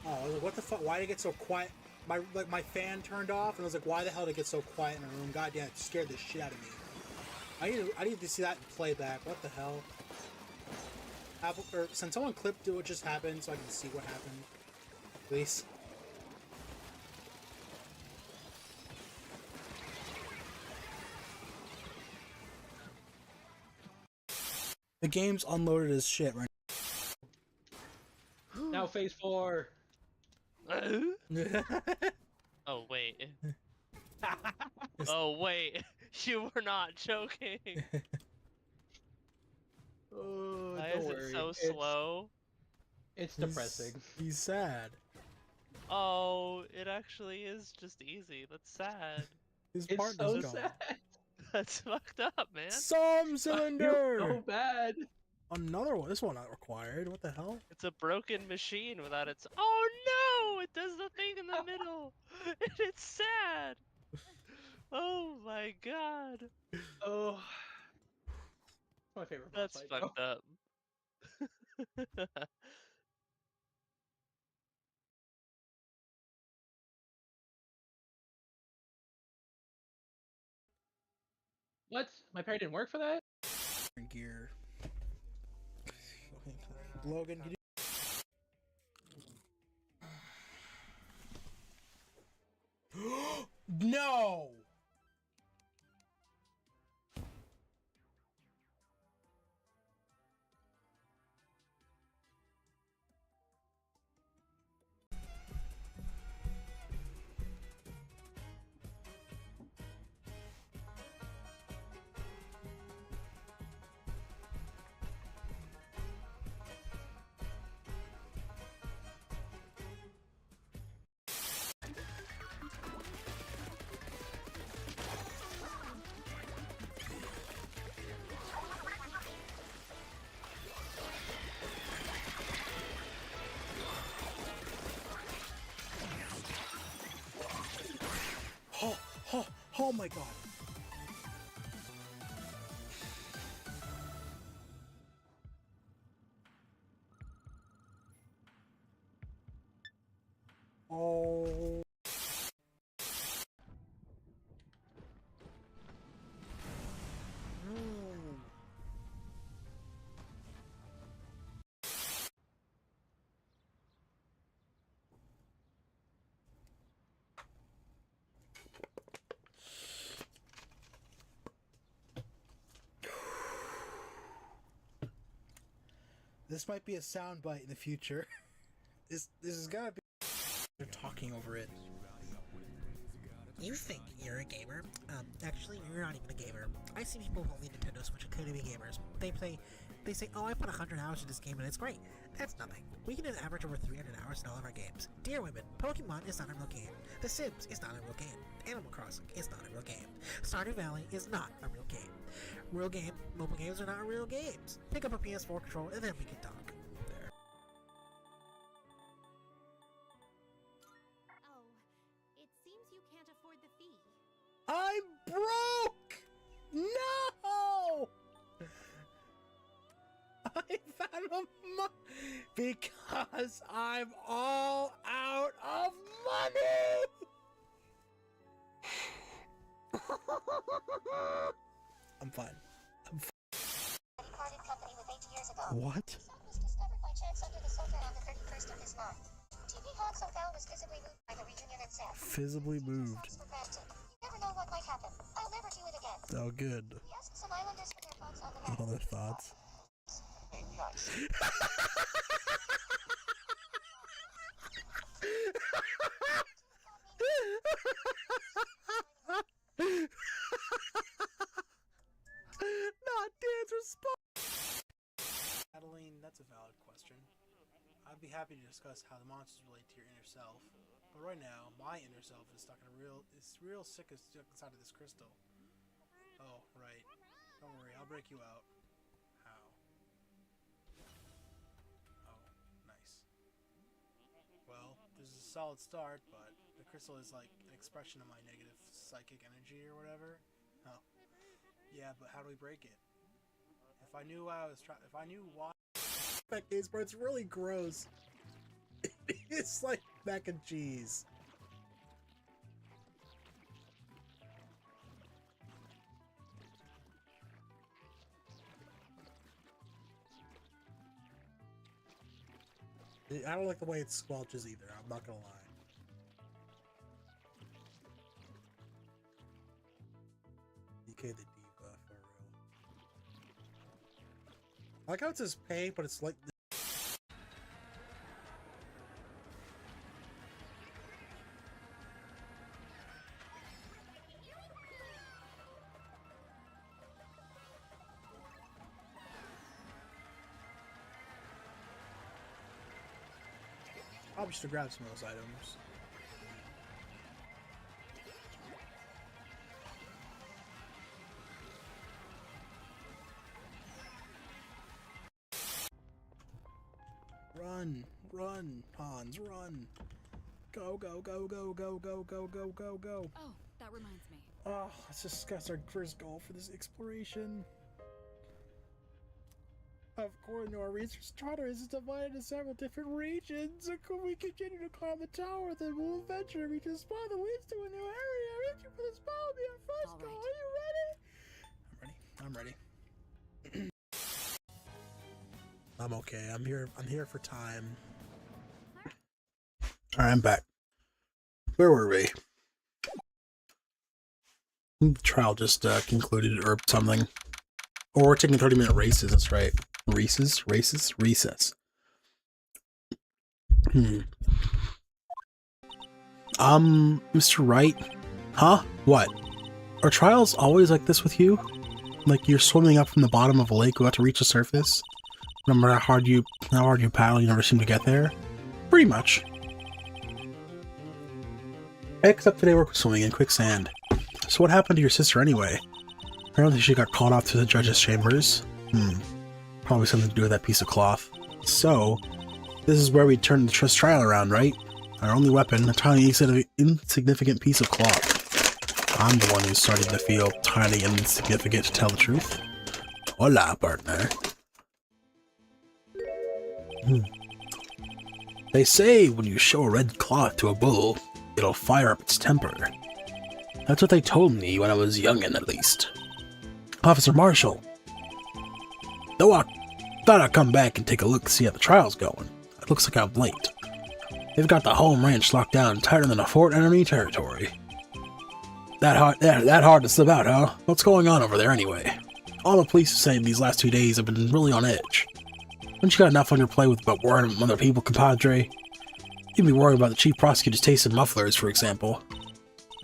[SPEAKER 6] Oh, I was like, what the fuck? Why did it get so quiet? My fan turned off, and I was like, why the hell did it get so quiet in the room? God damn, it scared the shit out of me. I need to see that in playback. What the hell? Send someone clip to what just happened so I can see what happened. Please. The game's unloaded as shit right now.
[SPEAKER 3] Now phase 4.
[SPEAKER 14] Oh wait. Oh wait. You were not joking.
[SPEAKER 3] Oh,
[SPEAKER 14] Why
[SPEAKER 3] don't
[SPEAKER 14] is
[SPEAKER 3] worry.
[SPEAKER 14] it so slow?
[SPEAKER 3] It's depressing.
[SPEAKER 6] He's sad.
[SPEAKER 14] Oh, it actually is just easy. That's sad.
[SPEAKER 6] His
[SPEAKER 3] It's
[SPEAKER 6] partner's
[SPEAKER 3] so
[SPEAKER 6] gone.
[SPEAKER 3] sad.
[SPEAKER 14] That's fucked up, man.
[SPEAKER 6] Some cylinder!
[SPEAKER 3] So bad.
[SPEAKER 6] Another one. This one not required. What the hell?
[SPEAKER 14] It's a broken machine without its. Oh no! It does the thing in the middle. And it's sad. Oh my god.
[SPEAKER 3] Oh. My favorite boss
[SPEAKER 14] That's
[SPEAKER 3] fight,
[SPEAKER 14] fucked up.
[SPEAKER 3] What? My parry didn't work for that?
[SPEAKER 6] Gear. Logan, can you... No! Oh my god. Oh. This might be a soundbite in the future. This is gonna be. They're talking over it.
[SPEAKER 12] You think you're a gamer? Actually, you're not even a gamer. I see people holding Nintendo Switch and claim to be gamers. They say, oh, I put 100 hours in this game and it's great. That's nothing. We can average over 300 hours in all of our games. Dear women, Pokemon is not a real game. The Sims is not a real game. Animal Crossing is not a real game. Stardew Valley is not a real game. Mobile games are not real games. Pick up a PS4 controller and then we can talk. There.
[SPEAKER 16] Oh, it seems you can't afford the fee.
[SPEAKER 6] I'm broke! No! I found because I'm all out of money! I'm fine.
[SPEAKER 5] Departed company with 8 years ago.
[SPEAKER 6] What?
[SPEAKER 5] The song was discovered by chance under the sofa on the 31st of this month. TV HansOBall was visibly moved by the reunion itself.
[SPEAKER 6] Visibly moved.
[SPEAKER 5] For granted. You never know what might happen. I'll never do it again.
[SPEAKER 6] Oh, good.
[SPEAKER 5] We asked some islanders for their thoughts on the matter.
[SPEAKER 6] All their thoughts.
[SPEAKER 5] Nice.
[SPEAKER 6] Not dance response. Adeline, that's a valid question. I'd be happy to discuss how the monsters relate to your inner self. But right now, my inner self is stuck in it's real sick of stuck inside of this crystal. Oh, right. Don't worry, I'll break you out. How? Oh, nice. Well, this is a solid start, but the crystal is like an expression of my negative psychic energy or whatever. Oh. Yeah, but how do we break it? If I knew why that is, but it's really gross. It's like mac and cheese. I don't like the way it squelches either, I'm not gonna lie. DK the diva, for real. I like how it says pay, but it's like... Probably should grab some of those items. Run! Run, Hans, run! Go, go, go, go, go, go, go, go, go, go!
[SPEAKER 16] Oh, that reminds me.
[SPEAKER 6] Oh, let's discuss our first goal for this exploration. According to our research, Trotter is divided into several different regions. If we continue to climb the tower, then we'll eventually reach a spot that leads to a new area. Reaching for the spot will be our first goal. Are you ready? I'm ready. I'm okay. I'm here for time. Alright, I'm back. Where were we? The trial just concluded or something. Or we're taking 30-minute races, that's right. Recess. Mr. Wright? Huh? What? Are trials always like this with you? Like you're swimming up from the bottom of a lake about to reach the surface? No matter how hard you paddle, you never seem to get there? Pretty much. Except today we're swimming in quicksand. So what happened to your sister anyway? Apparently she got called off to the judge's chambers. Probably something to do with that piece of cloth. So, this is where we turn the trial around, right? Our only weapon, a tiny insignificant piece of cloth. I'm the one who's starting to feel tiny and insignificant, to tell the truth. Hola, partner. They say when you show a red cloth to a bull, it'll fire up its temper. That's what they told me when I was youngin', at least. Officer Marshall. Though I thought I'd come back and take a look to see how the trial's going. It looks like I'm late. They've got the home ranch locked down tighter than a fort enemy territory. That hard to slip out, huh? What's going on over there anyway? All the police are saying these last 2 days have been really on edge. Haven't you got enough on your plate with about worrying about other people, compadre? You'd be worried about the chief prosecutor's taste in mufflers, for example.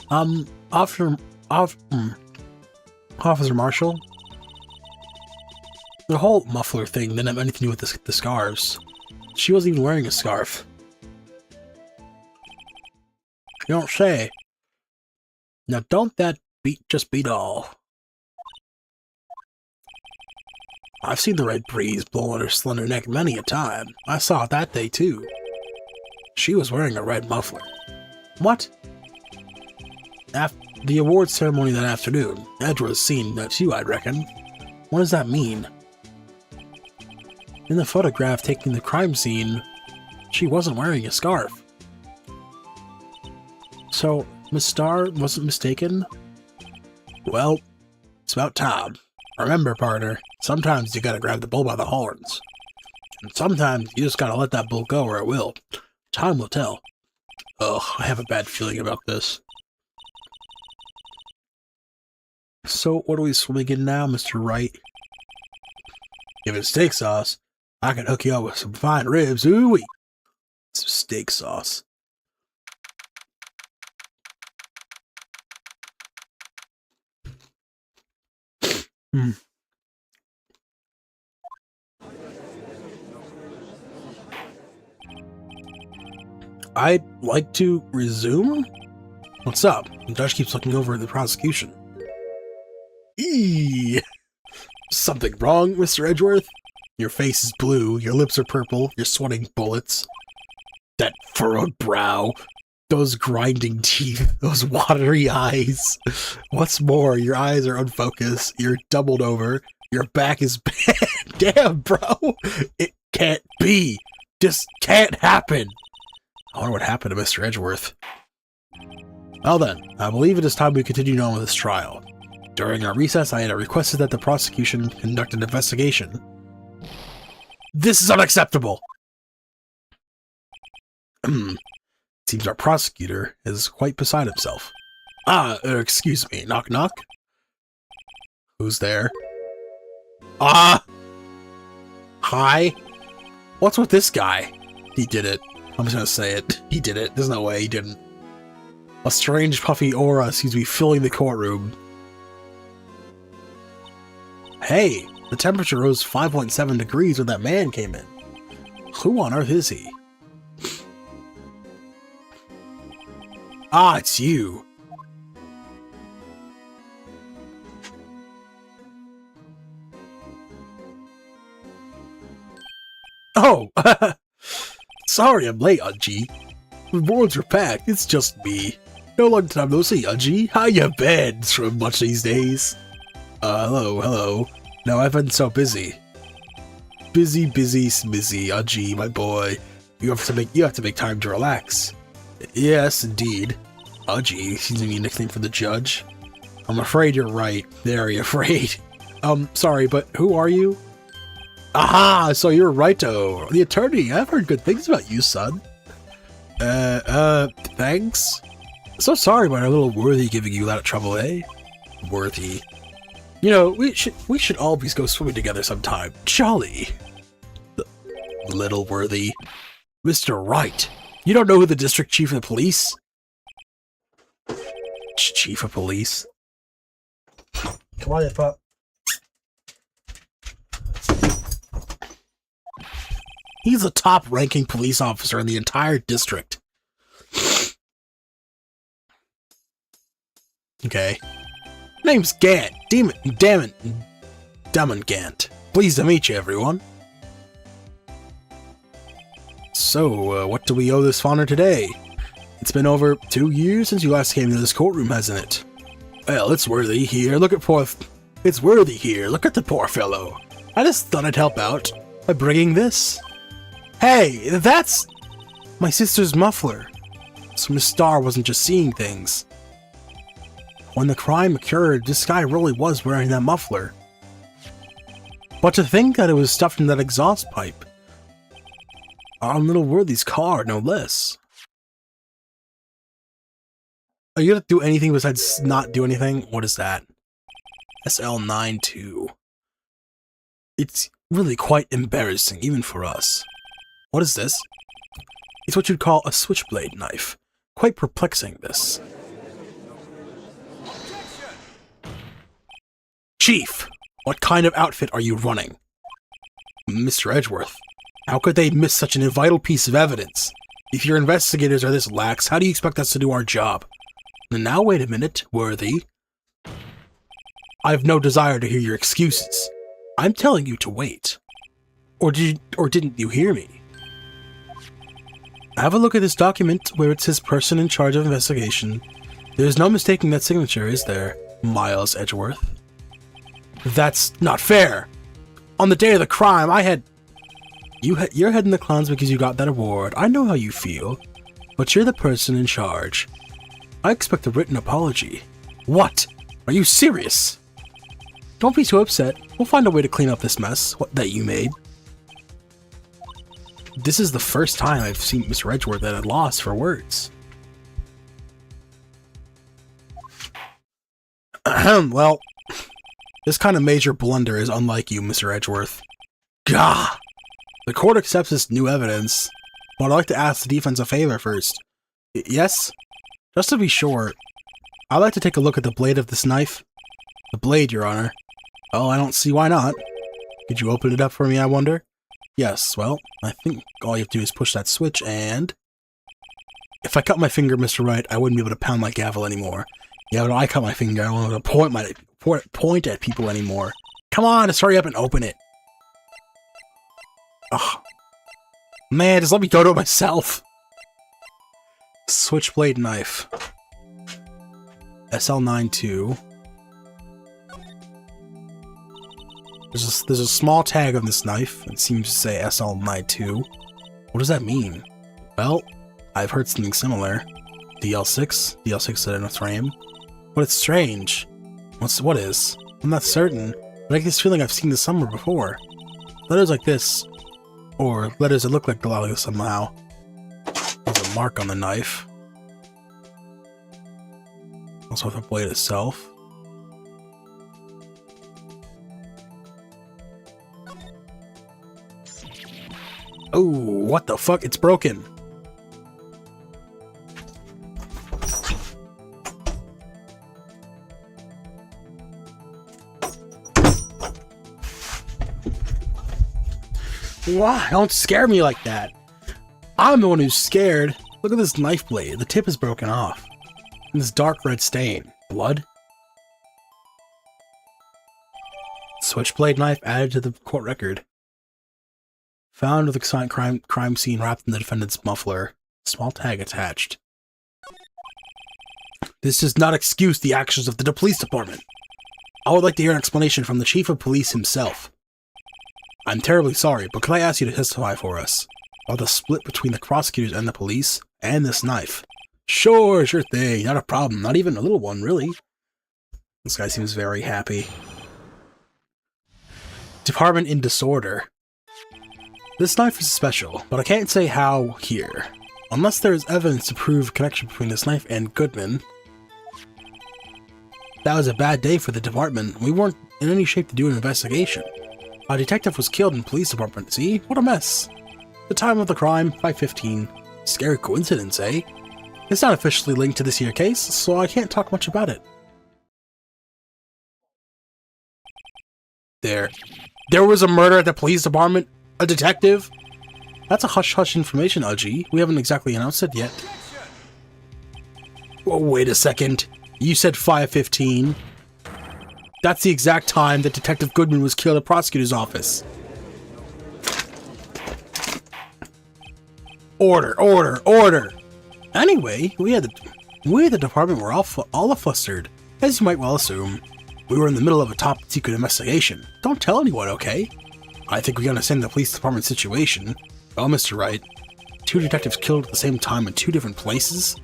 [SPEAKER 6] Officer Marshall? The whole muffler thing didn't have anything to do with the scarves. She wasn't even wearing a scarf. You don't say. Now don't that just beat all. I've seen the red breeze blow on her slender neck many a time. I saw it that day too. She was wearing a red muffler. What? After the awards ceremony that afternoon, Edward's seen that too, I'd reckon. What does that mean? In the photograph taking the crime scene, she wasn't wearing a scarf. So, Miss Starr wasn't mistaken? Well, it's about time. Remember, partner, sometimes you gotta grab the bull by the horns. And sometimes you just gotta let that bull go or it will. Time will tell. Ugh, I have a bad feeling about this. So, what are we swimming in now, Mr. Wright? If it's steak sauce, I can hook you up with some fine ribs. Ooh-wee! Some steak sauce.
[SPEAKER 1] I'd like to resume? What's up? The judge keeps looking over at the prosecution. Eee! Something wrong, Mr. Edgeworth? Your face is blue, your lips are purple, you're sweating bullets. That furrowed brow, those grinding teeth, those watery eyes. What's more, your eyes are unfocused, you're doubled over, your back is bad. Damn, bro! It can't be! This can't happen! I wonder what happened to Mr. Edgeworth. Well then, I believe it is time we continue on with this trial. During our recess, I had requested that the prosecution conduct an investigation. This is unacceptable! Seems our prosecutor is quite beside himself. Excuse me, knock knock? Who's there? Hi? What's with this guy? He did it. I'm just gonna say it. He did it. There's no way he didn't. A strange puffy aura seems to be filling the courtroom. Hey, the temperature rose 5.7 degrees when that man came in. Who on earth is he? It's you. Oh, sorry I'm late, Unji. The boards are packed, it's just me. No long time no see, Unji. How you been? It's from much these days. Hello. No, I've been so busy. Busy, Unji, my boy. You have to make time to relax. Yes, indeed. Unji seems to be a nickname for the judge. I'm afraid you're right. Very afraid. Sorry, but who are you? Aha! So you're Raito, the attorney. I've heard good things about you, son. Thanks? So sorry about our little Worthy giving you a lot of trouble, eh? Worthy. You know, we should always go swimming together sometime. Jolly. The little Worthy. Mr. Wright. You don't know who the district chief of police? Chief of police? Come on in, pup. He's the top-ranking police officer in the entire district. Okay. Name's Gant. Damon Gant. Pleased to meet you, everyone. So, what do we owe this honor today? It's been over 2 years since you last came into this courtroom, hasn't it? Well, it's Worthy here. It's Worthy here. Look at the poor fellow. I just thought I'd help out by bringing this. Hey, that's my sister's muffler. So Miss Star wasn't just seeing things. When the crime occurred, this guy really was wearing that muffler. But to think that it was stuffed in that exhaust pipe. On little Worthy's car, no less. Are you gonna do anything besides not do anything? What is that? SL92. It's really quite embarrassing, even for us. What is this? It's what you'd call a switchblade knife. Quite perplexing, this. Chief, what kind of outfit are you running? Mr. Edgeworth, how could they miss such a vital piece of evidence? If your investigators are this lax, how do you expect us to do our job? Now wait a minute, Worthy. I've no desire to hear your excuses. I'm telling you to wait. Or didn't you hear me? Have a look at this document where it says person in charge of investigation. There's no mistaking that signature, is there, Miles Edgeworth? That's not fair! On the day of the crime, you're heading the clowns because you got that award. I know how you feel. But you're the person in charge. I expect a written apology. What? Are you serious? Don't be too upset. We'll find a way to clean up this mess that you made. This is the first time I've seen Mr. Edgeworth at a loss for words. Well, this kind of major blunder is unlike you, Mr. Edgeworth. Gah! The court accepts this new evidence, but I'd like to ask the defense a favor first. Yes? Just to be sure, I'd like to take a look at the blade of this knife. The blade, Your Honor. Well, I don't see why not. Could you open it up for me, I wonder? Yes, well, I think all you have to do is push that switch and... If I cut my finger, Mr. Wright, I wouldn't be able to pound my gavel anymore. Yeah, but I cut my finger, I won't be able to point at people anymore. Come on, just hurry up and open it. Ugh. Man, just let me go to it myself. Switchblade knife. SL92. There's a small tag on this knife. It seems to say SL92. What does that mean? Well, I've heard something similar. DL6? DL6 in a frame? But it's strange. What is? I'm not certain, but I get this feeling I've seen this somewhere before. Letters like this, or letters that look like a lot like this somehow. There's a mark on the knife. Also with the blade itself. Oh, what the fuck? It's broken. Why? Don't scare me like that. I'm the one who's scared. Look at this knife blade. The tip is broken off. And this dark red stain. Blood? Switchblade knife added to the court record. Found with the crime scene wrapped in the defendant's muffler. Small tag attached. This does not excuse the actions of the police department. I would like to hear an explanation from the chief of police himself. I'm terribly sorry, but could I ask you to testify for us about the split between the prosecutors and the police and this knife? Sure thing, not a problem, not even a little one, really. This guy seems very happy. Department in disorder. This knife is special, but I can't say how here. Unless there is evidence to prove a connection between this knife and Goodman. That was a bad day for the department. We weren't in any shape to do an investigation. A detective was killed in the police department. See? What a mess. The time of the crime, 5:15. Scary coincidence, eh? It's not officially linked to this here case, so I can't talk much about it. There was a murder at the police department? A detective? That's a hush-hush information, Udgy. We haven't exactly announced it yet. Oh, wait a second. You said 5:15. That's the exact time that Detective Goodman was killed at the prosecutor's office. Order! Anyway, we at the department were all flustered, as you might well assume. We were in the middle of a top-secret investigation. Don't tell anyone, okay? I think we understand the police department situation. Well, Mr. Wright, 2 detectives killed at the same time in 2 different places?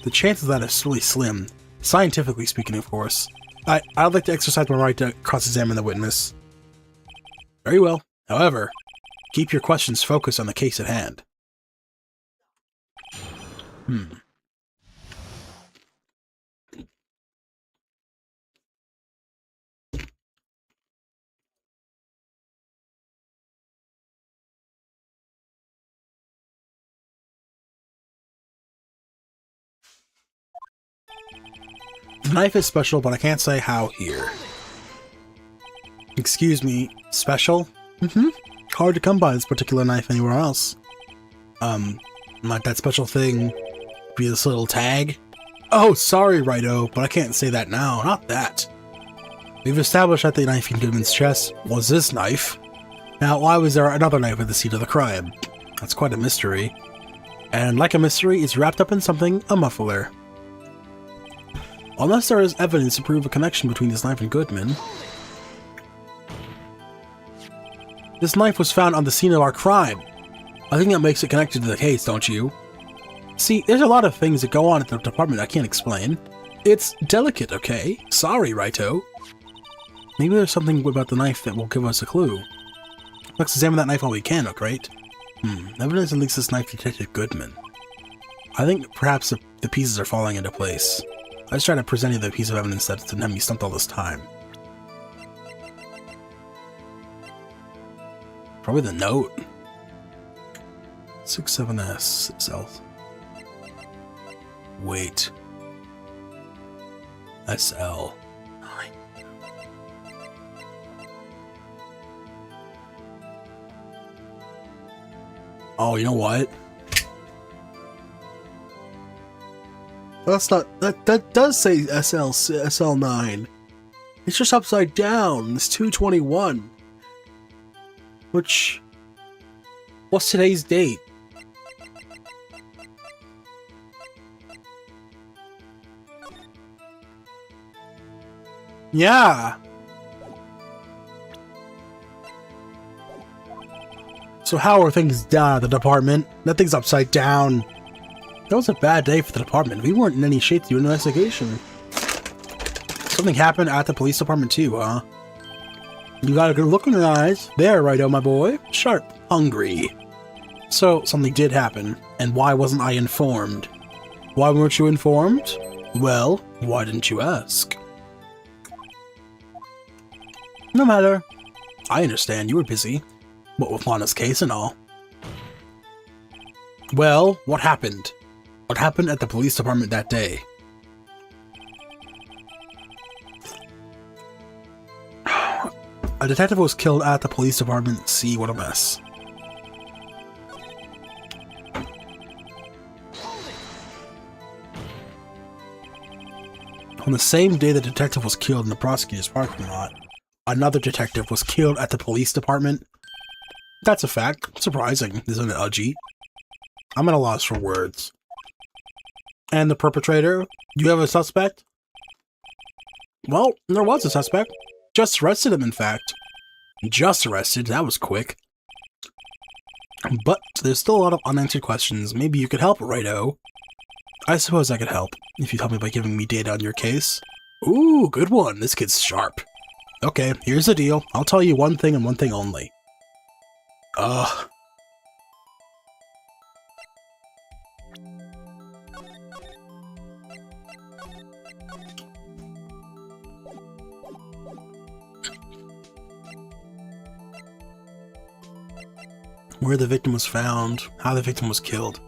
[SPEAKER 1] The chances of that is really slim, scientifically speaking, of course. I'd like to exercise my right to cross-examine the witness. Very well. However, keep your questions focused on the case at hand. The knife is special, but I can't say how here. Excuse me, special? Hard to come by this particular knife anywhere else. Might that special thing be this little tag? Oh, sorry, Righto, but I can't say that now, not that. We've established that the knife in Goodman's chest was this knife. Now, why was there another knife at the scene of the crime? That's quite a mystery. And like a mystery, it's wrapped up in something, a muffler. Unless there is evidence to prove a connection between this knife and Goodman. This knife was found on the scene of our crime. I think that makes it connected to the case, don't you? See, there's a lot of things that go on at the department I can't explain. It's delicate, okay? Sorry, Righto. Maybe there's something about the knife that will give us a clue. Let's examine that knife while we can, okay? Evidence that links this knife to Detective Goodman. I think perhaps the pieces are falling into place. I just try to present you the piece of evidence that didn't have me stumped all this time. Probably the note. 67S itself. Wait. SL. Oh, you know what? That's not... That does say SL9. It's just upside down. It's 221. Which... What's today's date? Yeah. So how are things down at the department? Nothing's upside down. That was a bad day for the department. We weren't in any shape to do an investigation. Something happened at the police department too, huh? You got a good look in your eyes. There, righto, my boy. Sharp. Hungry. So, something did happen. And why wasn't I informed? Why weren't you informed? Well, why didn't you ask? No matter. I understand you were busy. What with Lana's case and all. Well, what happened? What happened at the police department that day? A detective was killed at the police department. See, what a mess. On the same day the detective was killed in the prosecutor's parking lot, another detective was killed at the police department. That's a fact. Surprising, isn't it, Udgy? I'm at a loss for words. And the perpetrator? Do you have a suspect? Well, there was a suspect. Just arrested him, in fact. Just arrested, that was quick. But there's still a lot of unanswered questions. Maybe you could help, righto? I suppose I could help, if you help me by giving me data on your case. Ooh, good one. This kid's sharp. Okay, here's the deal. I'll tell you one thing and one thing only. Where the victim was found, how the victim was killed.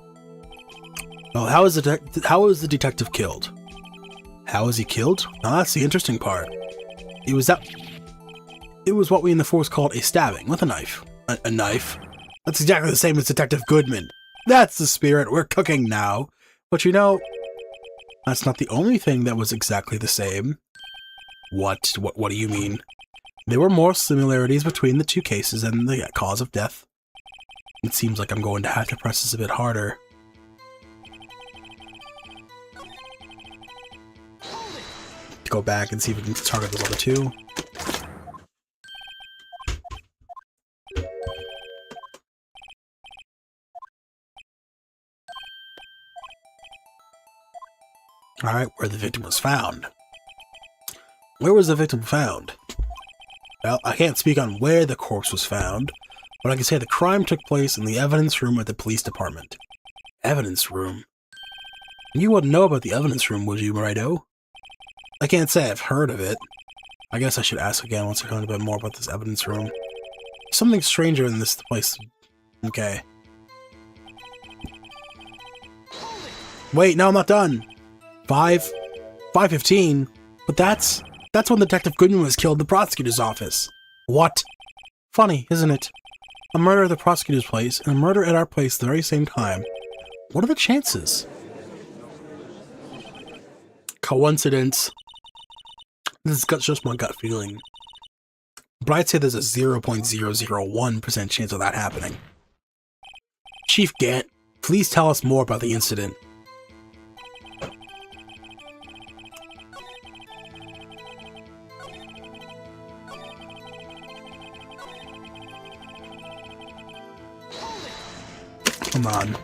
[SPEAKER 1] Well, how was the detective killed? How was he killed? Now that's the interesting part. It was what we in the force called a stabbing with a knife. A knife? That's exactly the same as Detective Goodman. That's the spirit, we're cooking now. But you know, that's not the only thing that was exactly the same. What do you mean? There were more similarities between the two cases and the cause of death. It seems like I'm going to have to press this a bit harder. Go back and see if we can target those other two. Alright, where the victim was found. Where was the victim found? Well, I can't speak on where the corpse was found, but I can say the crime took place in the evidence room at the police department. Evidence room? You wouldn't know about the evidence room, would you, righto? I can't say I've heard of it. I guess I should ask again once I learn a bit more about this evidence room. Something stranger in this place. Okay. Wait, no, I'm not done. 5:15? But that's when Detective Goodman was killed in the prosecutor's office. What? Funny, isn't it? A murder at the prosecutor's place and a murder at our place at the very same time. What are the chances? Coincidence. This is just my gut feeling. But I'd say there's a 0.001% chance of that happening. Chief Gant, please tell us more about the incident. Come on.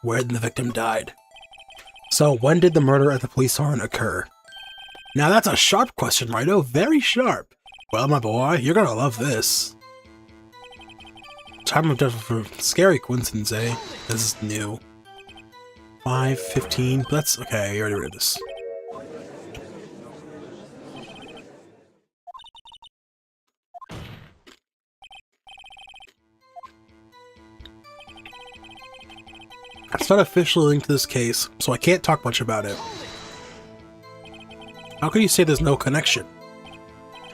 [SPEAKER 1] Where the victim died. So, when did the murder at the police department occur? Now that's a sharp question, righto. Very sharp. Well, my boy, you're gonna love this. Time of death for scary coincidence, eh? This is new. 5:15. That's okay. You already read this. It's not officially linked to this case, so I can't talk much about it. How can you say there's no connection?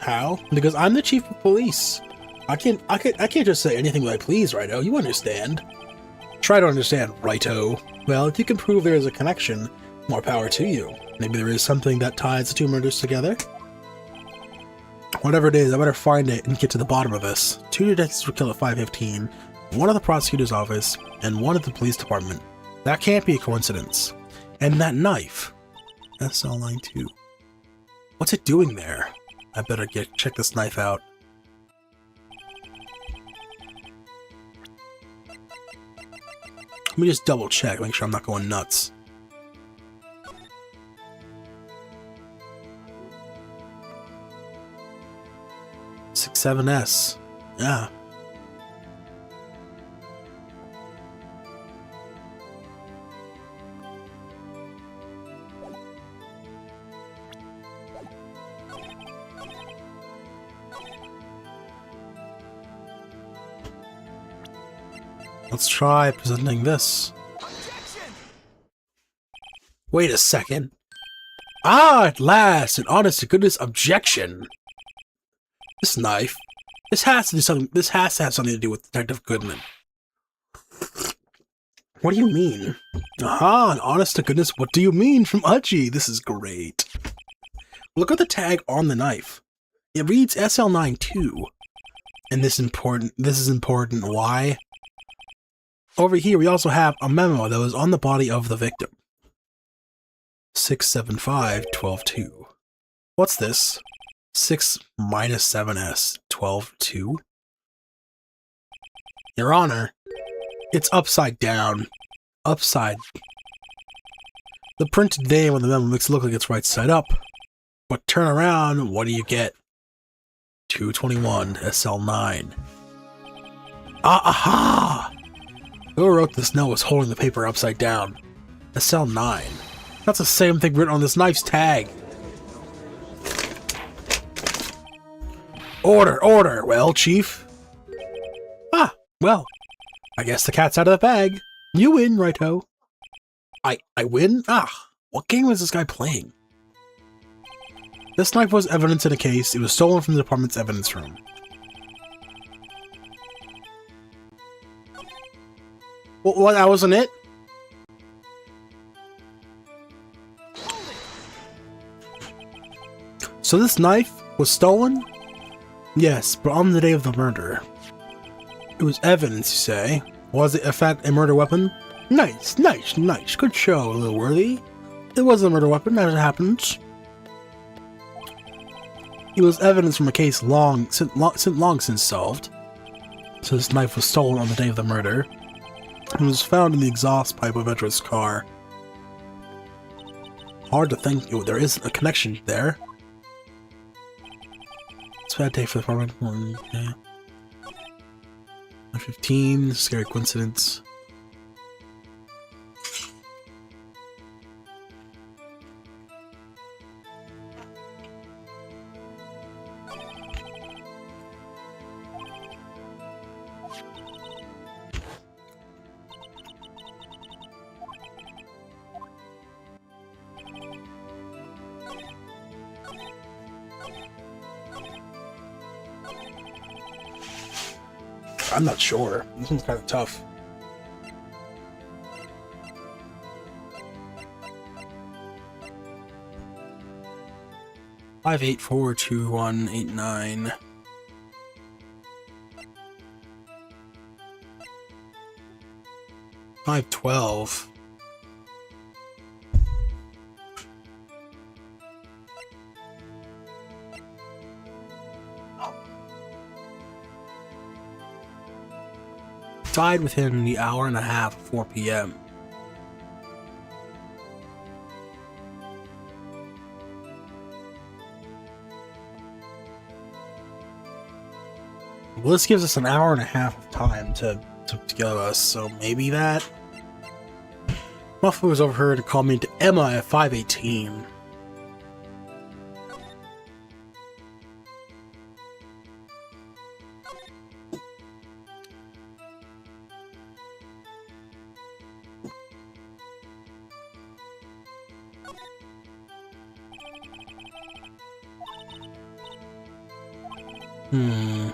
[SPEAKER 1] How? Because I'm the chief of police. I can't just say anything I please, Righto. You understand? Try to understand, Righto. Well, if you can prove there is a connection, more power to you. Maybe there is something that ties the two murders together? Whatever it is, I better find it and get to the bottom of this. 2 detectives were killed at 5:15, 1 at the prosecutor's office, and 1 at the police department. That can't be a coincidence. And that knife. SL92. What's it doing there? I better check this knife out. Let me just double check, make sure I'm not going nuts. S. Yeah. Let's try presenting this. Wait a second. Ah, at last, an honest to goodness objection. This knife. This has to do something. This has to have something to do with Detective Goodman. What do you mean? Aha, an honest to goodness. What do you mean from Uchi? This is great. Look at the tag on the knife. It reads SL92. And this is important. Why? Over here, we also have a memo that was on the body of the victim. 675-12-2. What's this? 6 minus 7S 12-2? Your Honor, it's upside down. Upside. The printed name on the memo makes it look like it's right side up. But turn around, what do you get? 221 SL9. Aha! Whoever wrote this note was holding the paper upside down. SL9. That's the same thing written on this knife's tag. Order, order! Well, Chief? Ah, well, I guess the cat's out of the bag. You win, righto. I win? Ah, what game was this guy playing? This knife was evidence in a case. It was stolen from the department's evidence room. What, that wasn't it? So this knife was stolen? Yes, but on the day of the murder. It was evidence, you say? Was it, in fact, a murder weapon? Nice, nice, nice. Good show, Little Worthy. It was a murder weapon, as it happens. It was evidence from a case long since solved. So this knife was stolen on the day of the murder. It was found in the exhaust pipe of Edra's car. Hard to think there isn't a connection there. It's a bad day for the department. Okay. 15, scary coincidence. I'm not sure. This one's kind of tough. Five, 8, 4, 2, 1, 8, 9. Five, 12. Died within the hour and a half of 4 p.m. Well, this gives us an hour and a half of time to give us, so maybe that. Muffin was overheard to call me to Emma at 5:18. Hmm.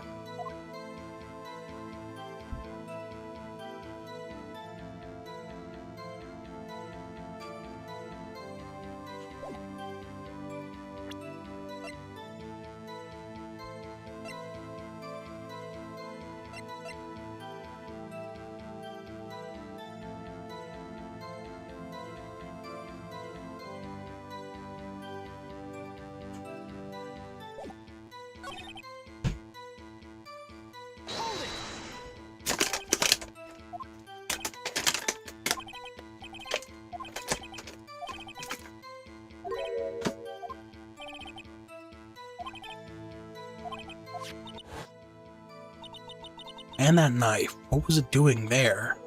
[SPEAKER 1] And that knife, what was it doing there?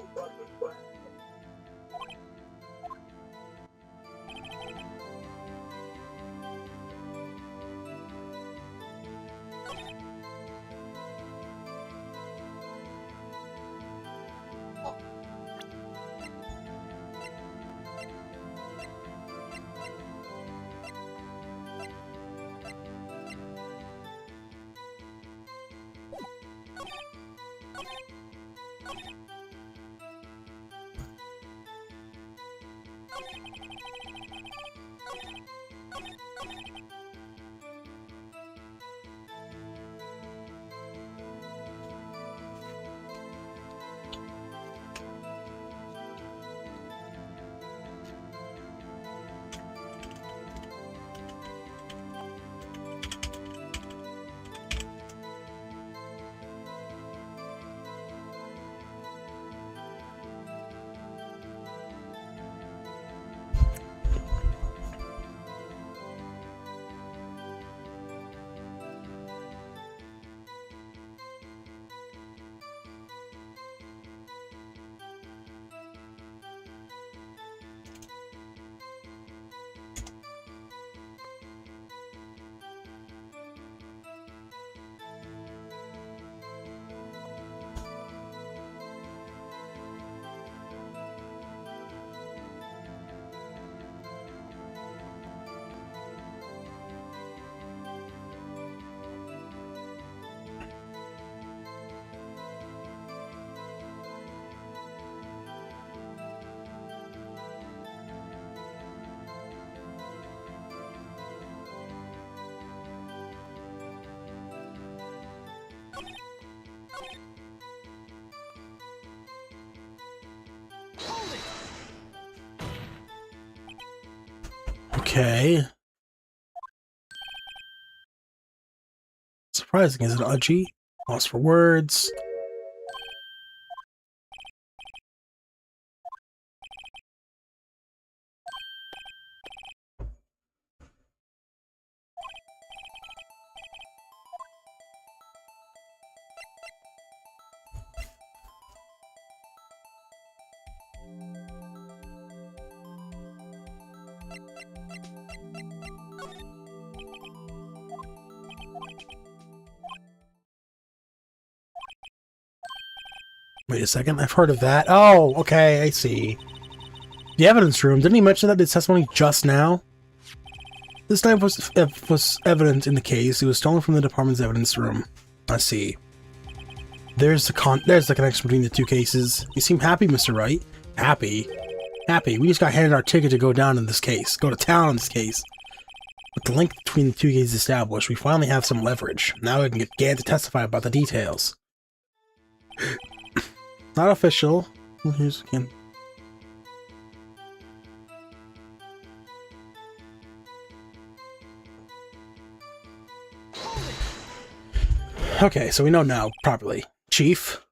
[SPEAKER 1] Okay. Surprising, is it Udgy? Lost for words. Wait a second, I've heard of that. Oh, okay, I see. The evidence room, didn't he mention that in his testimony just now? This knife was evident in the case. It was stolen from the department's evidence room. I see. There's the connection between the two cases. You seem happy, Mr. Wright. Happy? Happy. We just got handed our ticket to go down in this case. Go to town in this case. With the link between the two cases established, we finally have some leverage. Now we can get Gan to testify about the details. Not official. Well, here's again. Okay, so we know now properly. Chief,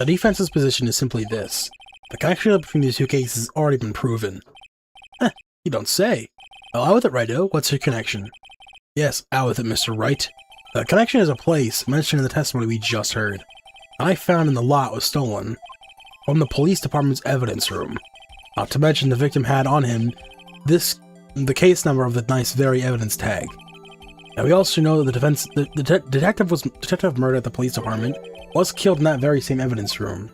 [SPEAKER 1] the defense's position is simply this. The connection between the two cases has already been proven. You don't say. Well, out with it, Righto. What's your connection? Yes, out with it, Mr. Wright. The connection is a place mentioned in the testimony we just heard. I found in the lot was stolen from the police department's evidence room. Not to mention the victim had on him the case number of the nice very evidence tag. And we also know that the detective murdered at the police department was killed in that very same evidence room.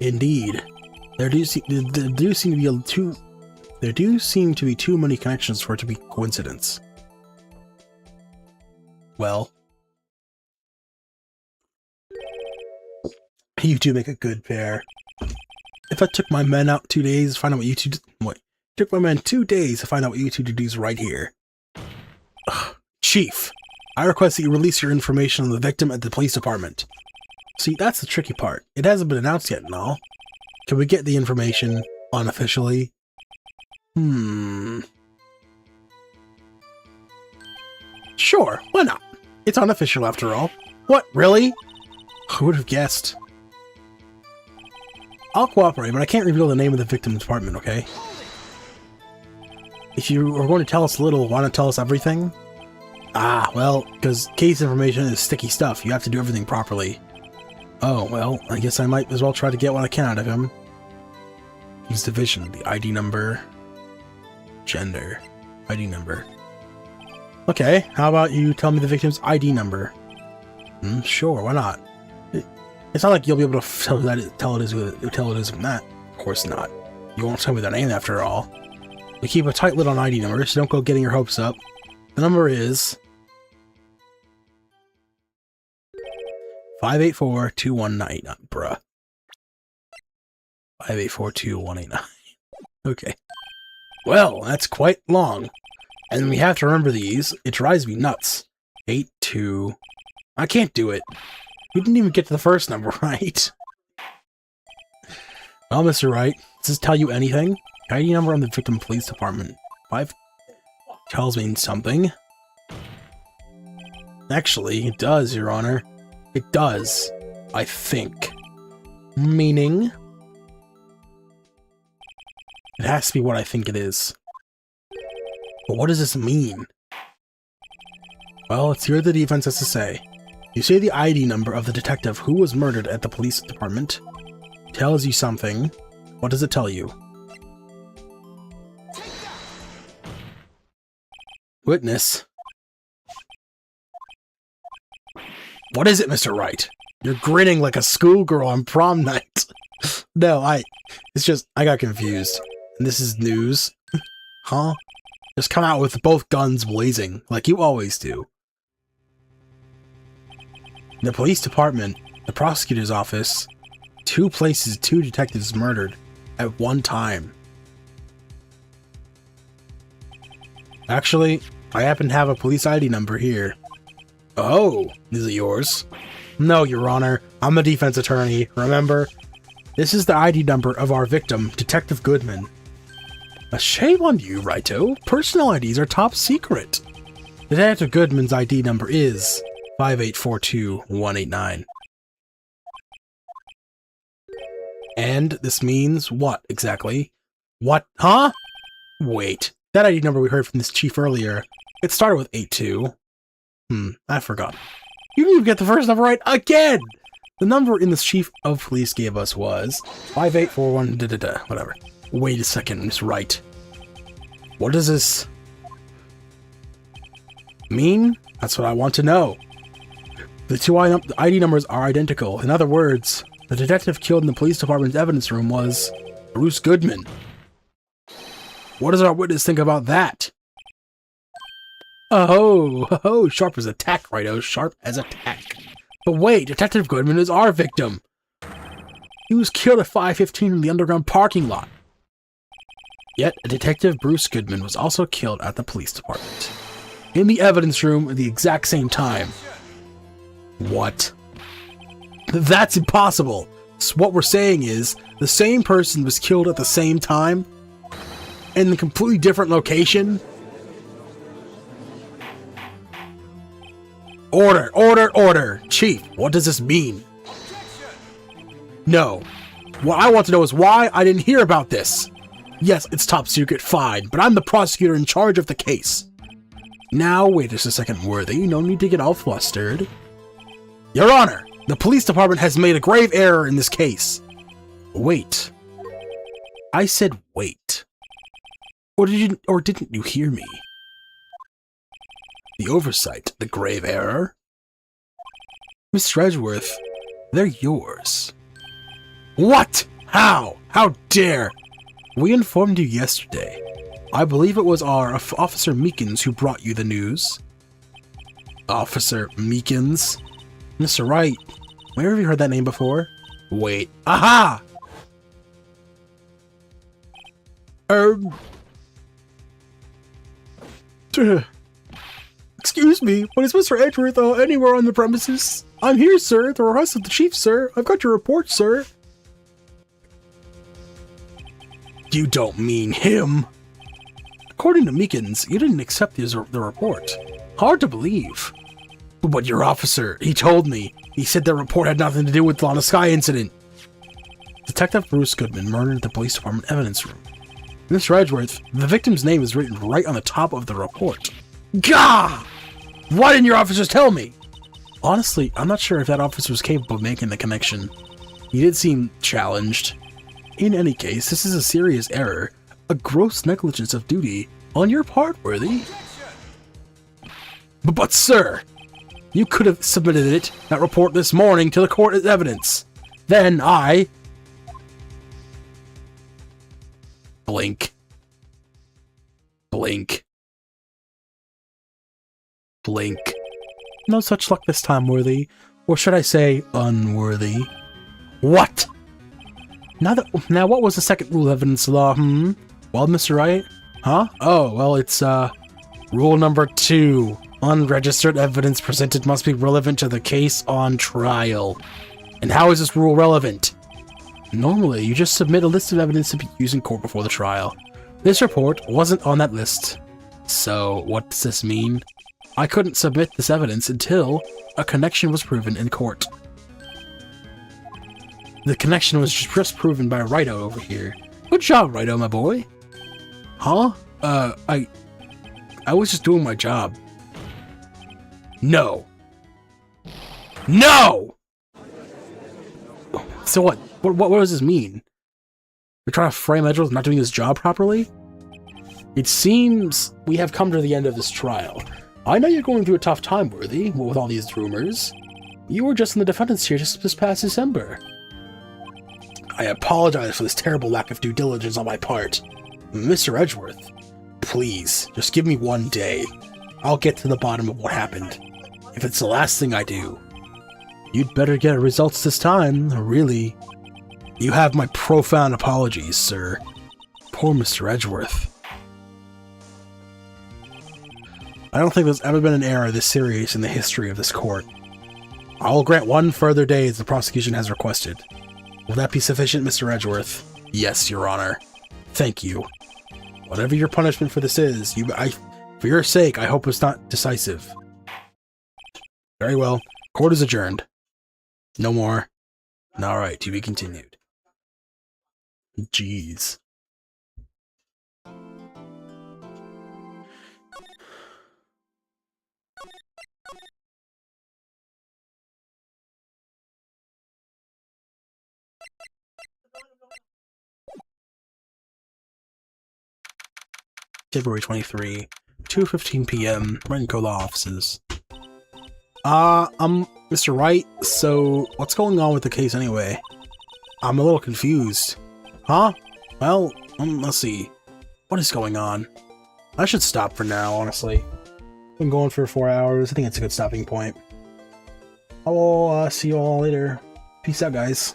[SPEAKER 1] Indeed, there do seem to be too many connections for it to be coincidence. Well, You two make a good pair. If I took my men out 2 days to find out what you two took my men 2 days to find out what you two do is right here. Ugh. Chief, I request that you release your information on the victim at the police department. See, that's the tricky part. It hasn't been announced yet and all. Can we get the information unofficially? Sure, why not? It's unofficial after all. What, really? Who would have guessed? I'll cooperate, but I can't reveal the name of the victim's department, okay? If you are going to tell us little, why not tell us everything? Ah, well, because case information is sticky stuff. You have to do everything properly. Oh, well, I guess I might as well try to get what I can out of him. His division, the ID number, gender, ID number. Okay, how about you tell me the victim's ID number? Sure, why not? It's not like you'll be able to tell it is from that. Of course not. You won't tell me their name after all. We keep a tight lid on ID numbers, so don't go getting your hopes up. The number is 584-2189, bruh. 584-2189. Okay. Well, that's quite long. And we have to remember these. It drives me nuts. 82. I can't do it. We didn't even get to the first number, right? Well, Mr. Wright, does this tell you anything? ID number on the victim police department. 5 tells me something. Actually, it does, Your Honor. It does. I think. Meaning? It has to be what I think it is. But what does this mean? Well, let's hear what the defense has to say. You say the ID number of the detective who was murdered at the police department tells you something. What does it tell you? Witness. What is it, Mr. Wright? You're grinning like a schoolgirl on prom night. No, it's just, I got confused. And this is news. Huh? Just come out with both guns blazing, like you always do. The police department, the prosecutor's office, 2 places, 2 detectives murdered at one time. Actually, I happen to have a police ID number here. Oh, is it yours? No, Your Honor. I'm a defense attorney, remember? This is the ID number of our victim, Detective Goodman. A shame on you, Righto. Personal IDs are top secret. Detective Goodman's ID number is 5842189. And this means what, exactly? What? Huh? Wait, that ID number we heard from this chief earlier, it started with 82. I forgot. You didn't even get the first number right again! The number in this chief of police gave us was 5841 whatever. Wait a second, Miss Wright. What does this mean? That's what I want to know. The 2 ID numbers are identical. In other words, the detective killed in the police department's evidence room was Bruce Goodman. What does our witness think about that? Oh, sharp as a tack, Righto, sharp as a tack. But wait, Detective Goodman is our victim. He was killed at 5:15 in the underground parking lot. Yet, a Detective Bruce Goodman was also killed at the police department. In the evidence room at the exact same time. What? That's impossible. So what we're saying is, the same person was killed at the same time? In a completely different location? Order, order, order! Chief, what does this mean? No. What I want to know is why I didn't hear about this. Yes, it's top secret, fine, but I'm the prosecutor in charge of the case. Now, wait just a second, Worthy. No need to get all flustered. Your Honor, the police department has made a grave error in this case. Wait. I said wait. Or didn't you hear me? The oversight, the grave error? Mr. Edgeworth, they're yours. What? How? How dare? We informed you yesterday. I believe it was our Officer Meekins who brought you the news. Officer Meekins? Mr. Wright, where have you heard that name before? Wait. Aha! Excuse me, but is Mr. Edgeworth anywhere on the premises? I'm here, sir, at the request of the chief, sir. I've got your report, sir. You don't mean him. According to Meekins, you didn't accept the report. Hard to believe. But your officer, he told me. He said the report had nothing to do with the Lana Sky incident. Detective Bruce Goodman murdered at the police department evidence room. Mr. Edgeworth, the victim's name is written right on the top of the report. Gah! Why didn't your officers tell me? Honestly, I'm not sure if that officer was capable of making the connection. He did seem challenged. In any case, this is a serious error. A gross negligence of duty on your part, Worthy. But sir, you could have submitted that report this morning to the court as evidence. Then I... Blink. Blink. Blink. No such luck this time, Worthy. Or should I say, unworthy. What? Now what was the second rule of evidence law, Well, Mr. Wright? Huh? Oh, well, it's, rule number 2. Unregistered evidence presented must be relevant to the case on trial. And how is this rule relevant? Normally, you just submit a list of evidence to be used in court before the trial. This report wasn't on that list. So, what does this mean? I couldn't submit this evidence until a connection was proven in court. The connection was just proven by Righto over here. Good job, Righto, my boy. Huh? I was just doing my job. No. No! So what? What does this mean? We're trying to frame Edgeworth not doing his job properly? It seems we have come to the end of this trial. I know you're going through a tough time, Worthy, with all these rumors. You were just in the defendant's chair just this past December. I apologize for this terrible lack of due diligence on my part. Mr. Edgeworth, please, just give me one day. I'll get to the bottom of what happened. If it's the last thing I do, you'd better get results this time, really. You have my profound apologies, sir. Poor Mr. Edgeworth. I don't think there's ever been an error this serious in the history of this court. I will grant one further day as the prosecution has requested. Will that be sufficient, Mr. Edgeworth? Yes, Your Honor. Thank you. Whatever your punishment for this is, for your sake, I hope it's not decisive. Very well. Court is adjourned. No more. Alright, to be continued. Jeez. February 23, 2:15 p.m. Henecology offices. Mr. Wright, so what's going on with the case anyway? I'm a little confused. Huh? Well, let's see. What is going on? I should stop for now, honestly. Been going for 4 hours. I think it's a good stopping point. I will see you all later. Peace out, guys.